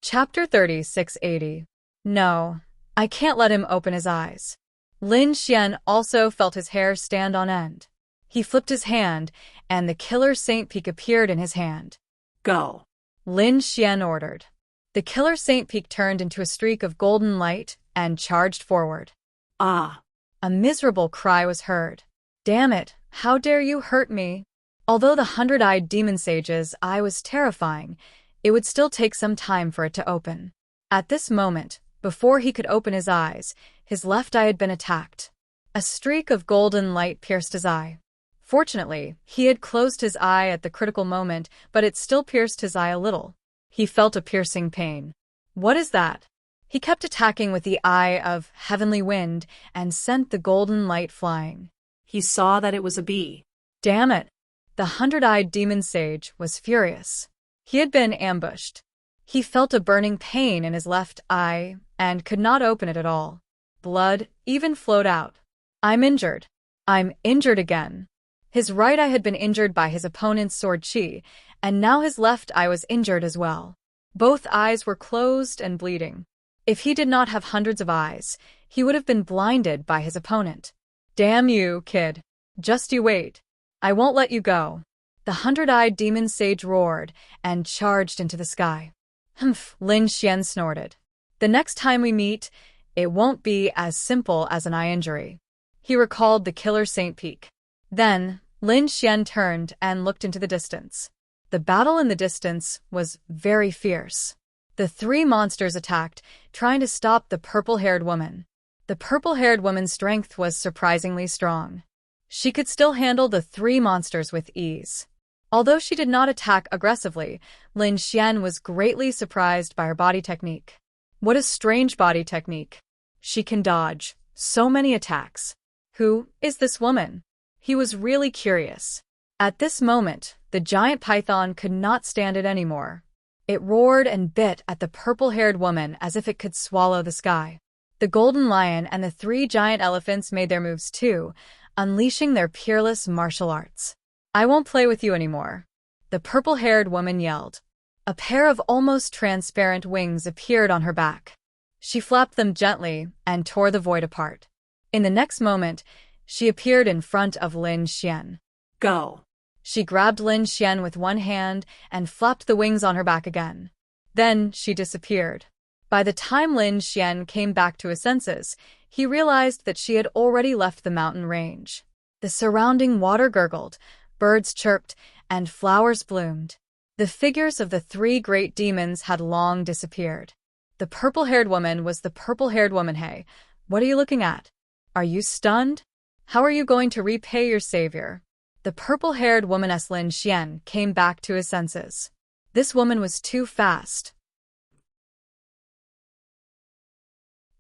Chapter 3680. No, I can't let him open his eyes. Lin Xian also felt his hair stand on end. He flipped his hand, and the killer saint peak appeared in his hand. Go. Lin Xian ordered. The killer saint peak turned into a streak of golden light and charged forward. Ah! A miserable cry was heard. "Damn it, how dare you hurt me?" Although the hundred-eyed demon sage's eye was terrifying, it would still take some time for it to open. At this moment, before he could open his eyes, his left eye had been attacked. A streak of golden light pierced his eye. Fortunately, he had closed his eye at the critical moment, but it still pierced his eye a little. He felt a piercing pain. What is that? He kept attacking with the eye of heavenly wind and sent the golden light flying. He saw that it was a bee. Damn it! The hundred-eyed demon sage was furious. He had been ambushed. He felt a burning pain in his left eye and could not open it at all. Blood even flowed out. "I'm injured. I'm injured again." His right eye had been injured by his opponent's sword chi, and now his left eye was injured as well. Both eyes were closed and bleeding. If he did not have hundreds of eyes, he would have been blinded by his opponent. "Damn you, kid. Just you wait. I won't let you go." The 100-eyed demon sage roared and charged into the sky. Humph, Lin Xian snorted. The next time we meet, it won't be as simple as an eye injury. He recalled the killer Saint Peak. Then, Lin Xian turned and looked into the distance. The battle in the distance was very fierce. The three monsters attacked, trying to stop the purple-haired woman. The purple-haired woman's strength was surprisingly strong. She could still handle the three monsters with ease. Although she did not attack aggressively, Lin Xian was greatly surprised by her body technique. What a strange body technique. She can dodge so many attacks. Who is this woman? He was really curious. At this moment, the giant python could not stand it anymore. It roared and bit at the purple-haired woman as if it could swallow the sky. The golden lion and the three giant elephants made their moves too, unleashing their peerless martial arts. I won't play with you anymore, the purple-haired woman yelled. A pair of almost transparent wings appeared on her back. She flapped them gently and tore the void apart. In the next moment, she appeared in front of Lin Xian. Go. She grabbed Lin Xian with one hand and flapped the wings on her back again. Then she disappeared. By the time Lin Xian came back to his senses, he realized that she had already left the mountain range. The surrounding water gurgled, birds chirped, and flowers bloomed. The figures of the three great demons had long disappeared. The purple-haired woman was the purple-haired woman. Hey, what are you looking at? Are you stunned? How are you going to repay your savior? The purple-haired woman as Lin Xian came back to his senses. This woman was too fast.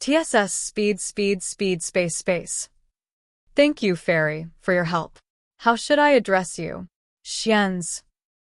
TSS speed space. Thank you, fairy, for your help. How should I address you? Xian's.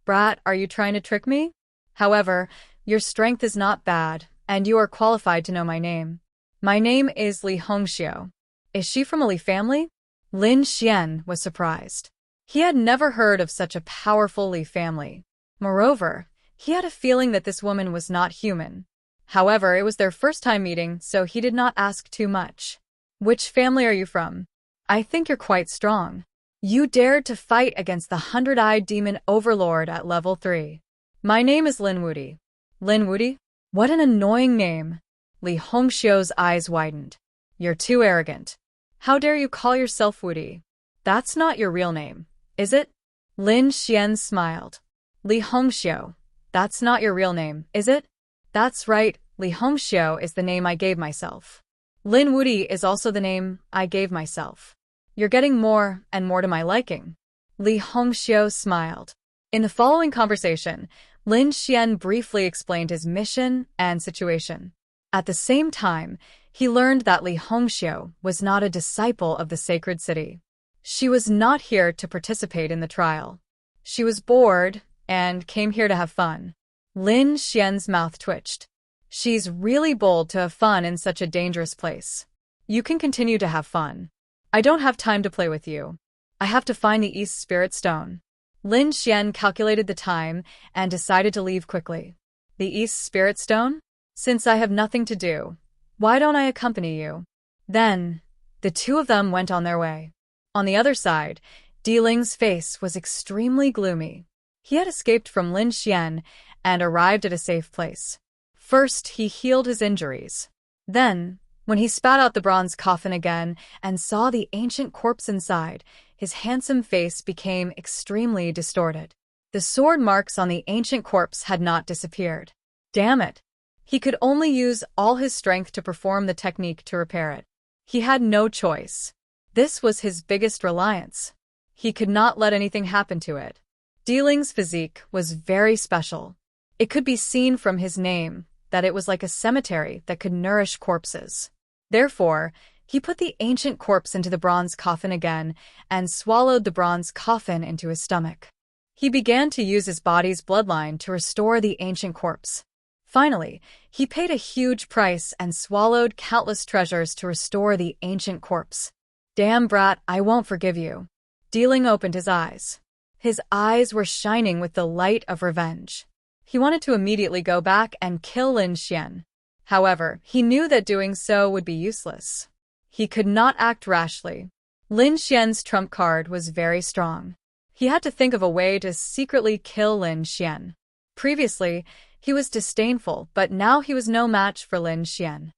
Brat, are you trying to trick me? However, your strength is not bad, and you are qualified to know my name. My name is Li Hongxiu. Is she from a Li family? Lin Xian was surprised. He had never heard of such a powerful Li family. Moreover, he had a feeling that this woman was not human. However, it was their first time meeting, so he did not ask too much. Which family are you from? I think you're quite strong. You dared to fight against the 100-eyed demon overlord at level 3. My name is Lin Wudi. Lin Wudi? What an annoying name. Li Hongxiu's eyes widened. You're too arrogant. How dare you call yourself Wudi? That's not your real name, is it? Lin Xian smiled. Li Hongxiu. That's not your real name, is it? That's right, Li Hongxiu is the name I gave myself. Lin Wudi is also the name I gave myself. You're getting more and more to my liking. Li Hongxiu smiled. In the following conversation, Lin Xian briefly explained his mission and situation. At the same time, he learned that Li Hongxiu was not a disciple of the sacred city. She was not here to participate in the trial. She was bored and came here to have fun. Lin Xian's mouth twitched. She's really bold to have fun in such a dangerous place. You can continue to have fun. I don't have time to play with you. I have to find the East Spirit Stone. Lin Xian calculated the time and decided to leave quickly. The East Spirit Stone? Since I have nothing to do, why don't I accompany you? Then, the two of them went on their way. On the other side, Ling's face was extremely gloomy. He had escaped from Lin Xian and arrived at a safe place. First, he healed his injuries. Then, when he spat out the bronze coffin again and saw the ancient corpse inside, his handsome face became extremely distorted. The sword marks on the ancient corpse had not disappeared. Damn it! He could only use all his strength to perform the technique to repair it. He had no choice. This was his biggest reliance. He could not let anything happen to it. Ling's physique was very special. It could be seen from his name that it was like a cemetery that could nourish corpses. Therefore, he put the ancient corpse into the bronze coffin again and swallowed the bronze coffin into his stomach. He began to use his body's bloodline to restore the ancient corpse. Finally, he paid a huge price and swallowed countless treasures to restore the ancient corpse. Damn brat, I won't forgive you. Ling opened his eyes. His eyes were shining with the light of revenge. He wanted to immediately go back and kill Lin Xian. However, he knew that doing so would be useless. He could not act rashly. Lin Xian's trump card was very strong. He had to think of a way to secretly kill Lin Xian. Previously, he was disdainful, but now he was no match for Lin Xian.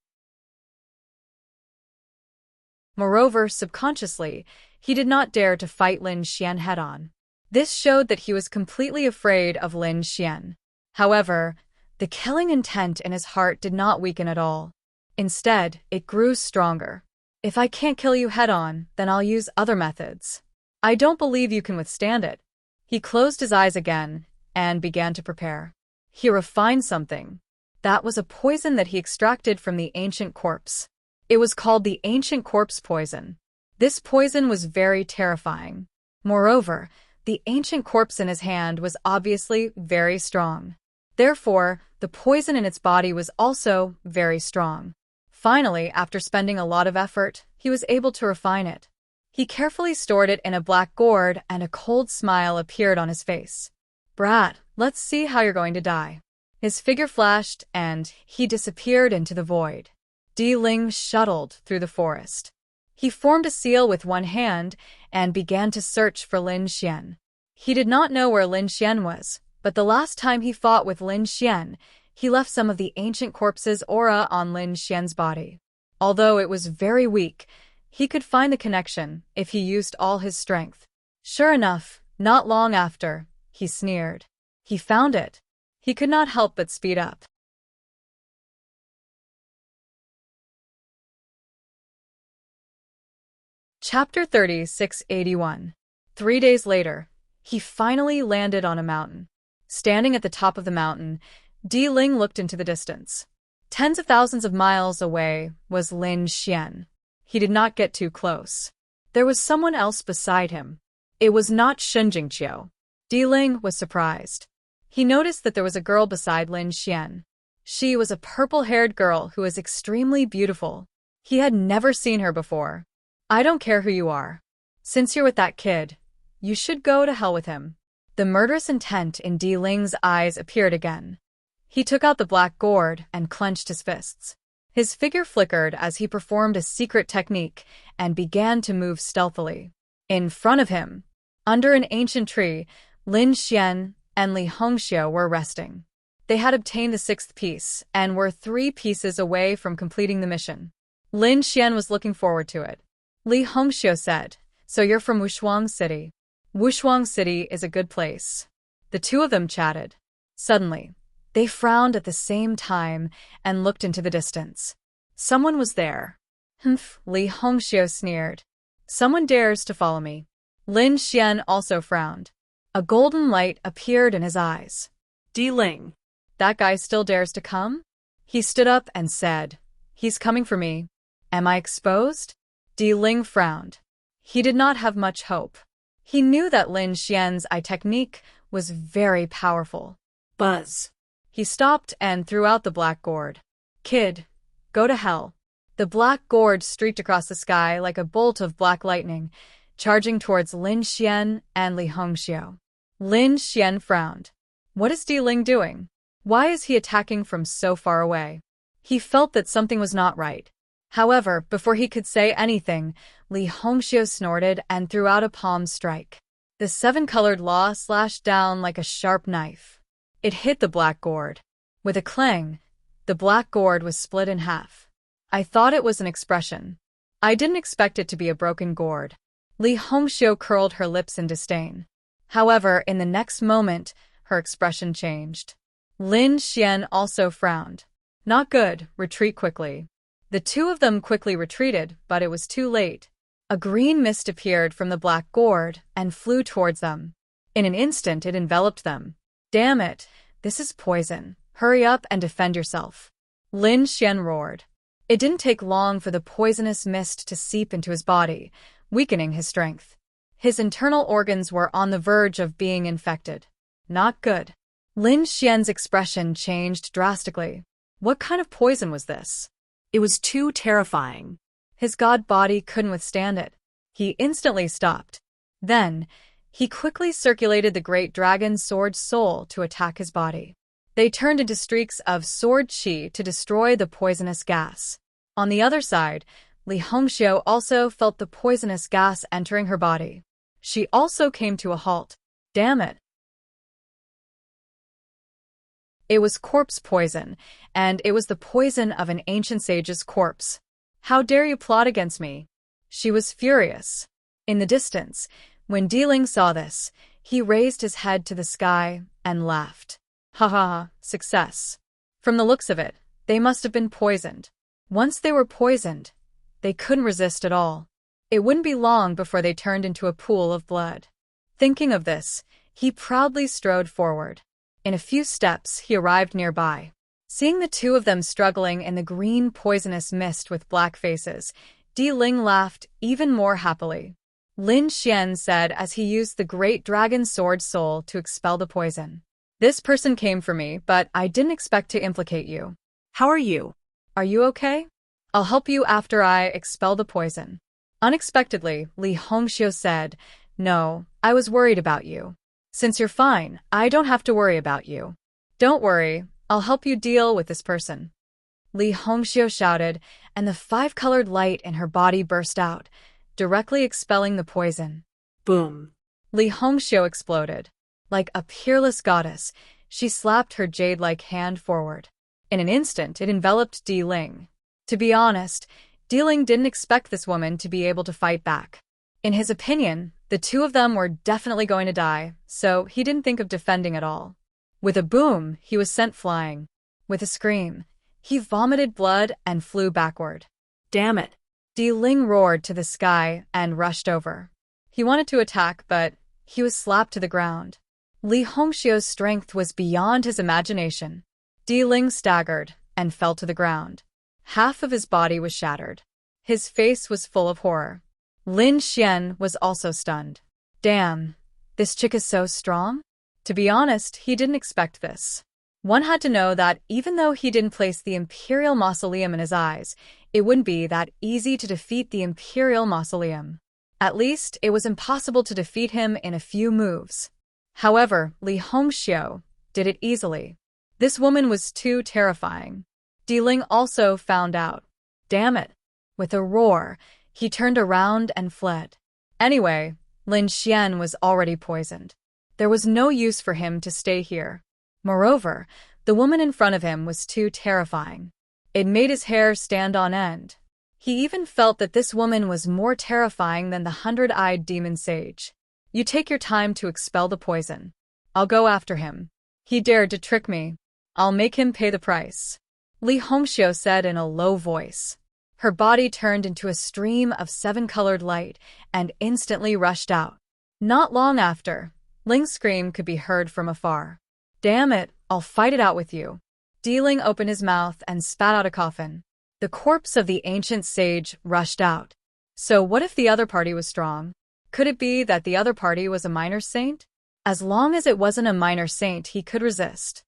Moreover, subconsciously, he did not dare to fight Lin Xian head-on. This showed that he was completely afraid of Lin Xian. However, the killing intent in his heart did not weaken at all. Instead, it grew stronger. If I can't kill you head-on, then I'll use other methods. I don't believe you can withstand it. He closed his eyes again and began to prepare. He refined something. That was a poison that he extracted from the ancient corpse. It was called the ancient corpse poison. This poison was very terrifying. Moreover, the ancient corpse in his hand was obviously very strong. Therefore, the poison in its body was also very strong. Finally, after spending a lot of effort, he was able to refine it. He carefully stored it in a black gourd, and a cold smile appeared on his face. "Brat, let's see how you're going to die." His figure flashed, and he disappeared into the void. Di Ling shuttled through the forest. He formed a seal with one hand and began to search for Lin Xian. He did not know where Lin Xian was, but the last time he fought with Lin Xian, he left some of the ancient corpse's aura on Lin Xian's body. Although it was very weak, he could find the connection if he used all his strength. Sure enough, not long after, he sneered. He found it. He could not help but speed up. Chapter 3681. 3 days later, he finally landed on a mountain. Standing at the top of the mountain, Di Ling looked into the distance. Tens of thousands of miles away was Lin Xian. He did not get too close. There was someone else beside him. It was not Shen Jingqiu. Di Ling was surprised. He noticed that there was a girl beside Lin Xian. She was a purple-haired girl who was extremely beautiful. He had never seen her before. "I don't care who you are. Since you're with that kid, you should go to hell with him." The murderous intent in Di Ling's eyes appeared again. He took out the black gourd and clenched his fists. His figure flickered as he performed a secret technique and began to move stealthily. In front of him, under an ancient tree, Lin Xian and Li Hongxiu were resting. They had obtained the 6th piece and were 3 pieces away from completing the mission. Lin Xian was looking forward to it. Li Hongxiu said, "So you're from Wushuang City. Wushuang City is a good place." The two of them chatted. Suddenly, they frowned at the same time and looked into the distance. Someone was there. "Humph," Li Hongxiu sneered. "Someone dares to follow me." Lin Xian also frowned. A golden light appeared in his eyes. Di Ling. "That guy still dares to come?" He stood up and said, "He's coming for me. Am I exposed?" Di Ling frowned. He did not have much hope. He knew that Lin Xian's eye technique was very powerful. Buzz. He stopped and threw out the black gourd. "Kid, go to hell." The black gourd streaked across the sky like a bolt of black lightning, charging towards Lin Xian and Li Hongxiu. Lin Xian frowned. What is Di Ling doing? Why is he attacking from so far away? He felt that something was not right. However, before he could say anything, Li Hongxiu snorted and threw out a palm strike. The 7-colored law slashed down like a sharp knife. It hit the black gourd. With a clang, the black gourd was split in half. I thought it was an expression. I didn't expect it to be a broken gourd. Li Hongxiu curled her lips in disdain. However, in the next moment, her expression changed. Lin Xian also frowned. "Not good, retreat quickly." The two of them quickly retreated, but it was too late. A green mist appeared from the black gourd and flew towards them. In an instant, it enveloped them. "Damn it, this is poison. Hurry up and defend yourself." Lin Xian roared. It didn't take long for the poisonous mist to seep into his body, weakening his strength. His internal organs were on the verge of being infected. Not good. Lin Xian's expression changed drastically. What kind of poison was this? It was too terrifying. His god body couldn't withstand it. He instantly stopped. Then, he quickly circulated the great dragon sword soul to attack his body. They turned into streaks of sword qi to destroy the poisonous gas. On the other side, Li Hongxiu also felt the poisonous gas entering her body. She also came to a halt. Damn it. It was corpse poison, and it was the poison of an ancient sage's corpse. How dare you plot against me? She was furious. In the distance, when Deling saw this, he raised his head to the sky and laughed. Ha ha ha, success. From the looks of it, they must have been poisoned. Once they were poisoned, they couldn't resist at all. It wouldn't be long before they turned into a pool of blood. Thinking of this, he proudly strode forward. In a few steps, he arrived nearby. Seeing the two of them struggling in the green poisonous mist with black faces, Di Ling laughed even more happily. Lin Xian said as he used the great dragon sword soul to expel the poison. This person came for me, but I didn't expect to implicate you. How are you? Are you okay? I'll help you after I expel the poison. Unexpectedly, Li Hongxiu said, No, I was worried about you. Since you're fine, I don't have to worry about you. Don't worry, I'll help you deal with this person. Li Hongxiu shouted, and the five-colored light in her body burst out, directly expelling the poison. Boom. Li Hongxiu exploded. Like a peerless goddess, she slapped her jade-like hand forward. In an instant, it enveloped Di Ling. To be honest, Di Ling didn't expect this woman to be able to fight back. In his opinion, the two of them were definitely going to die, so he didn't think of defending at all. With a boom, he was sent flying. With a scream, he vomited blood and flew backward. Damn it. Di Ling roared to the sky and rushed over. He wanted to attack, but he was slapped to the ground. Li Hongxiu's strength was beyond his imagination. Di Ling staggered and fell to the ground. Half of his body was shattered. His face was full of horror. Lin Xian was also stunned. Damn, this chick is so strong? To be honest, he didn't expect this. One had to know that even though he didn't place the Imperial Mausoleum in his eyes, it wouldn't be that easy to defeat the Imperial Mausoleum. At least, it was impossible to defeat him in a few moves. However, Li Hongxiu did it easily. This woman was too terrifying. Di Ling also found out. Damn it. With a roar, he turned around and fled. Anyway, Lin Xian was already poisoned. There was no use for him to stay here. Moreover, the woman in front of him was too terrifying. It made his hair stand on end. He even felt that this woman was more terrifying than the 100-eyed demon sage. You take your time to expel the poison. I'll go after him. He dared to trick me. I'll make him pay the price. Li Hongxiu said in a low voice. Her body turned into a stream of seven-colored light and instantly rushed out. Not long after, Ling's scream could be heard from afar. Damn it, I'll fight it out with you. Di Ling opened his mouth and spat out a coffin. The corpse of the ancient sage rushed out. So what if the other party was strong? Could it be that the other party was a minor saint? As long as it wasn't a minor saint, he could resist.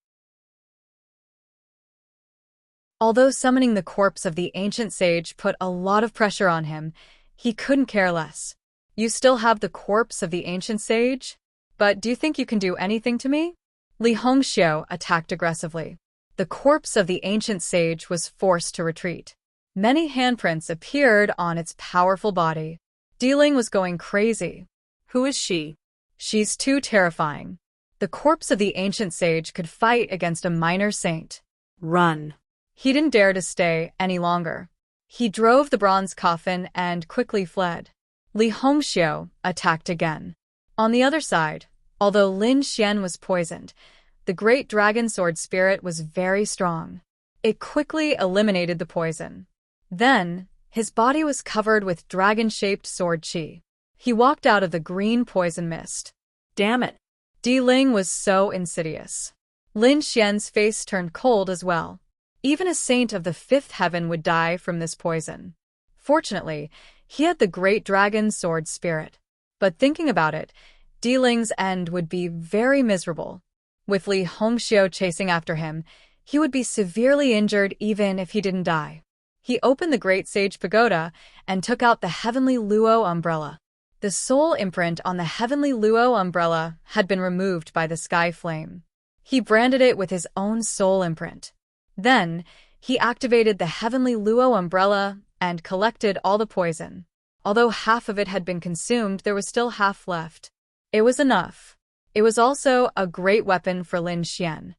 Although summoning the corpse of the ancient sage put a lot of pressure on him, he couldn't care less. You still have the corpse of the ancient sage? But do you think you can do anything to me? Li Hongxiu attacked aggressively. The corpse of the ancient sage was forced to retreat. Many handprints appeared on its powerful body. Di Ling was going crazy. Who is she? She's too terrifying. The corpse of the ancient sage could fight against a minor saint. Run. He didn't dare to stay any longer. He drove the bronze coffin and quickly fled. Li Hongxiu attacked again. On the other side, although Lin Xian was poisoned, the great dragon sword spirit was very strong. It quickly eliminated the poison. Then, his body was covered with dragon-shaped sword qi. He walked out of the green poison mist. Damn it. Di Ling was so insidious. Lin Xian's face turned cold as well. Even a saint of the fifth heaven would die from this poison. Fortunately, he had the great dragon sword spirit. But thinking about it, Di Ling's end would be very miserable. With Li Hongxiu chasing after him, he would be severely injured even if he didn't die. He opened the Great Sage Pagoda and took out the Heavenly Luo umbrella. The soul imprint on the Heavenly Luo umbrella had been removed by the sky flame. He branded it with his own soul imprint. Then, he activated the Heavenly Luo umbrella and collected all the poison. Although half of it had been consumed, there was still half left. It was enough. It was also a great weapon for Lin Xian.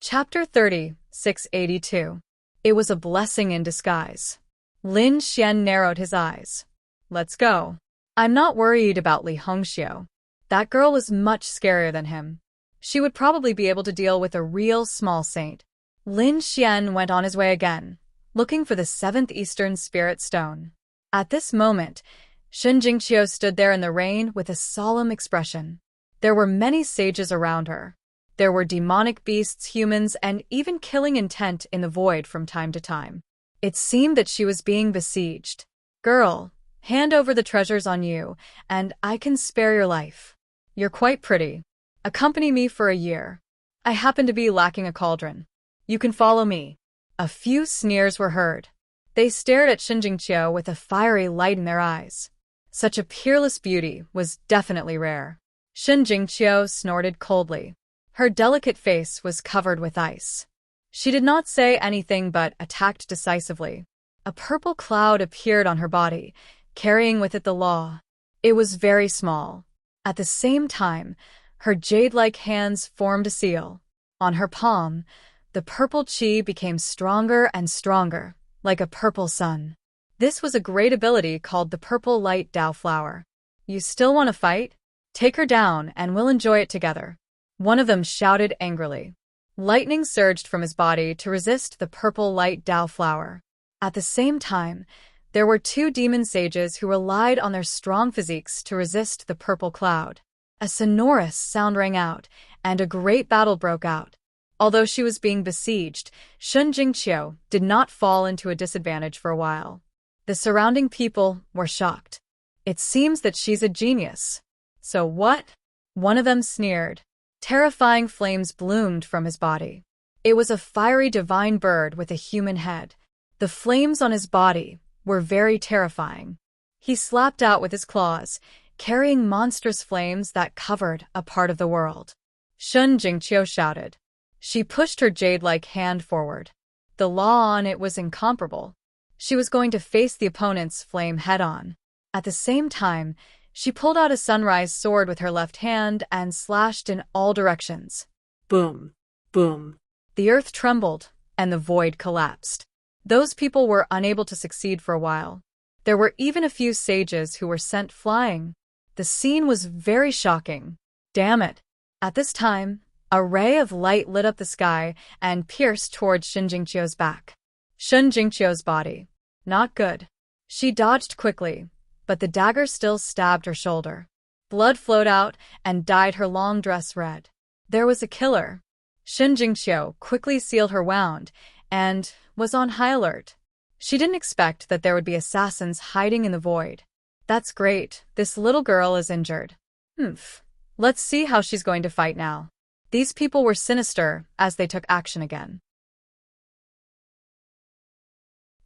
Chapter 30, 682. It was a blessing in disguise. Lin Xian narrowed his eyes. Let's go. I'm not worried about Li Hongxiu. That girl was much scarier than him. She would probably be able to deal with a real small saint. Lin Xian went on his way again, looking for the 7th Eastern Spirit Stone. At this moment, Shen Jingqiu stood there in the rain with a solemn expression. There were many sages around her. There were demonic beasts, humans, and even killing intent in the void from time to time. It seemed that she was being besieged. Girl, hand over the treasures on you, and I can spare your life. You're quite pretty. Accompany me for a year. I happen to be lacking a cauldron. You can follow me. A few sneers were heard. They stared at Shen Jingqiu with a fiery light in their eyes. Such a peerless beauty was definitely rare. Shen Jingqiu snorted coldly. Her delicate face was covered with ice. She did not say anything but attacked decisively. A purple cloud appeared on her body, carrying with it the law. It was very small. At the same time, her jade-like hands formed a seal. On her palm, the purple qi became stronger and stronger, like a purple sun. This was a great ability called the Purple Light Dao Flower. You still want to fight? Take her down and we'll enjoy it together. One of them shouted angrily. Lightning surged from his body to resist the Purple Light Dao Flower. At the same time, there were 2 demon sages who relied on their strong physiques to resist the purple cloud. A sonorous sound rang out, and a great battle broke out. Although she was being besieged, Shen Jingqiu did not fall into a disadvantage for a while. The surrounding people were shocked. It seems that she's a genius. So what? One of them sneered. Terrifying flames bloomed from his body. It was a fiery divine bird with a human head. The flames on his body were very terrifying. He slapped out with his claws, carrying monstrous flames that covered a part of the world. Shen Jingqiu shouted. She pushed her jade-like hand forward. The law on it was incomparable. She was going to face the opponent's flame head-on. At the same time, she pulled out a sunrise sword with her left hand and slashed in all directions. Boom, boom. The earth trembled, and the void collapsed. Those people were unable to succeed for a while. There were even a few sages who were sent flying. The scene was very shocking. Damn it! At this time, a ray of light lit up the sky and pierced towards Shen Jingqiu's back. Shen Jingqiu's body. Not good. She dodged quickly, but the dagger still stabbed her shoulder. Blood flowed out and dyed her long dress red. There was a killer. Shen Jingqiu quickly sealed her wound and was on high alert. She didn't expect that there would be assassins hiding in the void. That's great. This little girl is injured. Let's see how she's going to fight now. These people were sinister as they took action again.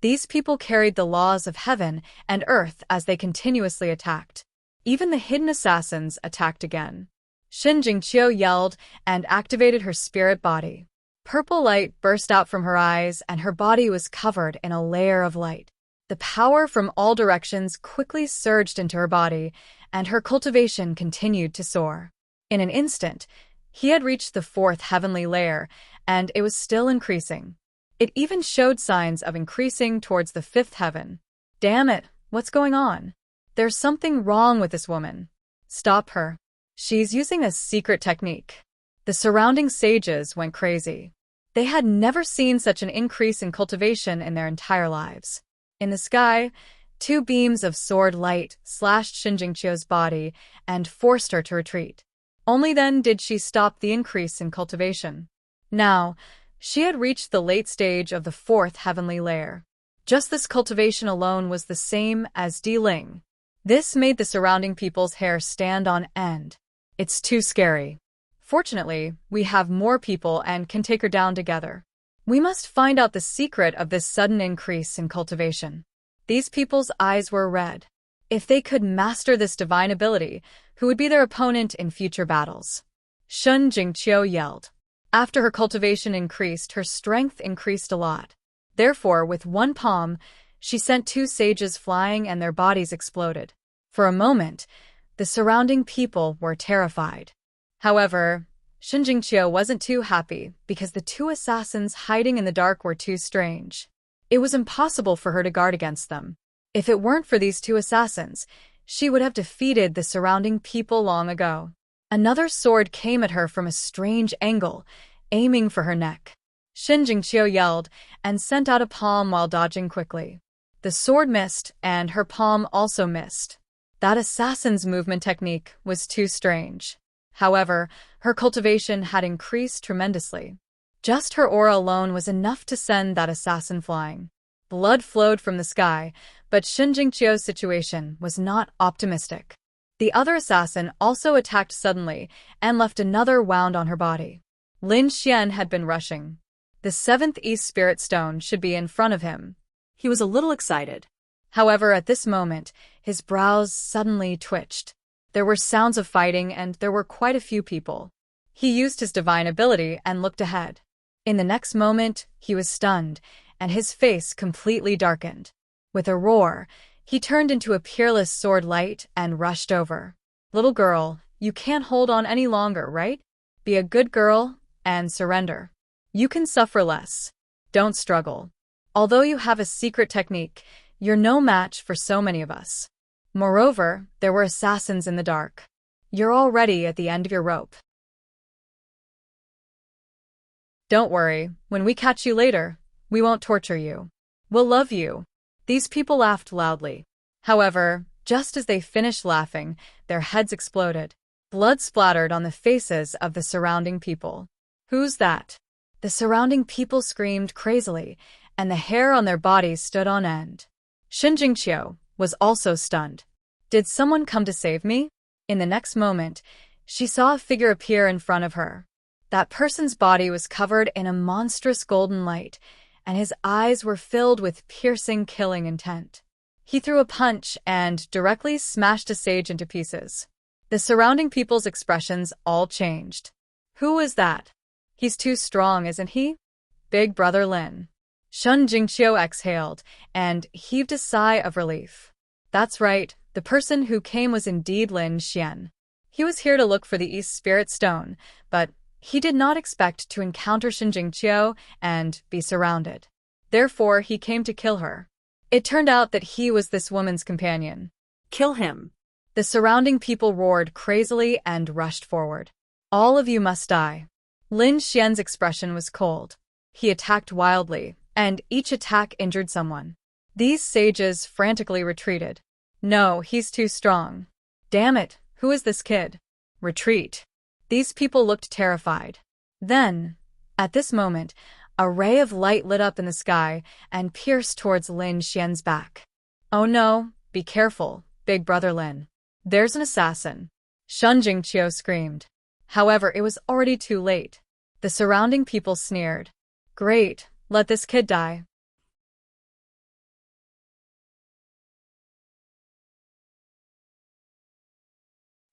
These people carried the laws of heaven and earth as they continuously attacked. Even the hidden assassins attacked again. Shen Jingqiu yelled and activated her spirit body. Purple light burst out from her eyes and her body was covered in a layer of light. The power from all directions quickly surged into her body, and her cultivation continued to soar. In an instant, he had reached the 4th heavenly layer, and it was still increasing. It even showed signs of increasing towards the 5th heaven. Damn it, what's going on? There's something wrong with this woman. Stop her. She's using a secret technique. The surrounding sages went crazy. They had never seen such an increase in cultivation in their entire lives. In the sky, 2 beams of sword light slashed Shen Jingqiu's body and forced her to retreat. Only then did she stop the increase in cultivation. Now, she had reached the late stage of the 4th heavenly layer. Just this cultivation alone was the same as Di Ling. This made the surrounding people's hair stand on end. It's too scary. Fortunately, we have more people and can take her down together. We must find out the secret of this sudden increase in cultivation. These people's eyes were red. If they could master this divine ability, who would be their opponent in future battles? Shen Jingqiu yelled. After her cultivation increased, her strength increased a lot. Therefore, with one palm, she sent 2 sages flying and their bodies exploded. For a moment, the surrounding people were terrified. However, Shen Jingqiu wasn't too happy because the 2 assassins hiding in the dark were too strange. It was impossible for her to guard against them. If it weren't for these 2 assassins, she would have defeated the surrounding people long ago. Another sword came at her from a strange angle, aiming for her neck. Shen Jingqiu yelled and sent out a palm while dodging quickly. The sword missed, and her palm also missed. That assassin's movement technique was too strange. However, her cultivation had increased tremendously. Just her aura alone was enough to send that assassin flying. Blood flowed from the sky, but Shen Jingqiu's situation was not optimistic. The other assassin also attacked suddenly and left another wound on her body. Lin Xian had been rushing. The 7th East Spirit Stone should be in front of him. He was a little excited. However, at this moment, his brows suddenly twitched. There were sounds of fighting and there were quite a few people. He used his divine ability and looked ahead. In the next moment, he was stunned, and his face completely darkened. With a roar, he turned into a peerless sword light and rushed over. "Little girl, you can't hold on any longer, right? Be a good girl and surrender. You can suffer less. Don't struggle. Although you have a secret technique, you're no match for so many of us. Moreover, there were assassins in the dark. You're already at the end of your rope. Don't worry, when we catch you later, we won't torture you. We'll love you." These people laughed loudly. However, just as they finished laughing, their heads exploded. Blood splattered on the faces of the surrounding people. "Who's that?" The surrounding people screamed crazily, and the hair on their bodies stood on end. Shen Jingqiu was also stunned. Did someone come to save me? In the next moment, she saw a figure appear in front of her. That person's body was covered in a monstrous golden light, and his eyes were filled with piercing, killing intent. He threw a punch and directly smashed a sage into pieces. The surrounding people's expressions all changed. "Who is that? He's too strong, isn't he? Big Brother Lin." Shen Jingqiu exhaled and heaved a sigh of relief. That's right, the person who came was indeed Lin Xian. He was here to look for the East Spirit Stone, but he did not expect to encounter Shen Jingqiu and be surrounded. Therefore, he came to kill her. It turned out that he was this woman's companion. "Kill him." The surrounding people roared crazily and rushed forward. "All of you must die." Lin Xian's expression was cold. He attacked wildly, and each attack injured someone. These sages frantically retreated. "No, he's too strong. Damn it, who is this kid? Retreat." These people looked terrified. Then, at this moment, a ray of light lit up in the sky and pierced towards Lin Xian's back. "Oh no, be careful, Big Brother Lin. There's an assassin." Shen Jingqiu screamed. However, it was already too late. The surrounding people sneered. "Great, let this kid die."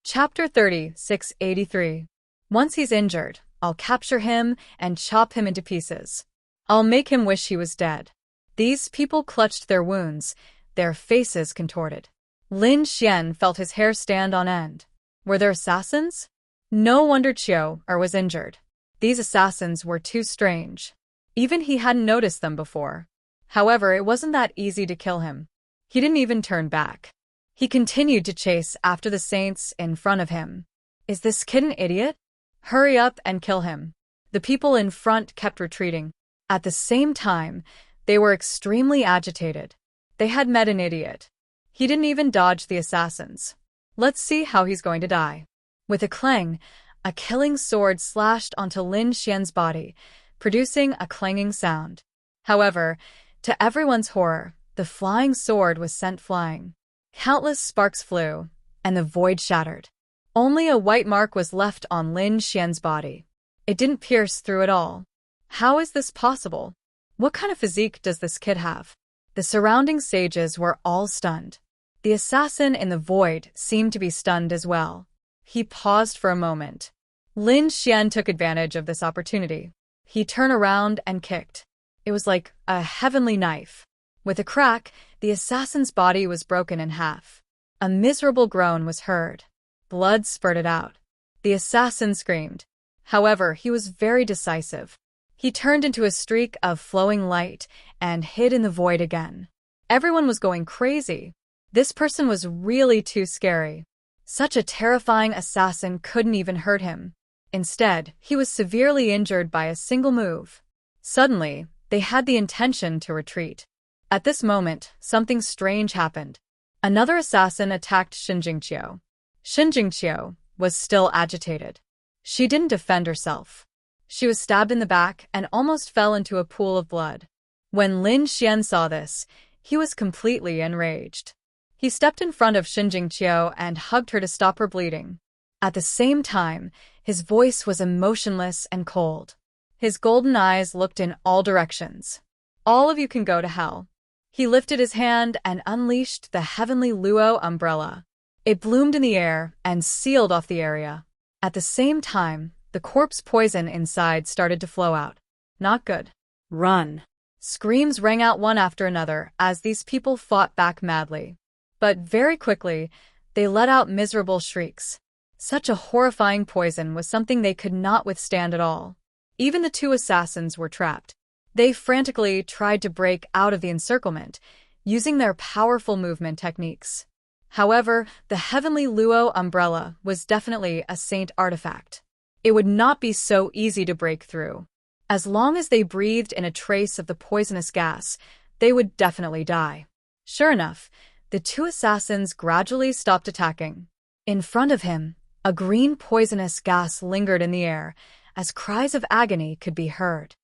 Chapter 3683. Once he's injured, I'll capture him and chop him into pieces. I'll make him wish he was dead. These people clutched their wounds, their faces contorted. Lin Xian felt his hair stand on end. Were there assassins? No wonder Qiu was injured. These assassins were too strange. Even he hadn't noticed them before. However, it wasn't that easy to kill him. He didn't even turn back. He continued to chase after the saints in front of him. Is this kid an idiot? Hurry up and kill him. The people in front kept retreating. At the same time, they were extremely agitated. They had met an idiot. He didn't even dodge the assassins. Let's see how he's going to die. With a clang, a killing sword slashed onto Lin Xian's body, producing a clanging sound. However, to everyone's horror, the flying sword was sent flying. Countless sparks flew, and the void shattered. Only a white mark was left on Lin Xian's body. It didn't pierce through at all. How is this possible? What kind of physique does this kid have? The surrounding sages were all stunned. The assassin in the void seemed to be stunned as well. He paused for a moment. Lin Xian took advantage of this opportunity. He turned around and kicked. It was like a heavenly knife. With a crack, the assassin's body was broken in half. A miserable groan was heard. Blood spurted out. The assassin screamed. However, he was very decisive. He turned into a streak of flowing light and hid in the void again. Everyone was going crazy. This person was really too scary. Such a terrifying assassin couldn't even hurt him. Instead, he was severely injured by a single move. Suddenly, they had the intention to retreat. At this moment, something strange happened. Another assassin attacked Xinjingqiu. Xinjingqiu was still agitated. She didn't defend herself. She was stabbed in the back and almost fell into a pool of blood. When Lin Xian saw this, he was completely enraged. He stepped in front of Xinjingqiu and hugged her to stop her bleeding. At the same time, his voice was emotionless and cold. His golden eyes looked in all directions. All of you can go to hell. He lifted his hand and unleashed the heavenly Luo umbrella. It bloomed in the air and sealed off the area. At the same time, the corpse poison inside started to flow out. Not good. Run. Screams rang out one after another as these people fought back madly. But very quickly, they let out miserable shrieks. Such a horrifying poison was something they could not withstand at all. Even the two assassins were trapped. They frantically tried to break out of the encirclement, using their powerful movement techniques. However, the heavenly Luo umbrella was definitely a saint artifact. It would not be so easy to break through. As long as they breathed in a trace of the poisonous gas, they would definitely die. Sure enough, the two assassins gradually stopped attacking. In front of him, a green poisonous gas lingered in the air, as cries of agony could be heard.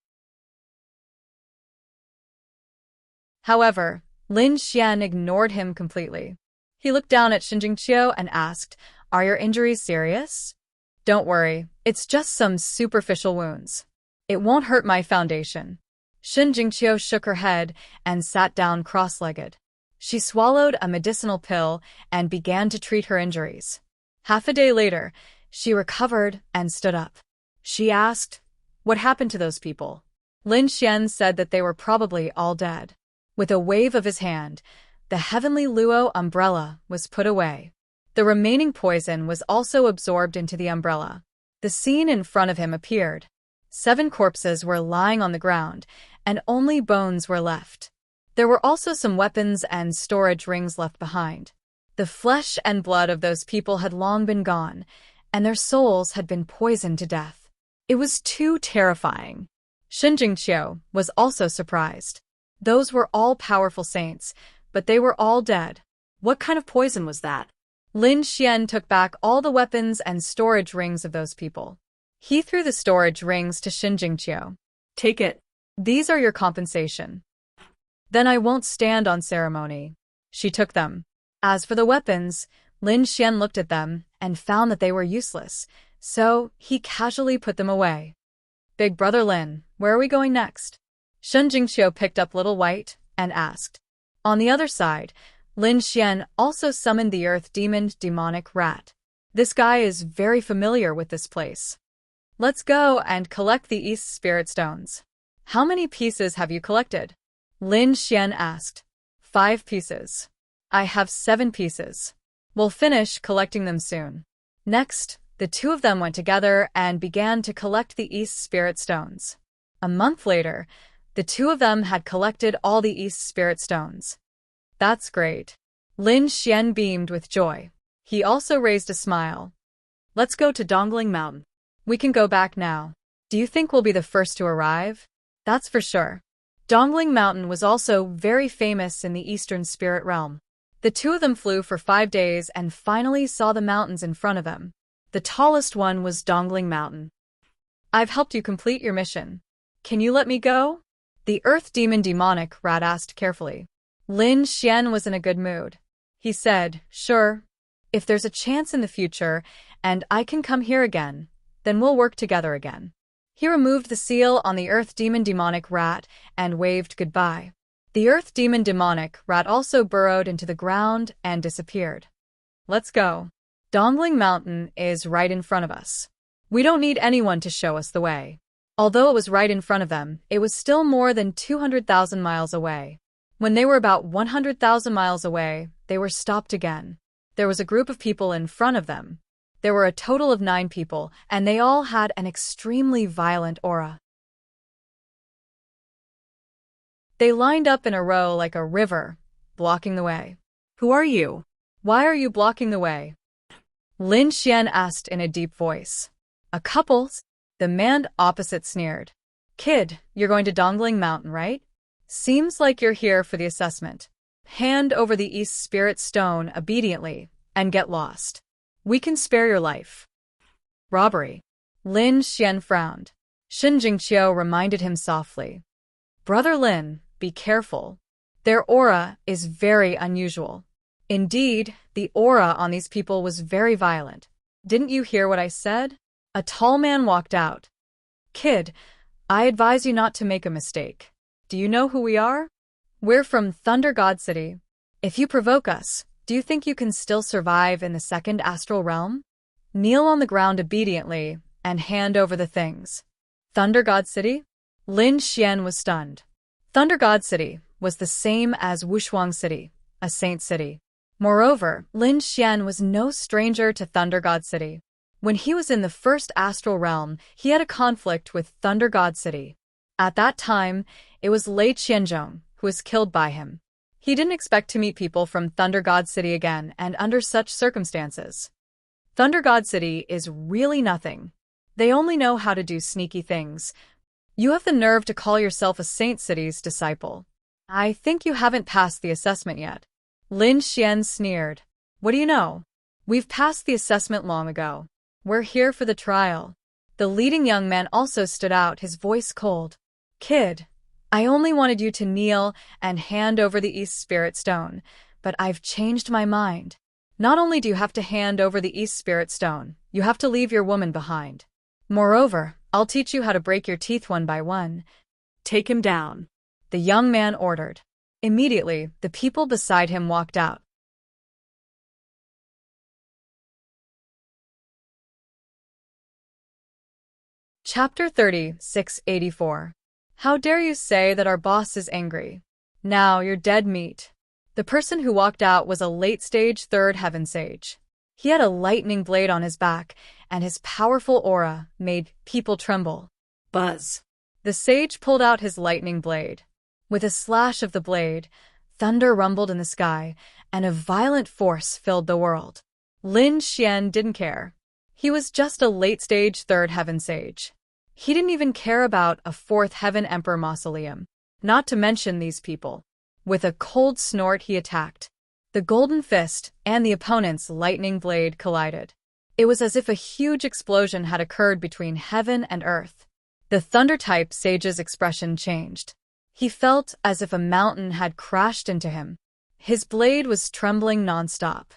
However, Lin Xian ignored him completely. He looked down at Xinjingqiu and asked, "Are your injuries serious?" "Don't worry, it's just some superficial wounds. It won't hurt my foundation." Xinjingqiu shook her head and sat down cross-legged. She swallowed a medicinal pill and began to treat her injuries. Half a day later, she recovered and stood up. She asked, "What happened to those people?" Lin Xian said that they were probably all dead. With a wave of his hand, the heavenly Luo umbrella was put away. The remaining poison was also absorbed into the umbrella. The scene in front of him appeared. 7 corpses were lying on the ground, and only bones were left. There were also some weapons and storage rings left behind. The flesh and blood of those people had long been gone, and their souls had been poisoned to death. It was too terrifying. Xinjingqiu was also surprised. Those were all powerful saints, but they were all dead. What kind of poison was that? Lin Xian took back all the weapons and storage rings of those people. He threw the storage rings to Xinjingqiu. Take it. These are your compensation. Then I won't stand on ceremony. She took them. As for the weapons, Lin Xian looked at them and found that they were useless, so he casually put them away. Big Brother Lin, where are we going next? Xinjingqiu picked up Little White and asked. On the other side, Lin Xian also summoned the earth demonic rat. This guy is very familiar with this place. Let's go and collect the East Spirit Stones. How many pieces have you collected? Lin Xian asked. 5 pieces. I have 7 pieces. We'll finish collecting them soon. Next, the two of them went together and began to collect the East Spirit Stones. A month later, the two of them had collected all the East Spirit Stones. That's great. Lin Xian beamed with joy. He also raised a smile. Let's go to Dongling Mountain. We can go back now. Do you think we'll be the first to arrive? That's for sure. Dongling Mountain was also very famous in the Eastern Spirit Realm. The two of them flew for 5 days and finally saw the mountains in front of them. The tallest one was Dongling Mountain. I've helped you complete your mission. Can you let me go? The earth demonic rat asked carefully. Lin Xian was in a good mood. He said, "Sure. If there's a chance in the future and I can come here again, then we'll work together again." He removed the seal on the earth demonic rat and waved goodbye. The earth demonic rat also burrowed into the ground and disappeared. Let's go. Dongling Mountain is right in front of us. We don't need anyone to show us the way. Although it was right in front of them, it was still more than 200,000 miles away. When they were about 100,000 miles away, they were stopped again. There was a group of people in front of them. There were a total of 9 people, and they all had an extremely violent aura. They lined up in a row like a river, blocking the way. Who are you? Why are you blocking the way? Lin Xian asked in a deep voice. A couple? The man opposite sneered. Kid, you're going to Dongling Mountain, right? Seems like you're here for the assessment. Hand over the East Spirit Stone obediently, and get lost. We can spare your life. Robbery. Lin Xian frowned. Shin Jingqiu reminded him softly. Brother Lin, be careful. Their aura is very unusual. Indeed, the aura on these people was very violent. Didn't you hear what I said? A tall man walked out. Kid, I advise you not to make a mistake. Do you know who we are? We're from Thunder God City. If you provoke us, do you think you can still survive in the second astral realm? Kneel on the ground obediently and hand over the things. Thunder God City? Lin Xian was stunned. Thunder God City was the same as Wushuang City, a saint city. Moreover, Lin Xian was no stranger to Thunder God City. When he was in the first astral realm, he had a conflict with Thunder God City. At that time, it was Lei Qianzhong who was killed by him. He didn't expect to meet people from Thunder God City again and under such circumstances. Thunder God City is really nothing. They only know how to do sneaky things. You have the nerve to call yourself a Saint City's disciple. I think you haven't passed the assessment yet. Lin Xian sneered. What do you know? We've passed the assessment long ago. We're here for the trial. The leading young man also stood out, his voice cold. Kid, I only wanted you to kneel and hand over the East Spirit Stone, but I've changed my mind. Not only do you have to hand over the East Spirit Stone, you have to leave your woman behind. Moreover, I'll teach you how to break your teeth one by one. Take him down, the young man ordered. Immediately, the people beside him walked out. Chapter 3684. How dare you say that our boss is angry? Now you're dead meat. The person who walked out was a late-stage third heaven sage. He had a lightning blade on his back, and his powerful aura made people tremble. Buzz. The sage pulled out his lightning blade. With a slash of the blade, thunder rumbled in the sky, and a violent force filled the world. Lin Xian didn't care. He was just a late-stage third heaven sage. He didn't even care about a fourth heaven emperor mausoleum, not to mention these people. With a cold snort he attacked. The golden fist and the opponent's lightning blade collided. It was as if a huge explosion had occurred between heaven and earth. The thunder-type sage's expression changed. He felt as if a mountain had crashed into him. His blade was trembling nonstop.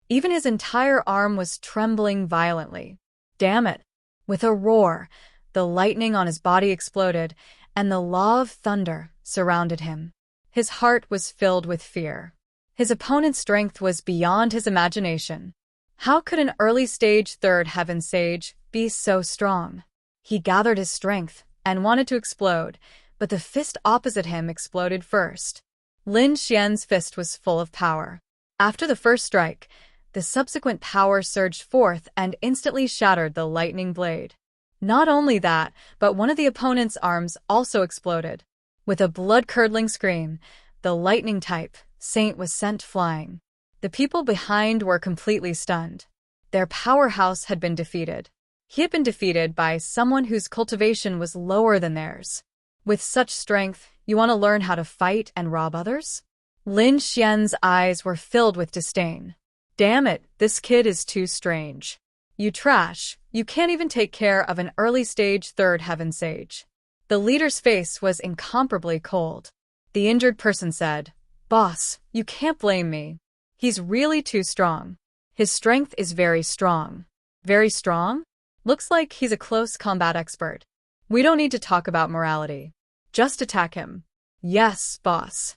Even his entire arm was trembling violently. Damn it! With a roar, the lightning on his body exploded, and the law of thunder surrounded him. His heart was filled with fear. His opponent's strength was beyond his imagination. How could an early-stage third heaven sage be so strong? He gathered his strength and wanted to explode, but the fist opposite him exploded first. Lin Xian's fist was full of power. After the first strike, the subsequent power surged forth and instantly shattered the lightning blade. Not only that, but one of the opponent's arms also exploded. With a blood-curdling scream, the lightning-type saint was sent flying. The people behind were completely stunned. Their powerhouse had been defeated. He had been defeated by someone whose cultivation was lower than theirs. With such strength, you want to learn how to fight and rob others? Lin Xian's eyes were filled with disdain. Damn it, this kid is too strange. You trash, you can't even take care of an early-stage third heaven sage. The leader's face was incomparably cold. The injured person said, Boss, you can't blame me. He's really too strong. His strength is very strong. Very strong? Looks like he's a close combat expert. We don't need to talk about morality. Just attack him. Yes, boss.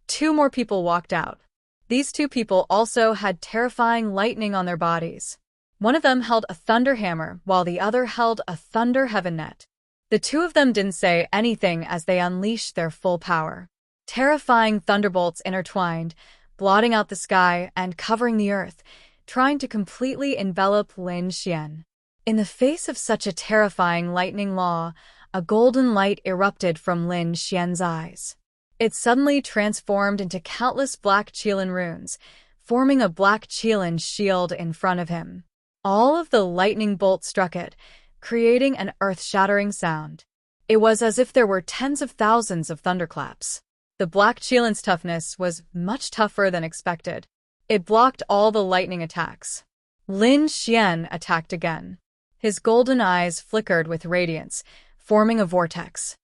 2 more people walked out. These 2 people also had terrifying lightning on their bodies. One of them held a thunder hammer, while the other held a thunder heaven net. The two of them didn't say anything as they unleashed their full power. Terrifying thunderbolts intertwined, blotting out the sky and covering the earth, trying to completely envelop Lin Xian. In the face of such a terrifying lightning law, a golden light erupted from Lin Xian's eyes. It suddenly transformed into countless black Qilin runes, forming a black Qilin shield in front of him. All of the lightning bolts struck it, creating an earth-shattering sound. It was as if there were tens of thousands of thunderclaps. The black Qilin's toughness was much tougher than expected. It blocked all the lightning attacks. Lin Xian attacked again. His golden eyes flickered with radiance, forming a vortex.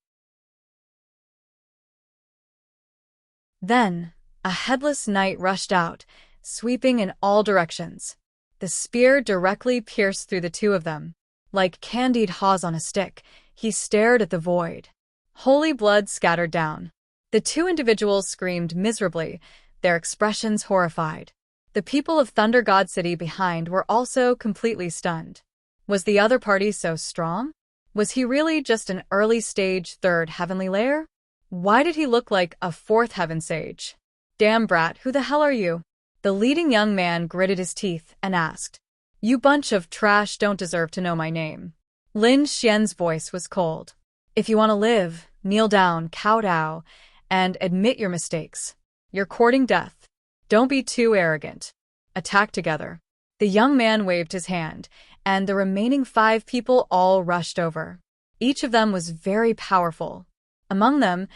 Then, a headless knight rushed out, sweeping in all directions. The spear directly pierced through the two of them. Like candied haws on a stick, he stared at the void. Holy blood scattered down. The two individuals screamed miserably, their expressions horrified. The people of Thunder God City behind were also completely stunned. Was the other party so strong? Was he really just an early-stage third heavenly layer? Why did he look like a fourth heaven sage? Damn brat, who the hell are you? The leading young man gritted his teeth and asked. You bunch of trash don't deserve to know my name. Lin Xian's voice was cold. If you want to live, kneel down, kowtow, and admit your mistakes. You're courting death. Don't be too arrogant. Attack together. The young man waved his hand, and the remaining 5 people all rushed over. Each of them was very powerful. Among them,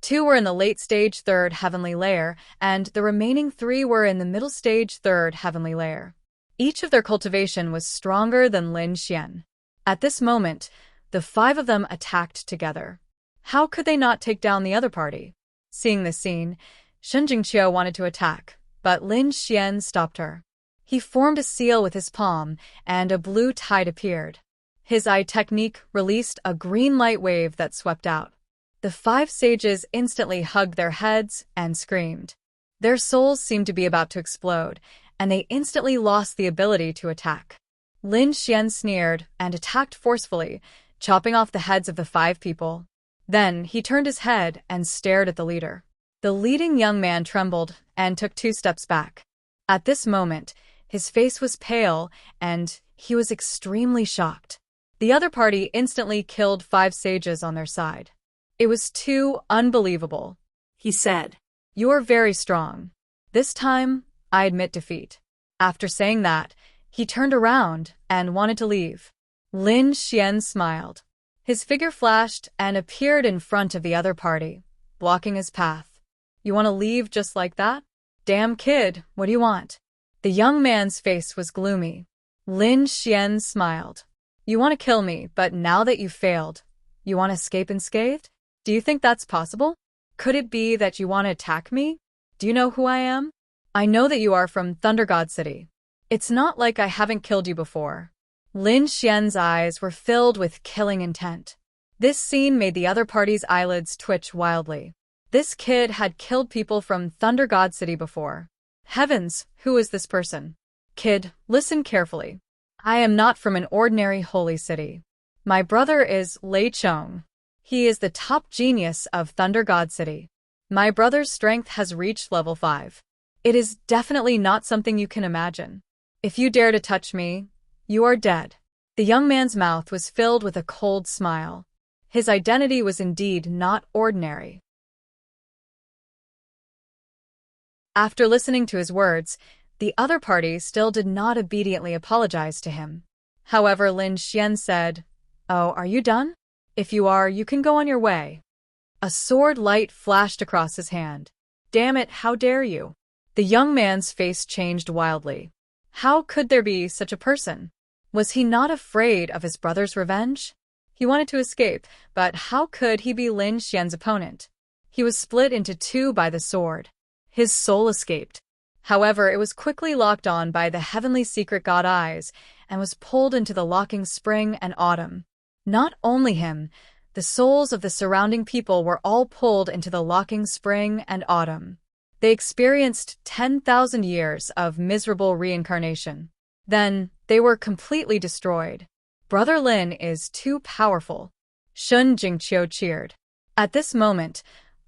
2 were in the late-stage third heavenly layer, and the remaining 3 were in the middle-stage third heavenly layer. Each of their cultivation was stronger than Lin Xian. At this moment, the 5 of them attacked together. How could they not take down the other party? Seeing this scene, Shen Jingqiu wanted to attack, but Lin Xian stopped her. He formed a seal with his palm, and a blue tide appeared. His eye technique released a green light wave that swept out. The 5 sages instantly hugged their heads and screamed. Their souls seemed to be about to explode, and they instantly lost the ability to attack. Lin Xian sneered and attacked forcefully, chopping off the heads of the 5 people. Then he turned his head and stared at the leader. The leading young man trembled and took 2 steps back. At this moment, his face was pale, and he was extremely shocked. The other party instantly killed 5 sages on their side. It was too unbelievable. He said, You are very strong. This time, I admit defeat. After saying that, he turned around and wanted to leave. Lin Xian smiled. His figure flashed and appeared in front of the other party, blocking his path. You want to leave just like that? Damn kid, what do you want? The young man's face was gloomy. Lin Xian smiled. You want to kill me, but now that you've failed, you want to escape unscathed? Do you think that's possible? Could it be that you want to attack me? Do you know who I am? I know that you are from Thunder God City. It's not like I haven't killed you before. Lin Xian's eyes were filled with killing intent. This scene made the other party's eyelids twitch wildly. This kid had killed people from Thunder God City before. Heavens, who is this person? Kid, listen carefully. I am not from an ordinary holy city. My brother is Lei Chong. He is the top genius of Thunder God City. My brother's strength has reached level 5. It is definitely not something you can imagine. If you dare to touch me, you are dead. The young man's mouth was filled with a cold smile. His identity was indeed not ordinary. After listening to his words, the other party still did not obediently apologize to him. However, Lin Xian said, Oh, are you done? If you are, you can go on your way. A sword light flashed across his hand. Damn it, how dare you? The young man's face changed wildly. How could there be such a person? Was he not afraid of his brother's revenge? He wanted to escape, but how could he be Lin Xian's opponent? He was split into 2 by the sword. His soul escaped. However, it was quickly locked on by the heavenly secret god eyes and was pulled into the locking spring and autumn. Not only him, the souls of the surrounding people were all pulled into the locking spring and autumn. They experienced 10,000 years of miserable reincarnation. Then, they were completely destroyed. Brother Lin is too powerful. Shun Jingqiu cheered. At this moment,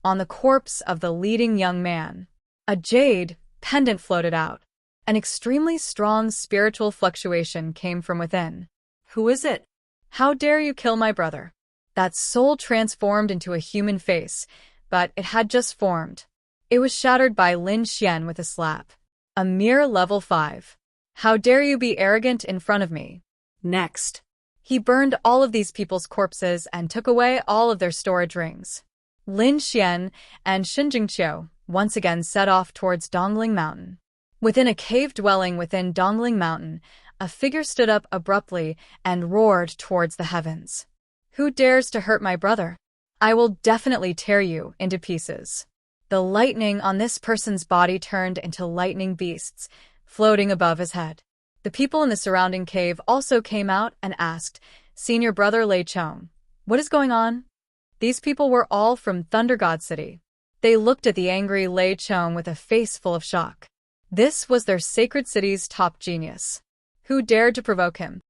on the corpse of the leading young man, a jade pendant floated out. An extremely strong spiritual fluctuation came from within. Who is it? How dare you kill my brother? That soul transformed into a human face, but it had just formed. It was shattered by Lin Xian with a slap. A mere level 5. How dare you be arrogant in front of me? Next. He burned all of these people's corpses and took away all of their storage rings. Lin Xian and Xin Jingqiu once again set off towards Dongling Mountain. Within a cave dwelling within Dongling Mountain, a figure stood up abruptly and roared towards the heavens. Who dares to hurt my brother? I will definitely tear you into pieces. The lightning on this person's body turned into lightning beasts, floating above his head. The people in the surrounding cave also came out and asked, Senior Brother Lei Chong, what is going on? These people were all from Thunder God City. They looked at the angry Lei Chong with a face full of shock. This was their sacred city's top genius. Who dared to provoke him?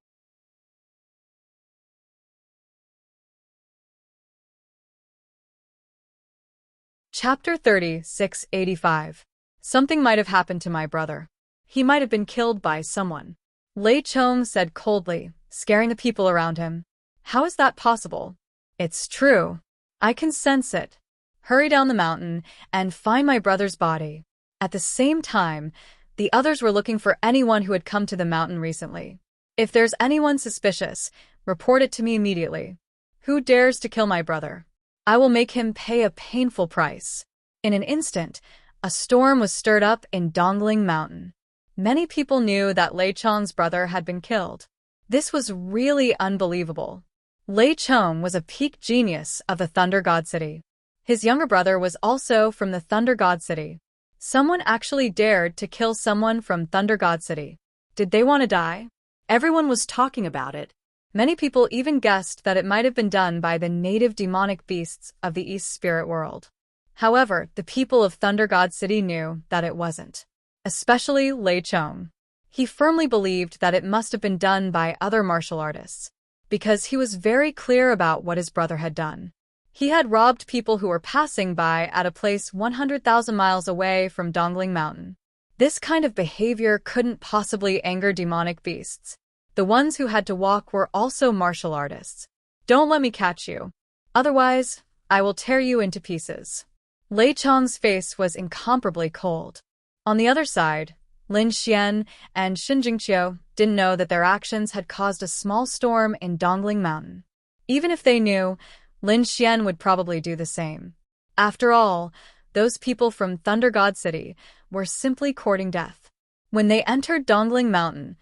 Chapter 3685. Something might have happened to my brother. He might have been killed by someone. Lei Chong said coldly, scaring the people around him. How is that possible? It's true. I can sense it. Hurry down the mountain and find my brother's body. At the same time, the others were looking for anyone who had come to the mountain recently. If there's anyone suspicious, report it to me immediately. Who dares to kill my brother? I will make him pay a painful price. In an instant, a storm was stirred up in Dongling Mountain. Many people knew that Lei Chong's brother had been killed. This was really unbelievable. Lei Chong was a peak genius of the Thunder God City. His younger brother was also from the Thunder God City. Someone actually dared to kill someone from Thunder God City. Did they want to die? Everyone was talking about it. Many people even guessed that it might have been done by the native demonic beasts of the East Spirit World. However, the people of Thunder God City knew that it wasn't. Especially Lei Chong. He firmly believed that it must have been done by other martial artists, because he was very clear about what his brother had done. He had robbed people who were passing by at a place 100,000 miles away from Dongling Mountain. This kind of behavior couldn't possibly anger demonic beasts. The ones who had to walk were also martial artists. Don't let me catch you. Otherwise, I will tear you into pieces. Lei Chong's face was incomparably cold. On the other side, Lin Xian and Xin Jingqiu didn't know that their actions had caused a small storm in Dongling Mountain. Even if they knew, Lin Xian would probably do the same. After all, those people from Thunder God City were simply courting death. When they entered Dongling Mountain,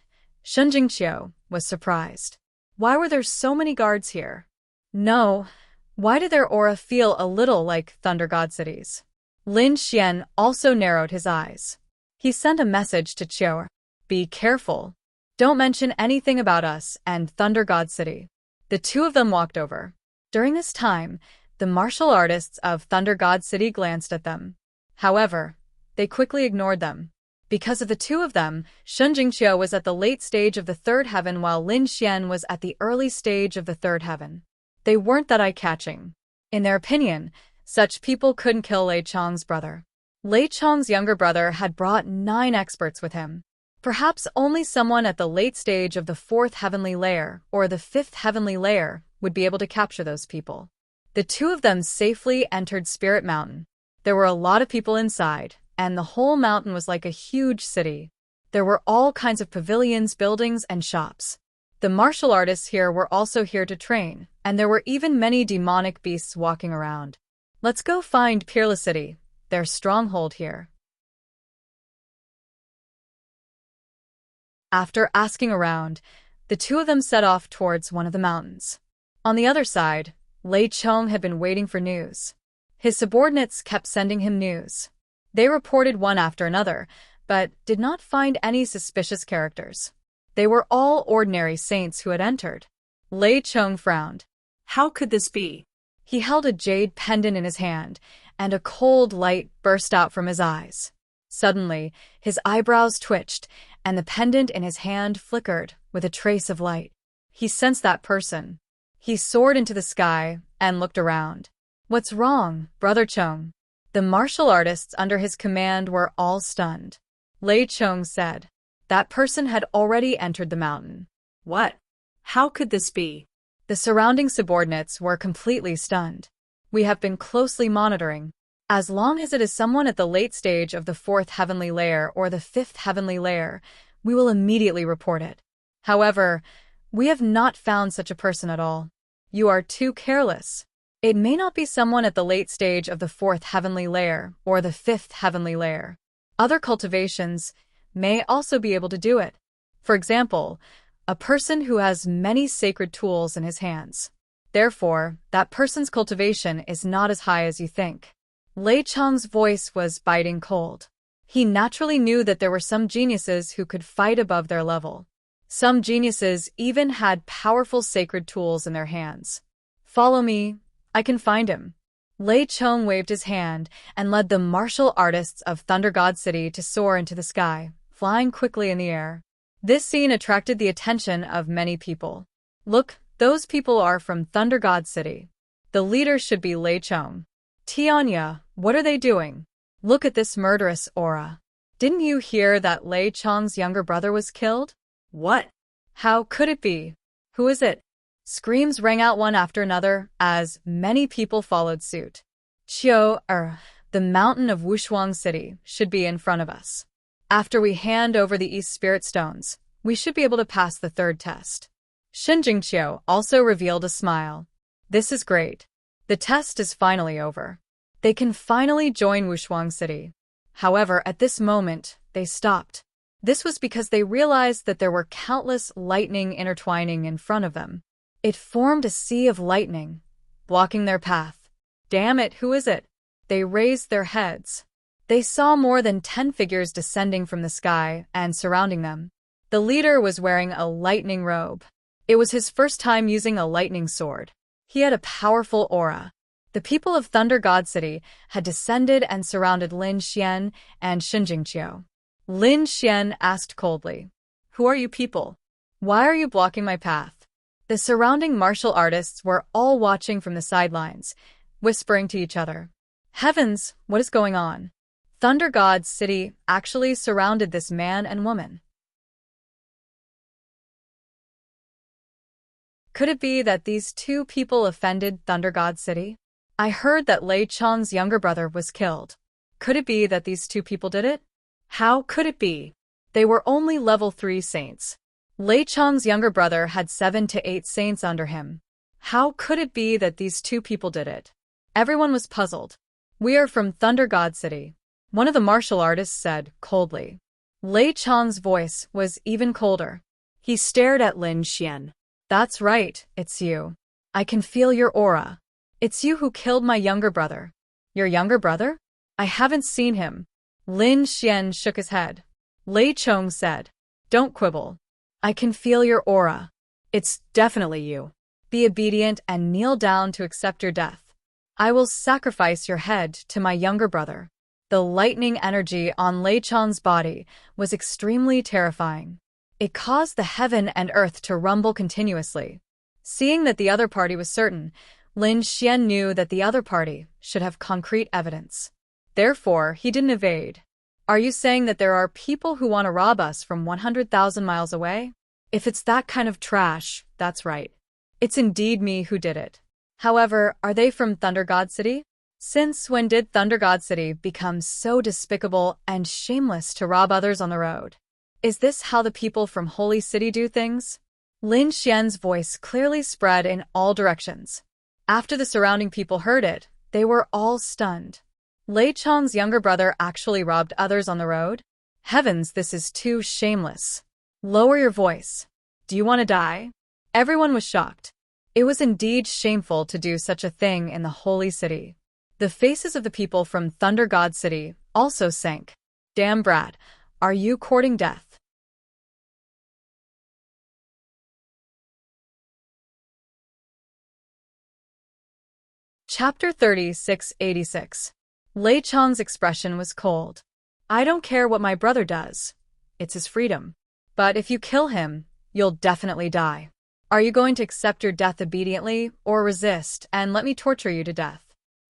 Xin Jingqiu was surprised. Why were there so many guards here? No, why did their aura feel a little like Thunder God City's? Lin Xian also narrowed his eyes. He sent a message to Qiu. Be careful. Don't mention anything about us and Thunder God City. The two of them walked over. During this time, the martial artists of Thunder God City glanced at them. However, they quickly ignored them. Because of the two of them, Shun Jingqiu was at the late stage of the third heaven while Lin Xian was at the early stage of the third heaven. They weren't that eye-catching. In their opinion, such people couldn't kill Lei Chong's brother. Lei Chong's younger brother had brought 9 experts with him. Perhaps only someone at the late stage of the 4th heavenly layer or the 5th heavenly layer would be able to capture those people. The two of them safely entered Spirit Mountain. There were a lot of people inside, and the whole mountain was like a huge city. There were all kinds of pavilions, buildings, and shops. The martial artists here were also here to train, and there were even many demonic beasts walking around. Let's go find Peerless City, their stronghold here. After asking around, the two of them set off towards one of the mountains. On the other side, Lei Chong had been waiting for news. His subordinates kept sending him news. They reported one after another, but did not find any suspicious characters. They were all ordinary saints who had entered. Lei Chong frowned. How could this be? He held a jade pendant in his hand, and a cold light burst out from his eyes. Suddenly, his eyebrows twitched, and the pendant in his hand flickered with a trace of light. He sensed that person. He soared into the sky and looked around. "What's wrong, Brother Chong?" The martial artists under his command were all stunned. Lei Chong said. That person had already entered the mountain. What? How could this be? The surrounding subordinates were completely stunned. "We have been closely monitoring. As long as it is someone at the late stage of the 4th heavenly layer or the 5th heavenly layer, we will immediately report it. However, we have not found such a person at all. You are too careless. It may not be someone at the late stage of the 4th heavenly layer or the 5th heavenly layer. Other cultivations may also be able to do it. For example, a person who has many sacred tools in his hands. Therefore, that person's cultivation is not as high as you think." Lei Chong's voice was biting cold. He naturally knew that there were some geniuses who could fight above their level. Some geniuses even had powerful sacred tools in their hands. "Follow me. I can find him." Lei Chong waved his hand and led the martial artists of Thunder God City to soar into the sky, flying quickly in the air. This scene attracted the attention of many people. "Look, those people are from Thunder God City. The leader should be Lei Chong. Tianya, what are they doing? Look at this murderous aura. Didn't you hear that Lei Chong's younger brother was killed?" What? "How could it be? Who is it?" Screams rang out one after another as many people followed suit. The mountain of Wushuang City should be in front of us. After we hand over the East Spirit Stones, we should be able to pass the 3rd test. Shinjingqiu also revealed a smile. "This is great. The test is finally over. They can finally join Wushuang City." However, at this moment, they stopped. This was because they realized that there were countless lightning intertwining in front of them. It formed a sea of lightning, blocking their path. "Damn it, who is it?" They raised their heads. They saw more than 10 figures descending from the sky and surrounding them. The leader was wearing a lightning robe. It was his first time using a lightning sword. He had a powerful aura. The people of Thunder God City had descended and surrounded Lin Xian and Shinjingqiu. Lin Xian asked coldly, "Who are you people? Why are you blocking my path?" The surrounding martial artists were all watching from the sidelines, whispering to each other. Heavens, what is going on? Thunder God City actually surrounded this man and woman. Could it be that these two people offended Thunder God City? I heard that Lei Chong's younger brother was killed. Could it be that these two people did it? How could it be? They were only level 3 saints. Lei Chong's younger brother had 7 to 8 saints under him. How could it be that these two people did it? Everyone was puzzled. "We are from Thunder God City," one of the martial artists said coldly. Lei Chong's voice was even colder. He stared at Lin Xian. "That's right, it's you. I can feel your aura. It's you who killed my younger brother." "Your younger brother? I haven't seen him." Lin Xian shook his head. Lei Chong said, "Don't quibble. I can feel your aura. It's definitely you. Be obedient and kneel down to accept your death. I will sacrifice your head to my younger brother." The lightning energy on Lei Chong's body was extremely terrifying. It caused the heaven and earth to rumble continuously. Seeing that the other party was certain, Lin Xian knew that the other party should have concrete evidence. Therefore, he didn't evade. "Are you saying that there are people who want to rob us from 100,000 miles away? If it's that kind of trash, that's right. It's indeed me who did it." However, are they from Thunder God City? Since when did Thunder God City become so despicable and shameless to rob others on the road? Is this how the people from Holy City do things? Lin Xian's voice clearly spread in all directions. After the surrounding people heard it, they were all stunned. Lei Chong's younger brother actually robbed others on the road? Heavens, this is too shameless. Lower your voice. Do you want to die? Everyone was shocked. It was indeed shameful to do such a thing in the Holy City. The faces of the people from Thunder God City also sank. "Damn brat, are you courting death?" Chapter 3686. Lei Chong's expression was cold. "I don't care what my brother does. it's his freedom. But if you kill him, you'll definitely die. Are you going to accept your death obediently or resist and let me torture you to death?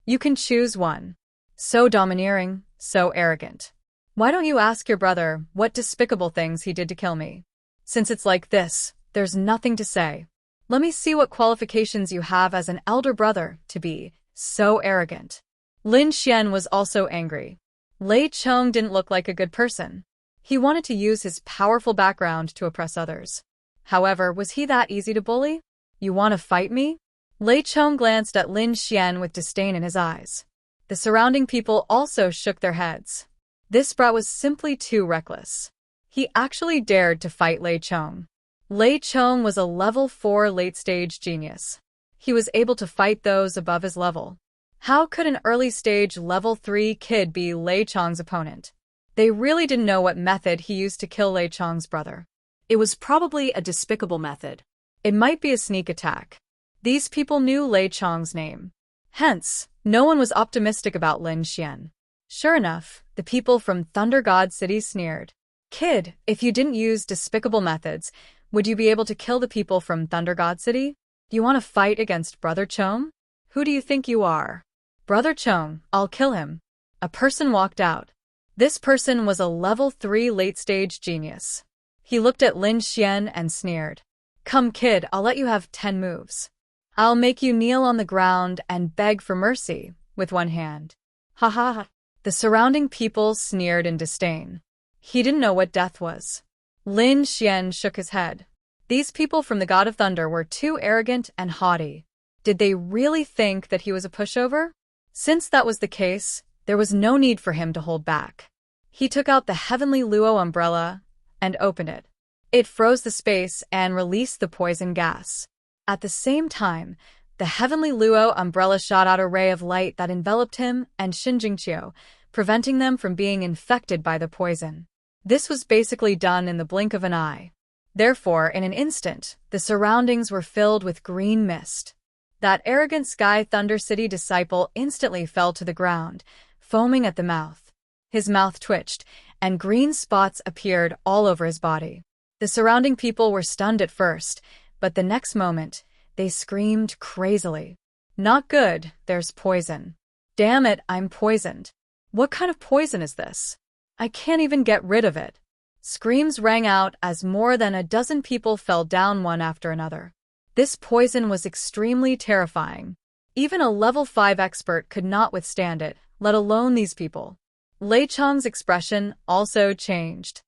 You can choose one. So domineering, so arrogant. Why don't you ask your brother what despicable things he did to kill me? Since it's like this, there's nothing to say. Let me see what qualifications you have as an elder brother to be so arrogant. Lin Xian was also angry. Lei Chong didn't look like a good person. He wanted to use his powerful background to oppress others. However, was he that easy to bully? You want to fight me? Lei Chong glanced at Lin Xian with disdain in his eyes. The surrounding people also shook their heads. This brat was simply too reckless. He actually dared to fight Lei Chong. Lei Chong was a level 4 late-stage genius. He was able to fight those above his level. How could an early-stage level 3 kid be Lei Chong's opponent? They really didn't know what method he used to kill Lei Chong's brother. It was probably a despicable method. It might be a sneak attack. These people knew Lei Chong's name. Hence, no one was optimistic about Lin Xian. Sure enough, the people from Thunder God City sneered. Kid, if you didn't use despicable methods, would you be able to kill the people from Thunder God City? Do you want to fight against Brother Chong? Who do you think you are? Brother Chong, I'll kill him. A person walked out. This person was a level 3 late-stage genius. He looked at Lin Xian and sneered. Come kid, I'll let you have 10 moves. I'll make you kneel on the ground and beg for mercy with one hand. Ha ha ha. The surrounding people sneered in disdain. He didn't know what death was. Lin Xian shook his head. These people from the God of Thunder were too arrogant and haughty. Did they really think that he was a pushover? Since that was the case, there was no need for him to hold back. He took out the Heavenly Luo umbrella and opened it. It froze the space and released the poison gas. At the same time, the Heavenly Luo umbrella shot out a ray of light that enveloped him and Xin Jingqiu, preventing them from being infected by the poison. This was basically done in the blink of an eye. Therefore, in an instant, the surroundings were filled with green mist. That arrogant Sky Thunder City disciple instantly fell to the ground, foaming at the mouth. His mouth twitched, and green spots appeared all over his body. The surrounding people were stunned at first, but the next moment, they screamed crazily. Not good, there's poison. Damn it, I'm poisoned. What kind of poison is this? I can't even get rid of it. Screams rang out as more than a dozen people fell down one after another. This poison was extremely terrifying. Even a level 5 expert could not withstand it, let alone these people. Lei Chong's expression also changed.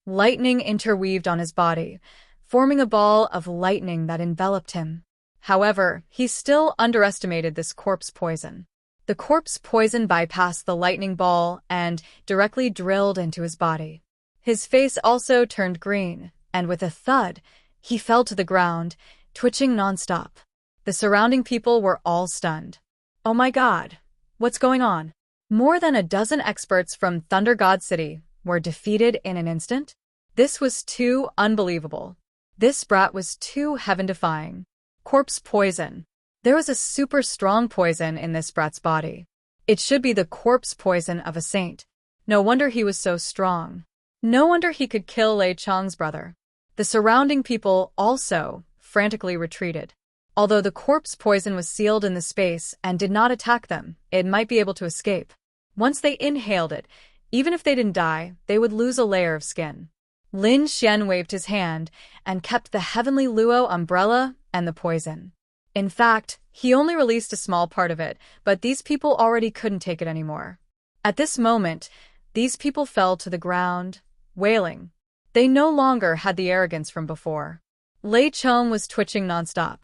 Lightning interweaved on his body, forming a ball of lightning that enveloped him. However, he still underestimated this corpse poison. The corpse poison bypassed the lightning ball and directly drilled into his body. His face also turned green, and with a thud, he fell to the ground, twitching nonstop. The surrounding people were all stunned. Oh my God, what's going on? More than a dozen experts from Thunder God City were defeated in an instant? This was too unbelievable. This brat was too heaven-defying. Corpse poison. There was a super strong poison in this brat's body. It should be the corpse poison of a saint. No wonder he was so strong. No wonder he could kill Lei Chong's brother. The surrounding people also frantically retreated. Although the corpse poison was sealed in the space and did not attack them, it might be able to escape. Once they inhaled it, even if they didn't die, they would lose a layer of skin. Lin Xian waved his hand and kept the Heavenly Luo umbrella and the poison. In fact, he only released a small part of it, but these people already couldn't take it anymore. At this moment, these people fell to the ground, wailing. They no longer had the arrogance from before. Lei Chong was twitching nonstop.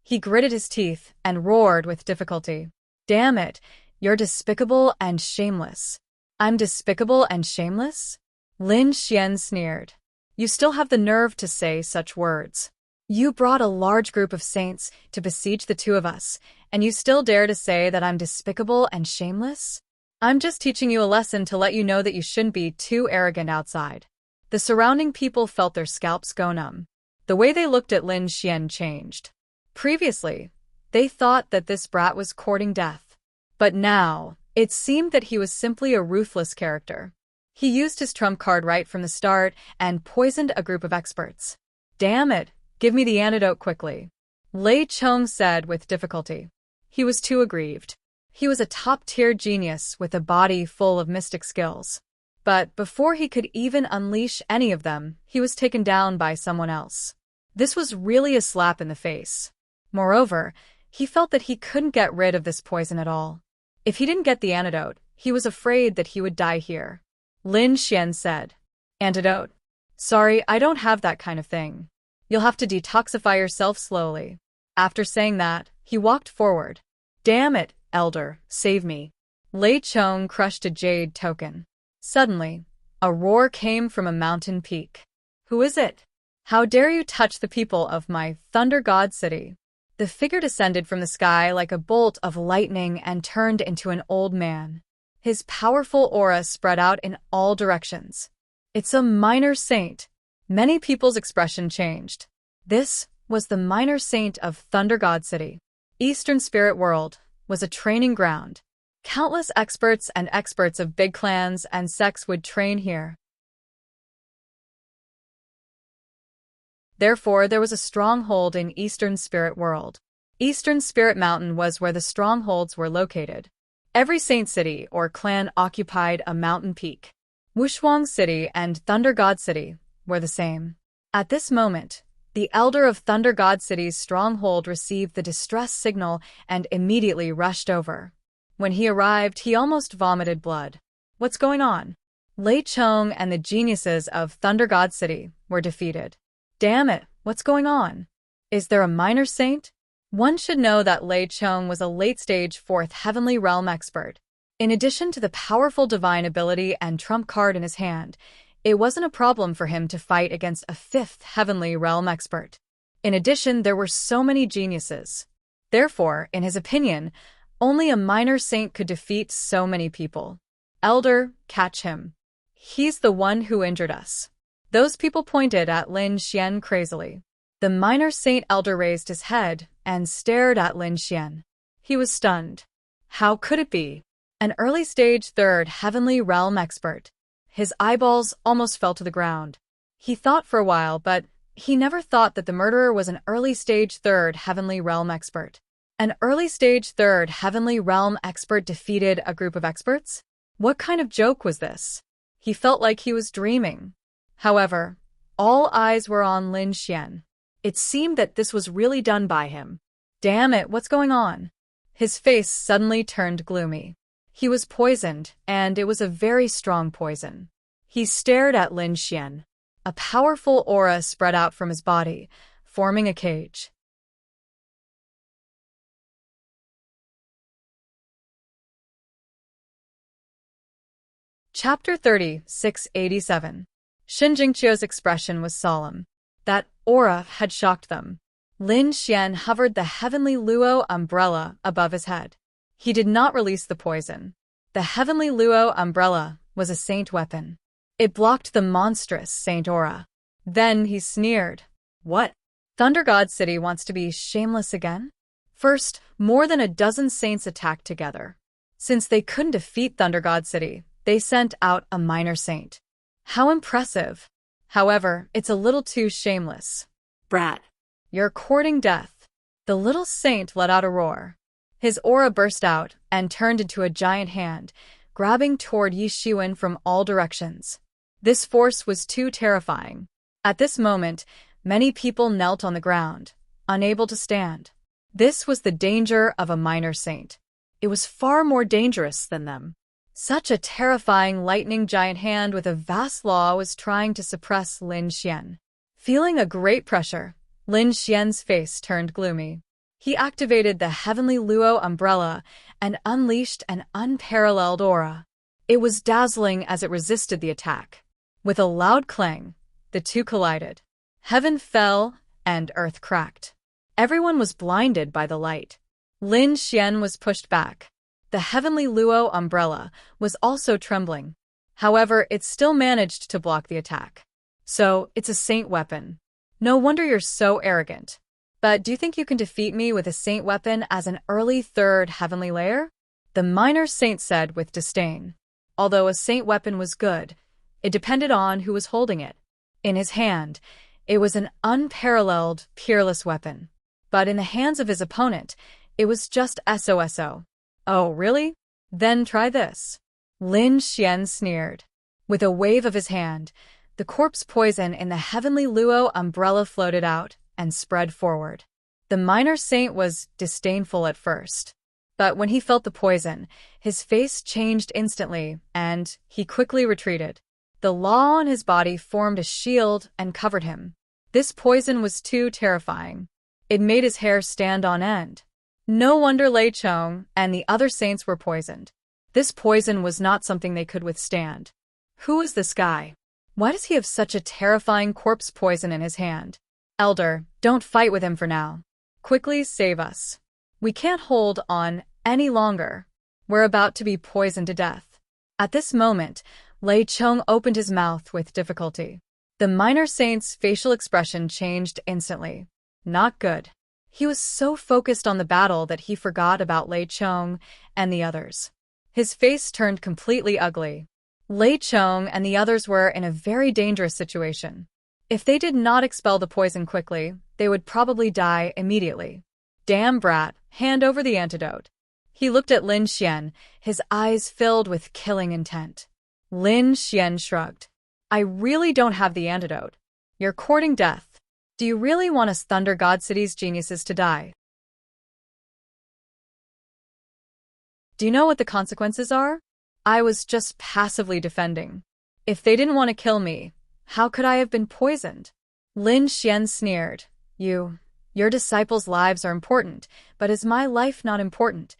He gritted his teeth and roared with difficulty. Damn it, you're despicable and shameless. I'm despicable and shameless? Lin Xian sneered. You still have the nerve to say such words. You brought a large group of saints to besiege the two of us, and you still dare to say that I'm despicable and shameless? I'm just teaching you a lesson to let you know that you shouldn't be too arrogant outside. The surrounding people felt their scalps go numb. The way they looked at Lin Xian changed. Previously, they thought that this brat was courting death. But now, It seemed that he was simply a ruthless character. He used his trump card right from the start and poisoned a group of experts. Damn it, give me the antidote quickly, Lei Chong said with difficulty. He was too aggrieved. He was a top-tier genius with a body full of mystic skills. But before he could even unleash any of them, he was taken down by someone else. This was really a slap in the face. Moreover, he felt that he couldn't get rid of this poison at all. If he didn't get the antidote, he was afraid that he would die here. Lin Xian said. Antidote? Sorry, I don't have that kind of thing. You'll have to detoxify yourself slowly. After saying that, he walked forward. Damn it, Elder, save me. Lei Chong crushed a jade token. Suddenly, a roar came from a mountain peak. Who is it? How dare you touch the people of my Thunder God City? The figure descended from the sky like a bolt of lightning and turned into an old man. His powerful aura spread out in all directions. It's a minor saint. Many people's expression changed. This was the minor saint of Thunder God City. Eastern Spirit World was a training ground. Countless experts and experts of big clans and sects would train here. Therefore, there was a stronghold in Eastern Spirit World. Eastern Spirit Mountain was where the strongholds were located. Every saint city or clan occupied a mountain peak. Wushuang City and Thunder God City were the same. At this moment, the elder of Thunder God City's stronghold received the distress signal and immediately rushed over. When he arrived, he almost vomited blood. What's going on? Lei Chong and the geniuses of Thunder God City were defeated. Damn it, what's going on? Is there a minor saint? One should know that Lei Chong was a late-stage 4th Heavenly Realm expert. In addition to the powerful divine ability and trump card in his hand, it wasn't a problem for him to fight against a 5th Heavenly Realm expert. In addition, there were so many geniuses. Therefore, in his opinion, only a minor saint could defeat so many people. Elder, catch him. He's the one who injured us. Those people pointed at Lin Xian crazily. The minor saint elder raised his head and stared at Lin Xian. He was stunned. How could it be? An early-stage 3rd Heavenly Realm expert. His eyeballs almost fell to the ground. He thought for a while, but he never thought that the murderer was an early-stage 3rd Heavenly Realm expert. An early-stage 3rd Heavenly Realm expert defeated a group of experts? What kind of joke was this? He felt like he was dreaming. However, all eyes were on Lin Xian. It seemed that this was really done by him. Damn it, what's going on? His face suddenly turned gloomy. He was poisoned, and it was a very strong poison. He stared at Lin Xian. A powerful aura spread out from his body, forming a cage. Chapter 30, 687. Shin Jingqiu's expression was solemn. That aura had shocked them. Lin Xian hovered the heavenly Luo umbrella above his head. He did not release the poison. The heavenly Luo umbrella was a saint weapon. It blocked the monstrous saint aura. Then he sneered. What? Thunder God City wants to be shameless again? First, more than a dozen saints attacked together. Since they couldn't defeat Thunder God City, they sent out a minor saint. How impressive. However, it's a little too shameless. Brat. You're courting death. The little saint let out a roar. His aura burst out and turned into a giant hand, grabbing toward Yi Shiwen from all directions. This force was too terrifying. At this moment, many people knelt on the ground, unable to stand. This was the danger of a minor saint. It was far more dangerous than them. Such a terrifying lightning giant hand with a vast law was trying to suppress Lin Xian. Feeling a great pressure, Lin Xian's face turned gloomy. He activated the heavenly Luo umbrella and unleashed an unparalleled aura. It was dazzling as it resisted the attack. With a loud clang, the two collided. Heaven fell and earth cracked. Everyone was blinded by the light. Lin Xian was pushed back. The heavenly Luo umbrella was also trembling. However, it still managed to block the attack. So, it's a saint weapon. No wonder you're so arrogant. But do you think you can defeat me with a saint weapon as an early 3rd heavenly layer? the minor saint said with disdain. Although a saint weapon was good, it depended on who was holding it. In his hand, it was an unparalleled, peerless weapon. But in the hands of his opponent, it was just SOSO. Oh, really? Then try this. Lin Xian sneered. With a wave of his hand, the corpse poison in the heavenly luo umbrella floated out and spread forward. The minor saint was disdainful at first. But when he felt the poison, his face changed instantly, and he quickly retreated. The law on his body formed a shield and covered him. This poison was too terrifying. It made his hair stand on end. No wonder Lei Chong and the other saints were poisoned. This poison was not something they could withstand. Who is this guy? Why does he have such a terrifying corpse poison in his hand? Elder, don't fight with him for now. Quickly save us. We can't hold on any longer. We're about to be poisoned to death. At this moment, Lei Chong opened his mouth with difficulty. The minor saint's facial expression changed instantly. Not good. He was so focused on the battle that he forgot about Lei Chong and the others. His face turned completely ugly. Lei Chong and the others were in a very dangerous situation. If they did not expel the poison quickly, they would probably die immediately. Damn brat, hand over the antidote. He looked at Lin Xian, his eyes filled with killing intent. Lin Xian shrugged. I really don't have the antidote. You're courting death. Do you really want us Thunder God City's geniuses to die? Do you know what the consequences are? I was just passively defending. If they didn't want to kill me, how could I have been poisoned? Lin Xian sneered. Your disciples' lives are important, but is my life not important?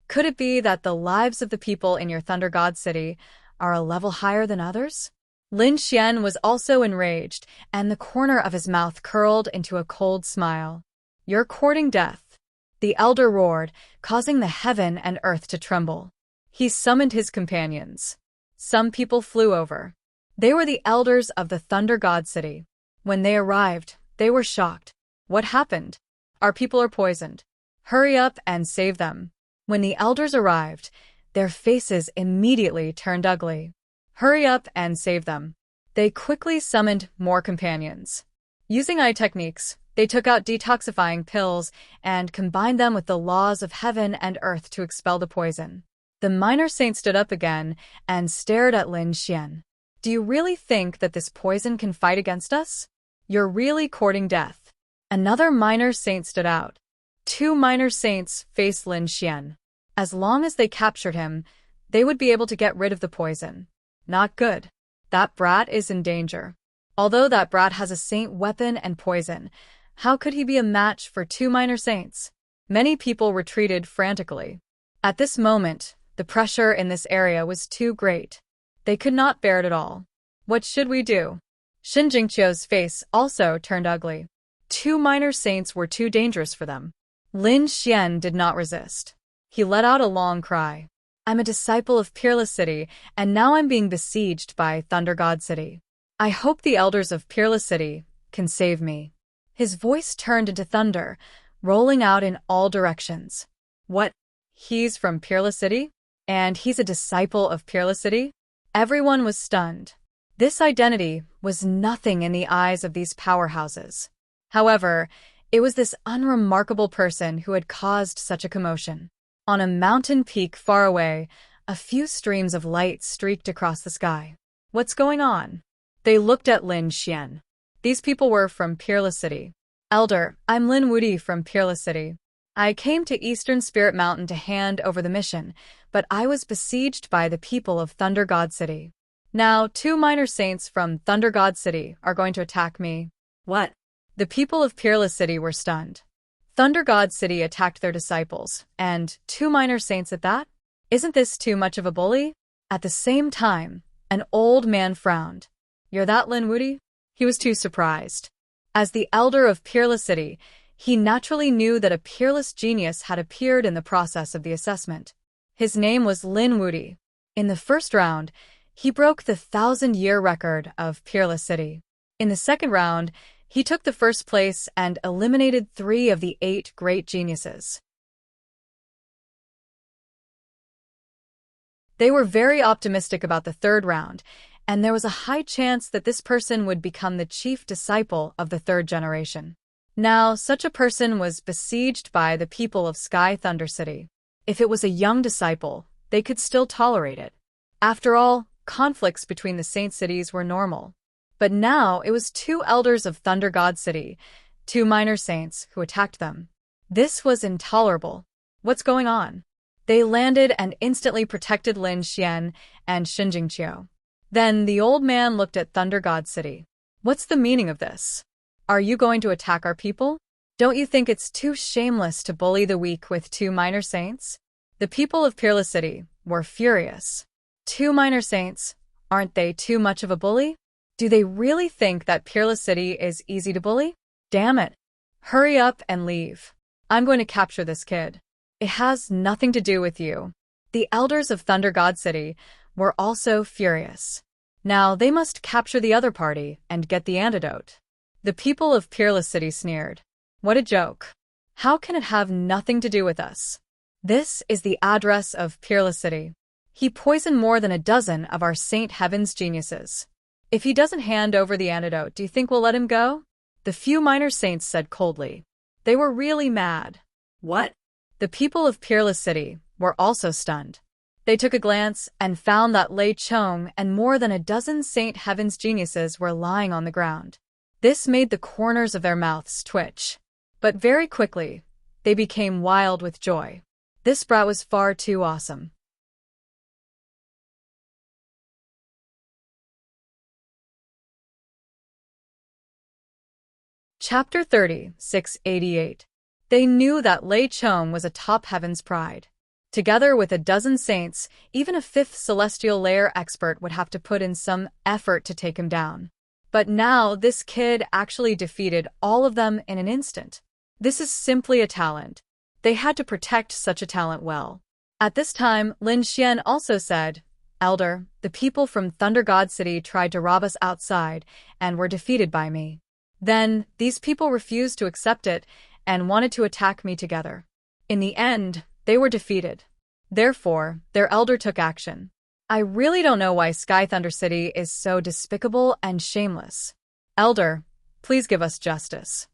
Could it be that the lives of the people in your Thunder God City are a level higher than others? Lin Xian was also enraged, and the corner of his mouth curled into a cold smile. You're courting death. The elder roared, causing the heaven and earth to tremble. He summoned his companions. Some people flew over. They were the elders of the Thunder God City. When they arrived, they were shocked. What happened? Our people are poisoned. Hurry up and save them. When the elders arrived, their faces immediately turned ugly. Hurry up and save them. They quickly summoned more companions. Using eye techniques, they took out detoxifying pills and combined them with the laws of heaven and earth to expel the poison. The minor saint stood up again and stared at Lin Xian. Do you really think that this poison can fight against us? You're really courting death. Another minor saint stood out. 2 minor saints faced Lin Xian. As long as they captured him, they would be able to get rid of the poison. Not good. That brat is in danger. Although that brat has a saint weapon and poison, how could he be a match for 2 minor saints? Many people retreated frantically. At this moment, the pressure in this area was too great. They could not bear it at all. What should we do? Shin Jingqiu's face also turned ugly. 2 minor saints were too dangerous for them. Lin Xian did not resist. He let out a long cry. I'm a disciple of Peerless City, and now I'm being besieged by Thunder God City. I hope the elders of Peerless City can save me. His voice turned into thunder, rolling out in all directions. What? He's from Peerless City? And he's a disciple of Peerless City? Everyone was stunned. This identity was nothing in the eyes of these powerhouses. However, it was this unremarkable person who had caused such a commotion. On a mountain peak far away, a few streams of light streaked across the sky. What's going on? They looked at Lin Xian. These people were from Peerless City. Elder, I'm Lin Wudi from Peerless City. I came to Eastern Spirit Mountain to hand over the mission, but I was besieged by the people of Thunder God City. Now, 2 minor saints from Thunder God City are going to attack me. What? The people of Peerless City were stunned. Thunder God City attacked their disciples, and 2 minor saints at that? Isn't this too much of a bully? At the same time, an old man frowned. You're that Lin Wudi? He was too surprised. As the elder of Peerless City, he naturally knew that a peerless genius had appeared in the process of the assessment. His name was Lin Wudi. In the first round, he broke the 1,000-year record of Peerless City. In the second round, he took the first place and eliminated 3 of the 8 great geniuses. They were very optimistic about the third round, and there was a high chance that this person would become the chief disciple of the third generation. Now, such a person was besieged by the people of Sky Thunder City. If it was a young disciple, they could still tolerate it. After all, conflicts between the saint cities were normal. But now it was two elders of Thunder God City, two minor saints, who attacked them. This was intolerable. What's going on? They landed and instantly protected Lin Xian and Xinjingqiu. Then the old man looked at Thunder God City. What's the meaning of this? Are you going to attack our people? Don't you think it's too shameless to bully the weak with two minor saints? The people of Peerless City were furious. Two minor saints, aren't they too much of a bully? Do they really think that Peerless City is easy to bully? Damn it. Hurry up and leave. I'm going to capture this kid. It has nothing to do with you. The elders of Thunder God City were also furious. Now they must capture the other party and get the antidote. The people of Peerless City sneered. What a joke. How can it have nothing to do with us? This is the address of Peerless City. He poisoned more than a dozen of our Saint Heaven's geniuses. If he doesn't hand over the antidote, do you think we'll let him go? The few minor saints said coldly. They were really mad. What? The people of Peerless City were also stunned. They took a glance and found that Lei Chong and more than a dozen Saint Heaven's geniuses were lying on the ground. This made the corners of their mouths twitch. But very quickly, they became wild with joy. This brat was far too awesome. Chapter 30, 688. They knew that Lei Chong was a top heaven's pride. Together with a dozen saints, even a fifth celestial layer expert would have to put in some effort to take him down. But now this kid actually defeated all of them in an instant. This is simply a talent. They had to protect such a talent well. At this time, Lin Xian also said, Elder, the people from Thunder God City tried to rob us outside and were defeated by me. Then, these people refused to accept it and wanted to attack me together. In the end, they were defeated. Therefore, their elder took action. I really don't know why Sky Thunder City is so despicable and shameless. Elder, please give us justice.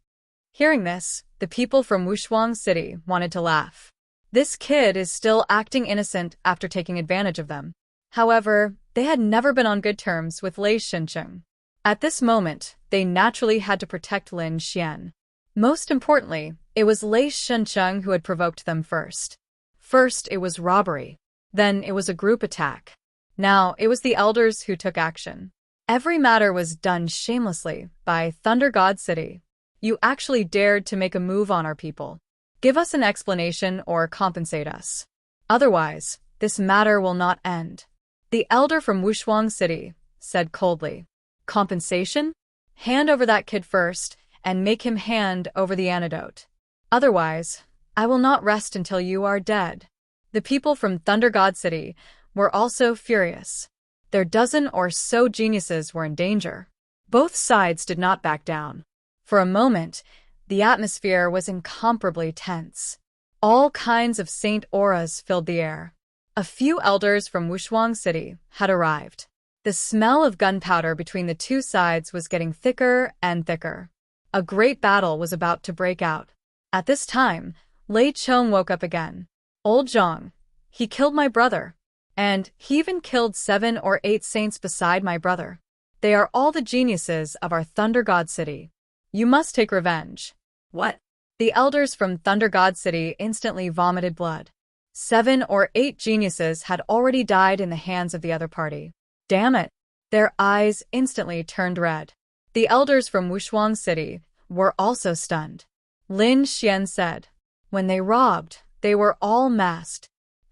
Hearing this, the people from Wushuang City wanted to laugh. This kid is still acting innocent after taking advantage of them. However, they had never been on good terms with Lei Xincheng. At this moment, they naturally had to protect Lin Xian. Most importantly, it was Lei Xincheng who had provoked them first. First, it was robbery. Then, it was a group attack. Now, it was the elders who took action. Every matter was done shamelessly by Thunder God City. You actually dared to make a move on our people. Give us an explanation or compensate us. Otherwise, this matter will not end. The elder from Wushuang City said coldly. Compensation? Hand over that kid first, and make him hand over the antidote. Otherwise, I will not rest until you are dead. The people from Thunder God City were also furious. Their dozen or so geniuses were in danger. Both sides did not back down. For a moment, the atmosphere was incomparably tense. All kinds of saint auras filled the air. A few elders from Wushuang City had arrived. The smell of gunpowder between the two sides was getting thicker and thicker. A great battle was about to break out. At this time, Lei Chong woke up again. Old Zhang, he killed my brother. And he even killed 7 or 8 saints beside my brother. They are all the geniuses of our Thunder God City. You must take revenge. What? The elders from Thunder God City instantly vomited blood. 7 or 8 geniuses had already died in the hands of the other party. Damn it! Their eyes instantly turned red. The elders from Wushuang City were also stunned. Lin Xian said, when they robbed, they were all masked.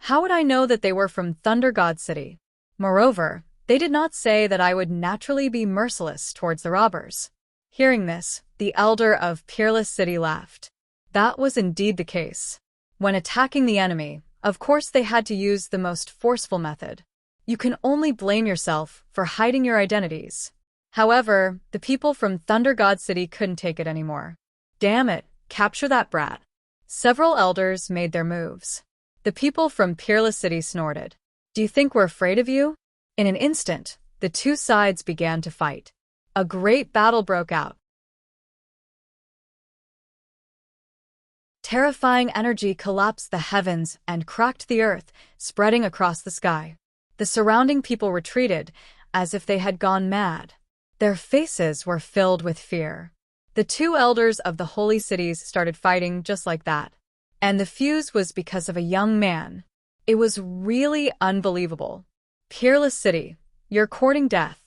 How would I know that they were from Thunder God City? Moreover, they did not say that I would naturally be merciless towards the robbers. Hearing this, the elder of Peerless City laughed. That was indeed the case. When attacking the enemy, of course they had to use the most forceful method. You can only blame yourself for hiding your identities. However, the people from Thunder God City couldn't take it anymore. Damn it, capture that brat. Several elders made their moves. The people from Peerless City snorted. Do you think we're afraid of you? In an instant, the two sides began to fight. A great battle broke out. Terrifying energy collapsed the heavens and cracked the earth, spreading across the sky. The surrounding people retreated, as if they had gone mad. Their faces were filled with fear. The two elders of the holy cities started fighting just like that. And the fuse was because of a young man. It was really unbelievable. Peerless City, you're courting death.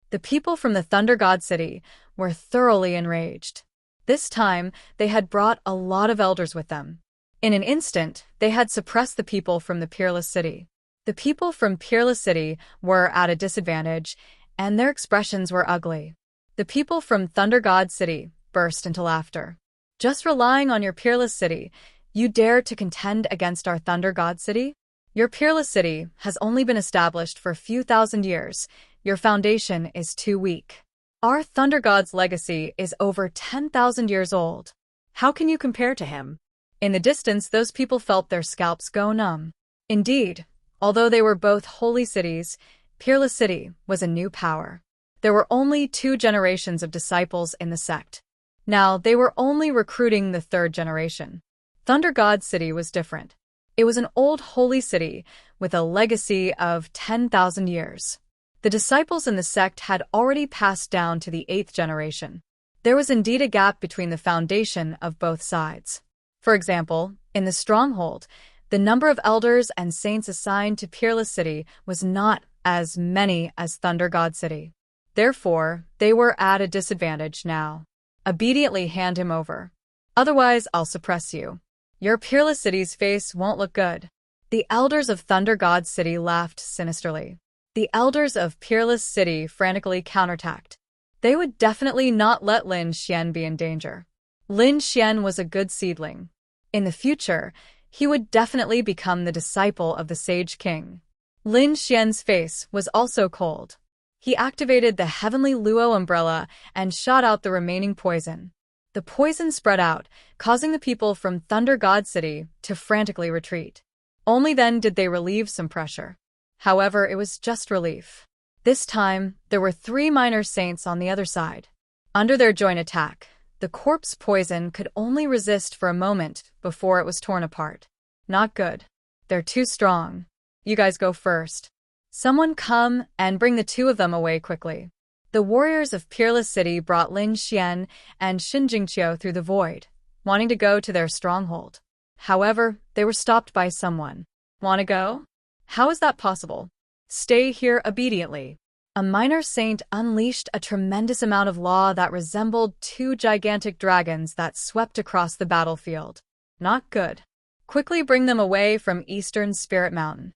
The people from the Thunder God City were thoroughly enraged. This time, they had brought a lot of elders with them. In an instant, they had suppressed the people from the Peerless City. The people from Peerless City were at a disadvantage, and their expressions were ugly. The people from Thunder God City burst into laughter. Just relying on your Peerless City, you dare to contend against our Thunder God City? Your Peerless City has only been established for a few thousand years. Your foundation is too weak. Our Thunder God's legacy is over 10,000 years old. How can you compare to him? In the distance, those people felt their scalps go numb. Indeed, although they were both holy cities, Peerless City was a new power. There were only 2 generations of disciples in the sect. Now, they were only recruiting the 3rd generation. Thunder God City was different. It was an old holy city with a legacy of 10,000 years. The disciples in the sect had already passed down to the 8th generation. There was indeed a gap between the foundation of both sides. For example, in the stronghold, the number of elders and saints assigned to Peerless City was not as many as Thunder God City. Therefore, they were at a disadvantage now. Obediently hand him over. Otherwise, I'll suppress you. Your Peerless City's face won't look good. The elders of Thunder God City laughed sinisterly. The elders of Peerless City frantically counterattacked. They would definitely not let Lin Xian be in danger. Lin Xian was a good seedling. In the future, he would definitely become the disciple of the Sage King. Lin Xian's face was also cold. He activated the Heavenly Luo umbrella and shot out the remaining poison. The poison spread out, causing the people from Thunder God City to frantically retreat. Only then did they relieve some pressure. However, it was just relief. This time, there were 3 minor saints on the other side. Under their joint attack, the corpse poison could only resist for a moment before it was torn apart. Not good. They're too strong. You guys go first. Someone come and bring the 2 of them away quickly. The warriors of Peerless City brought Lin Xian and Xin Jingqiu through the void, wanting to go to their stronghold. However, they were stopped by someone. Want to go? How is that possible? Stay here obediently. A minor saint unleashed a tremendous amount of law that resembled 2 gigantic dragons that swept across the battlefield. Not good. Quickly bring them away from Eastern Spirit Mountain.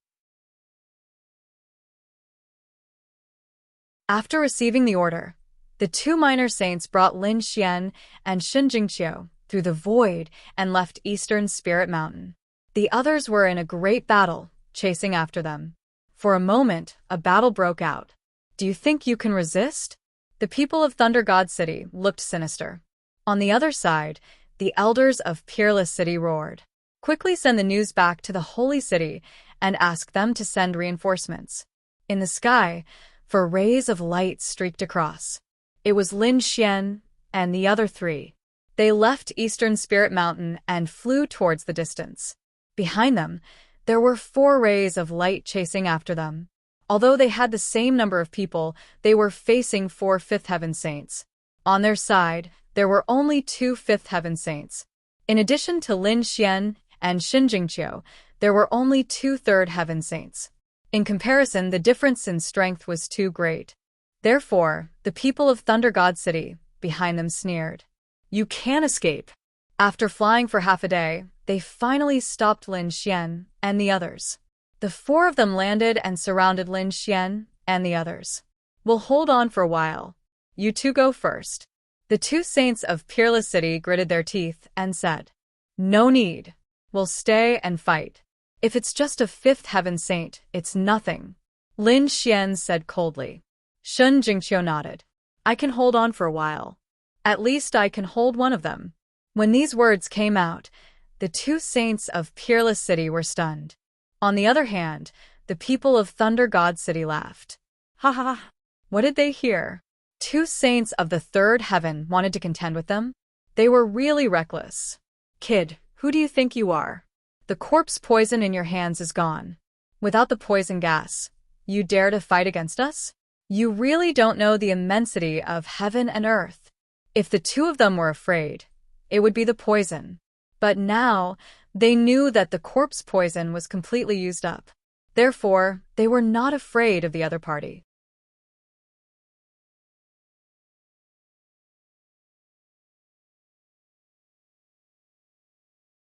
After receiving the order, the 2 minor saints brought Lin Xian and Xin Jingqiu through the void and left Eastern Spirit Mountain. The others were in a great battle, chasing after them. For a moment, a battle broke out. Do you think you can resist? The people of Thunder God City looked sinister. On the other side, the elders of Peerless City roared. Quickly send the news back to the Holy City and ask them to send reinforcements. In the sky, 4 rays of light streaked across. It was Lin Xian and the other 3. They left Eastern Spirit Mountain and flew towards the distance. Behind them, there were 4 rays of light chasing after them. Although they had the same number of people, they were facing 4 Fifth Heaven Saints. On their side, there were only 2 Fifth Heaven Saints. In addition to Lin Xian and Xin Jingqiu, there were only 2 Third Heaven Saints. In comparison, the difference in strength was too great. Therefore, the people of Thunder God City, behind them, sneered. You can't escape. After flying for half a day, they finally stopped Lin Xian and the others. The 4 of them landed and surrounded Lin Xian and the others. We'll hold on for a while. You 2 go first. The 2 saints of Peerless City gritted their teeth and said, No need. We'll stay and fight. If it's just a 5th Heaven Saint, it's nothing. Lin Xian said coldly. Xin Jingqiu nodded. I can hold on for a while. At least I can hold one of them. When these words came out, the 2 saints of Peerless City were stunned. On the other hand, the people of Thunder God City laughed. Ha ha ha. What did they hear? Two saints of the third heaven wanted to contend with them? They were really reckless. Kid, who do you think you are? The corpse poison in your hands is gone. Without the poison gas, you dare to fight against us? You really don't know the immensity of heaven and earth. If the two of them were afraid, it would be the poison. But now, they knew that the corpse poison was completely used up. Therefore, they were not afraid of the other party.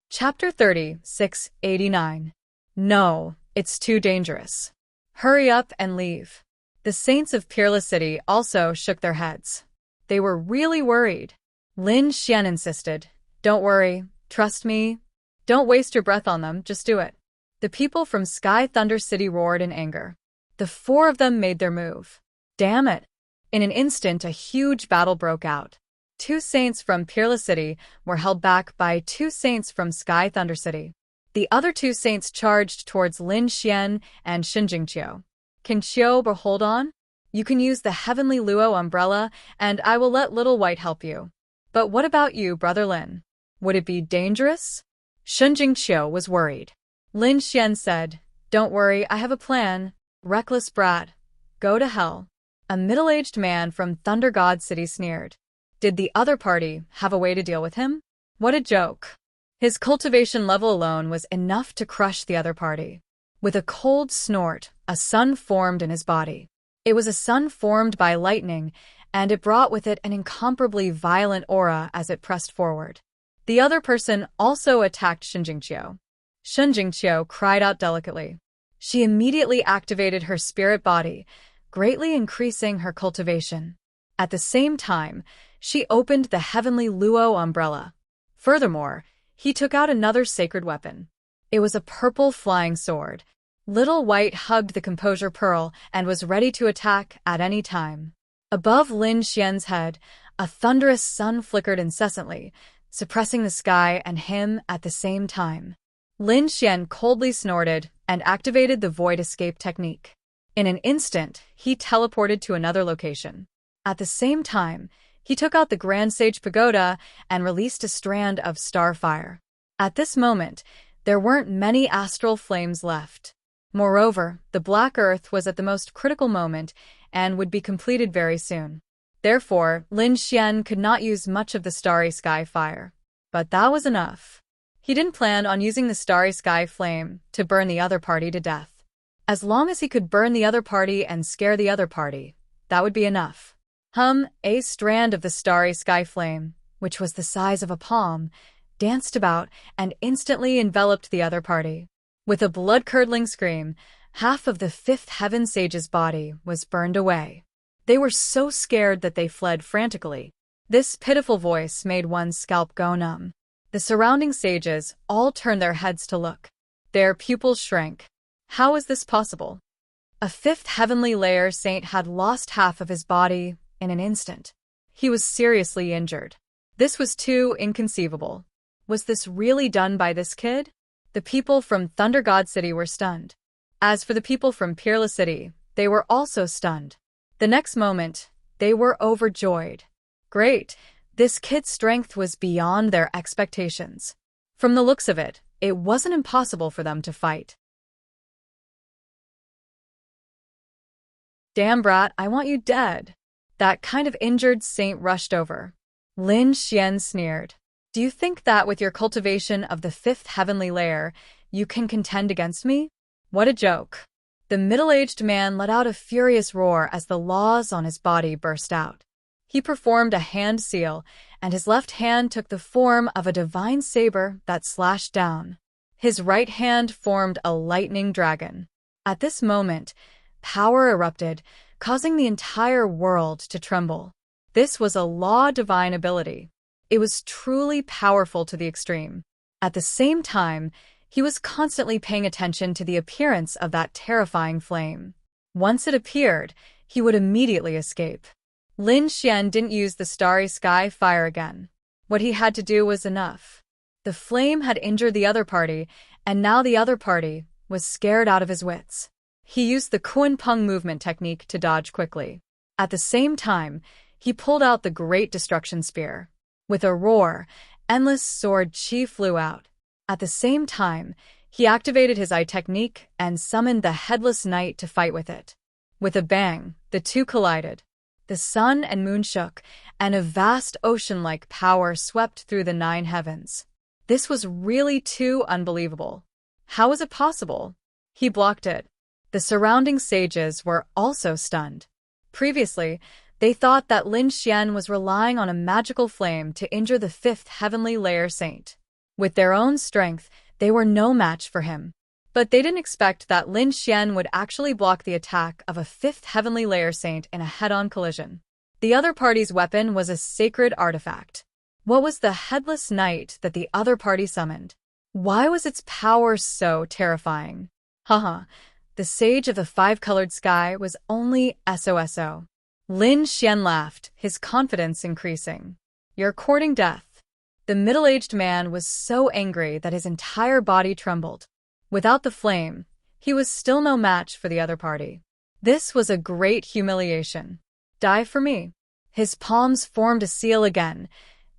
Chapter 3689. No, it's too dangerous. Hurry up and leave. The saints of Peerless City also shook their heads. They were really worried. Lin Xian insisted, "Don't worry, trust me. Don't waste your breath on them, just do it." The people from Sky Thunder City roared in anger. The four of them made their move. Damn it! In an instant, a huge battle broke out. Two saints from Peerless City were held back by two saints from Sky Thunder City. The other two saints charged towards Lin Xian and Xinjingqiu. Can Qiu hold on? You can use the Heavenly Luo umbrella, and I will let Little White help you. But what about you, Brother Lin? Would it be dangerous? Xinjingqiu was worried. Lin Xian said, "Don't worry, I have a plan. Reckless brat. Go to hell." A middle-aged man from Thunder God City sneered. Did the other party have a way to deal with him? What a joke. His cultivation level alone was enough to crush the other party. With a cold snort, a sun formed in his body. It was a sun formed by lightning, and it brought with it an incomparably violent aura as it pressed forward. The other person also attacked Xinjingqiu. Xinjingqiu cried out delicately. She immediately activated her spirit body, greatly increasing her cultivation. At the same time, she opened the Heavenly Luo umbrella. Furthermore, he took out another sacred weapon. It was a purple flying sword. Little White hugged the Composure Pearl and was ready to attack at any time. Above Lin Xian's head, a thunderous sun flickered incessantly, suppressing the sky and him at the same time. Lin Xian coldly snorted and activated the Void Escape technique. In an instant, he teleported to another location. At the same time, he took out the Grand Sage Pagoda and released a strand of starfire. At this moment, there weren't many astral flames left. Moreover, the Black Earth was at the most critical moment and would be completed very soon. Therefore, Lin Xian could not use much of the Starry Sky fire. But that was enough. He didn't plan on using the Starry Sky flame to burn the other party to death. As long as he could burn the other party and scare the other party, that would be enough. A strand of the Starry Sky flame, which was the size of a palm, danced about and instantly enveloped the other party. With a blood-curdling scream, half of the Fifth Heaven Sage's body was burned away. They were so scared that they fled frantically. This pitiful voice made one's scalp go numb. The surrounding sages all turned their heads to look. Their pupils shrank. How is this possible? A fifth heavenly layer saint had lost half of his body in an instant. He was seriously injured. This was too inconceivable. Was this really done by this kid? The people from Thunder God City were stunned. As for the people from Peerless City, they were also stunned. The next moment, they were overjoyed. Great! This kid's strength was beyond their expectations. From the looks of it, it wasn't impossible for them to fight. Damn brat, I want you dead. That kind of injured saint rushed over. Lin Xian sneered. Do you think that with your cultivation of the fifth heavenly layer, you can contend against me? What a joke. The middle-aged man let out a furious roar as the laws on his body burst out. He performed a hand seal, and his left hand took the form of a divine saber that slashed down. His right hand formed a lightning dragon. At this moment, power erupted, causing the entire world to tremble. This was a law divine ability. It was truly powerful to the extreme. At the same time, he was constantly paying attention to the appearance of that terrifying flame. Once it appeared, he would immediately escape. Lin Xian didn't use the Starry Sky fire again. What he had to do was enough. The flame had injured the other party, and now the other party was scared out of his wits. He used the Kuan-Pung movement technique to dodge quickly. At the same time, he pulled out the Great Destruction Spear. With a roar, Endless Sword Chi flew out. At the same time, he activated his eye technique and summoned the Headless Knight to fight with it. With a bang, the two collided. The sun and moon shook, and a vast ocean-like power swept through the 9 heavens. This was really too unbelievable. How was it possible? He blocked it. The surrounding sages were also stunned. Previously, they thought that Lin Xian was relying on a magical flame to injure the 5th heavenly layer saint. With their own strength, they were no match for him. But they didn't expect that Lin Xian would actually block the attack of a 5th heavenly layer saint in a head-on collision. The other party's weapon was a sacred artifact. What was the Headless Knight that the other party summoned? Why was its power so terrifying? Haha, the Sage of the 5-colored sky was only SOSO. Lin Xian laughed, his confidence increasing. You're courting death. The middle-aged man was so angry that his entire body trembled. Without the flame, he was still no match for the other party. This was a great humiliation. Die for me. His palms formed a seal again,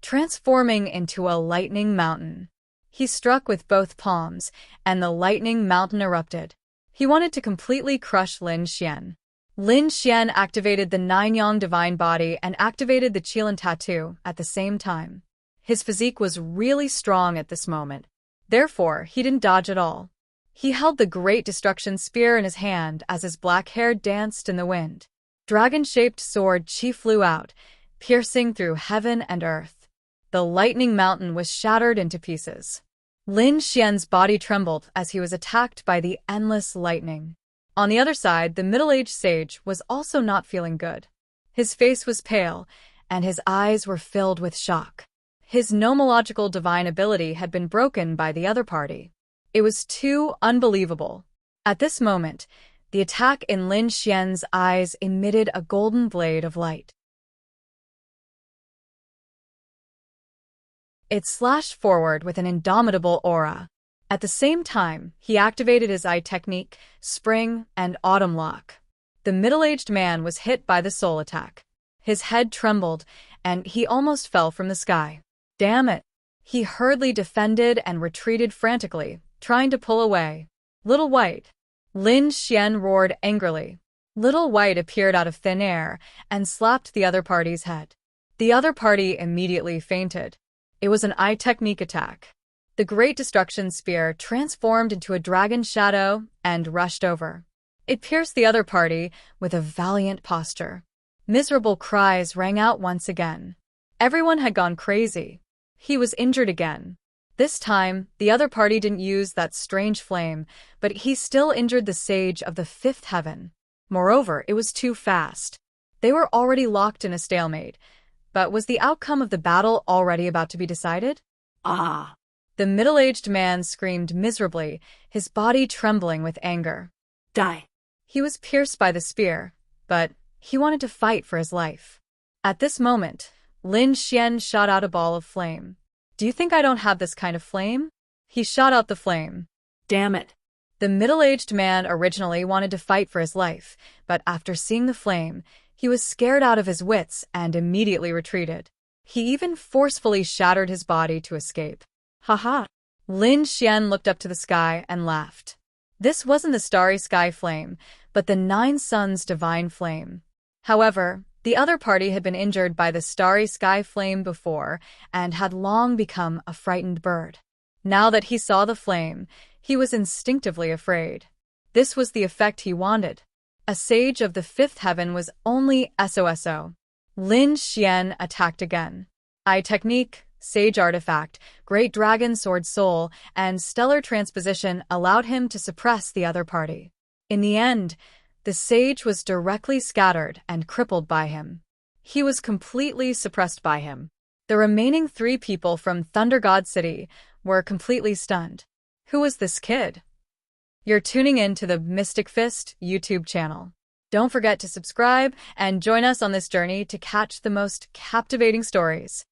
transforming into a lightning mountain. He struck with both palms, and the lightning mountain erupted. He wanted to completely crush Lin Xian. Lin Xian activated the 9-yang divine body and activated the Qilin tattoo at the same time. His physique was really strong at this moment. Therefore, he didn't dodge at all. He held the Great Destruction Spear in his hand as his black hair danced in the wind. Dragon-shaped sword Qi flew out, piercing through heaven and earth. The lightning mountain was shattered into pieces. Lin Xian's body trembled as he was attacked by the endless lightning. On the other side, the middle-aged sage was also not feeling good. His face was pale, and his eyes were filled with shock. His nomological divine ability had been broken by the other party. It was too unbelievable. At this moment, the attack in Lin Xian's eyes emitted a golden blade of light. It slashed forward with an indomitable aura. At the same time, he activated his eye technique, Spring, and Autumn Lock. The middle-aged man was hit by the soul attack. His head trembled, and he almost fell from the sky. Damn it! He hurriedly defended and retreated frantically, trying to pull away. Little White! Lin Xian roared angrily. Little White appeared out of thin air and slapped the other party's head. The other party immediately fainted. It was an eye technique attack. The Great Destruction Spear transformed into a dragon shadow and rushed over. It pierced the other party with a valiant posture. Miserable cries rang out once again. Everyone had gone crazy. He was injured again. This time, the other party didn't use that strange flame, but he still injured the Sage of the 5th heaven. Moreover, it was too fast. They were already locked in a stalemate. But was the outcome of the battle already about to be decided? Ah! The middle-aged man screamed miserably, his body trembling with anger. Die! He was pierced by the spear, but he wanted to fight for his life. At this moment, Lin Xian shot out a ball of flame. Do you think I don't have this kind of flame? He shot out the flame. Damn it! The middle-aged man originally wanted to fight for his life, but after seeing the flame, he was scared out of his wits and immediately retreated. He even forcefully shattered his body to escape. Haha! Lin Xian looked up to the sky and laughed. This wasn't the starry sky flame, but the 9 suns' divine flame. However, the other party had been injured by the starry sky flame before and had long become a frightened bird. Now that he saw the flame, he was instinctively afraid. This was the effect he wanted. A sage of the 5th heaven was only SOSO. Lin Xian attacked again. Eye technique, Sage Artifact, Great Dragon Sword Soul, and Stellar Transposition allowed him to suppress the other party. In the end, the sage was directly scattered and crippled by him. He was completely suppressed by him. The remaining 3 people from Thunder God City were completely stunned. Who was this kid? You're tuning in to the Mystic Fist YouTube channel. Don't forget to subscribe and join us on this journey to catch the most captivating stories.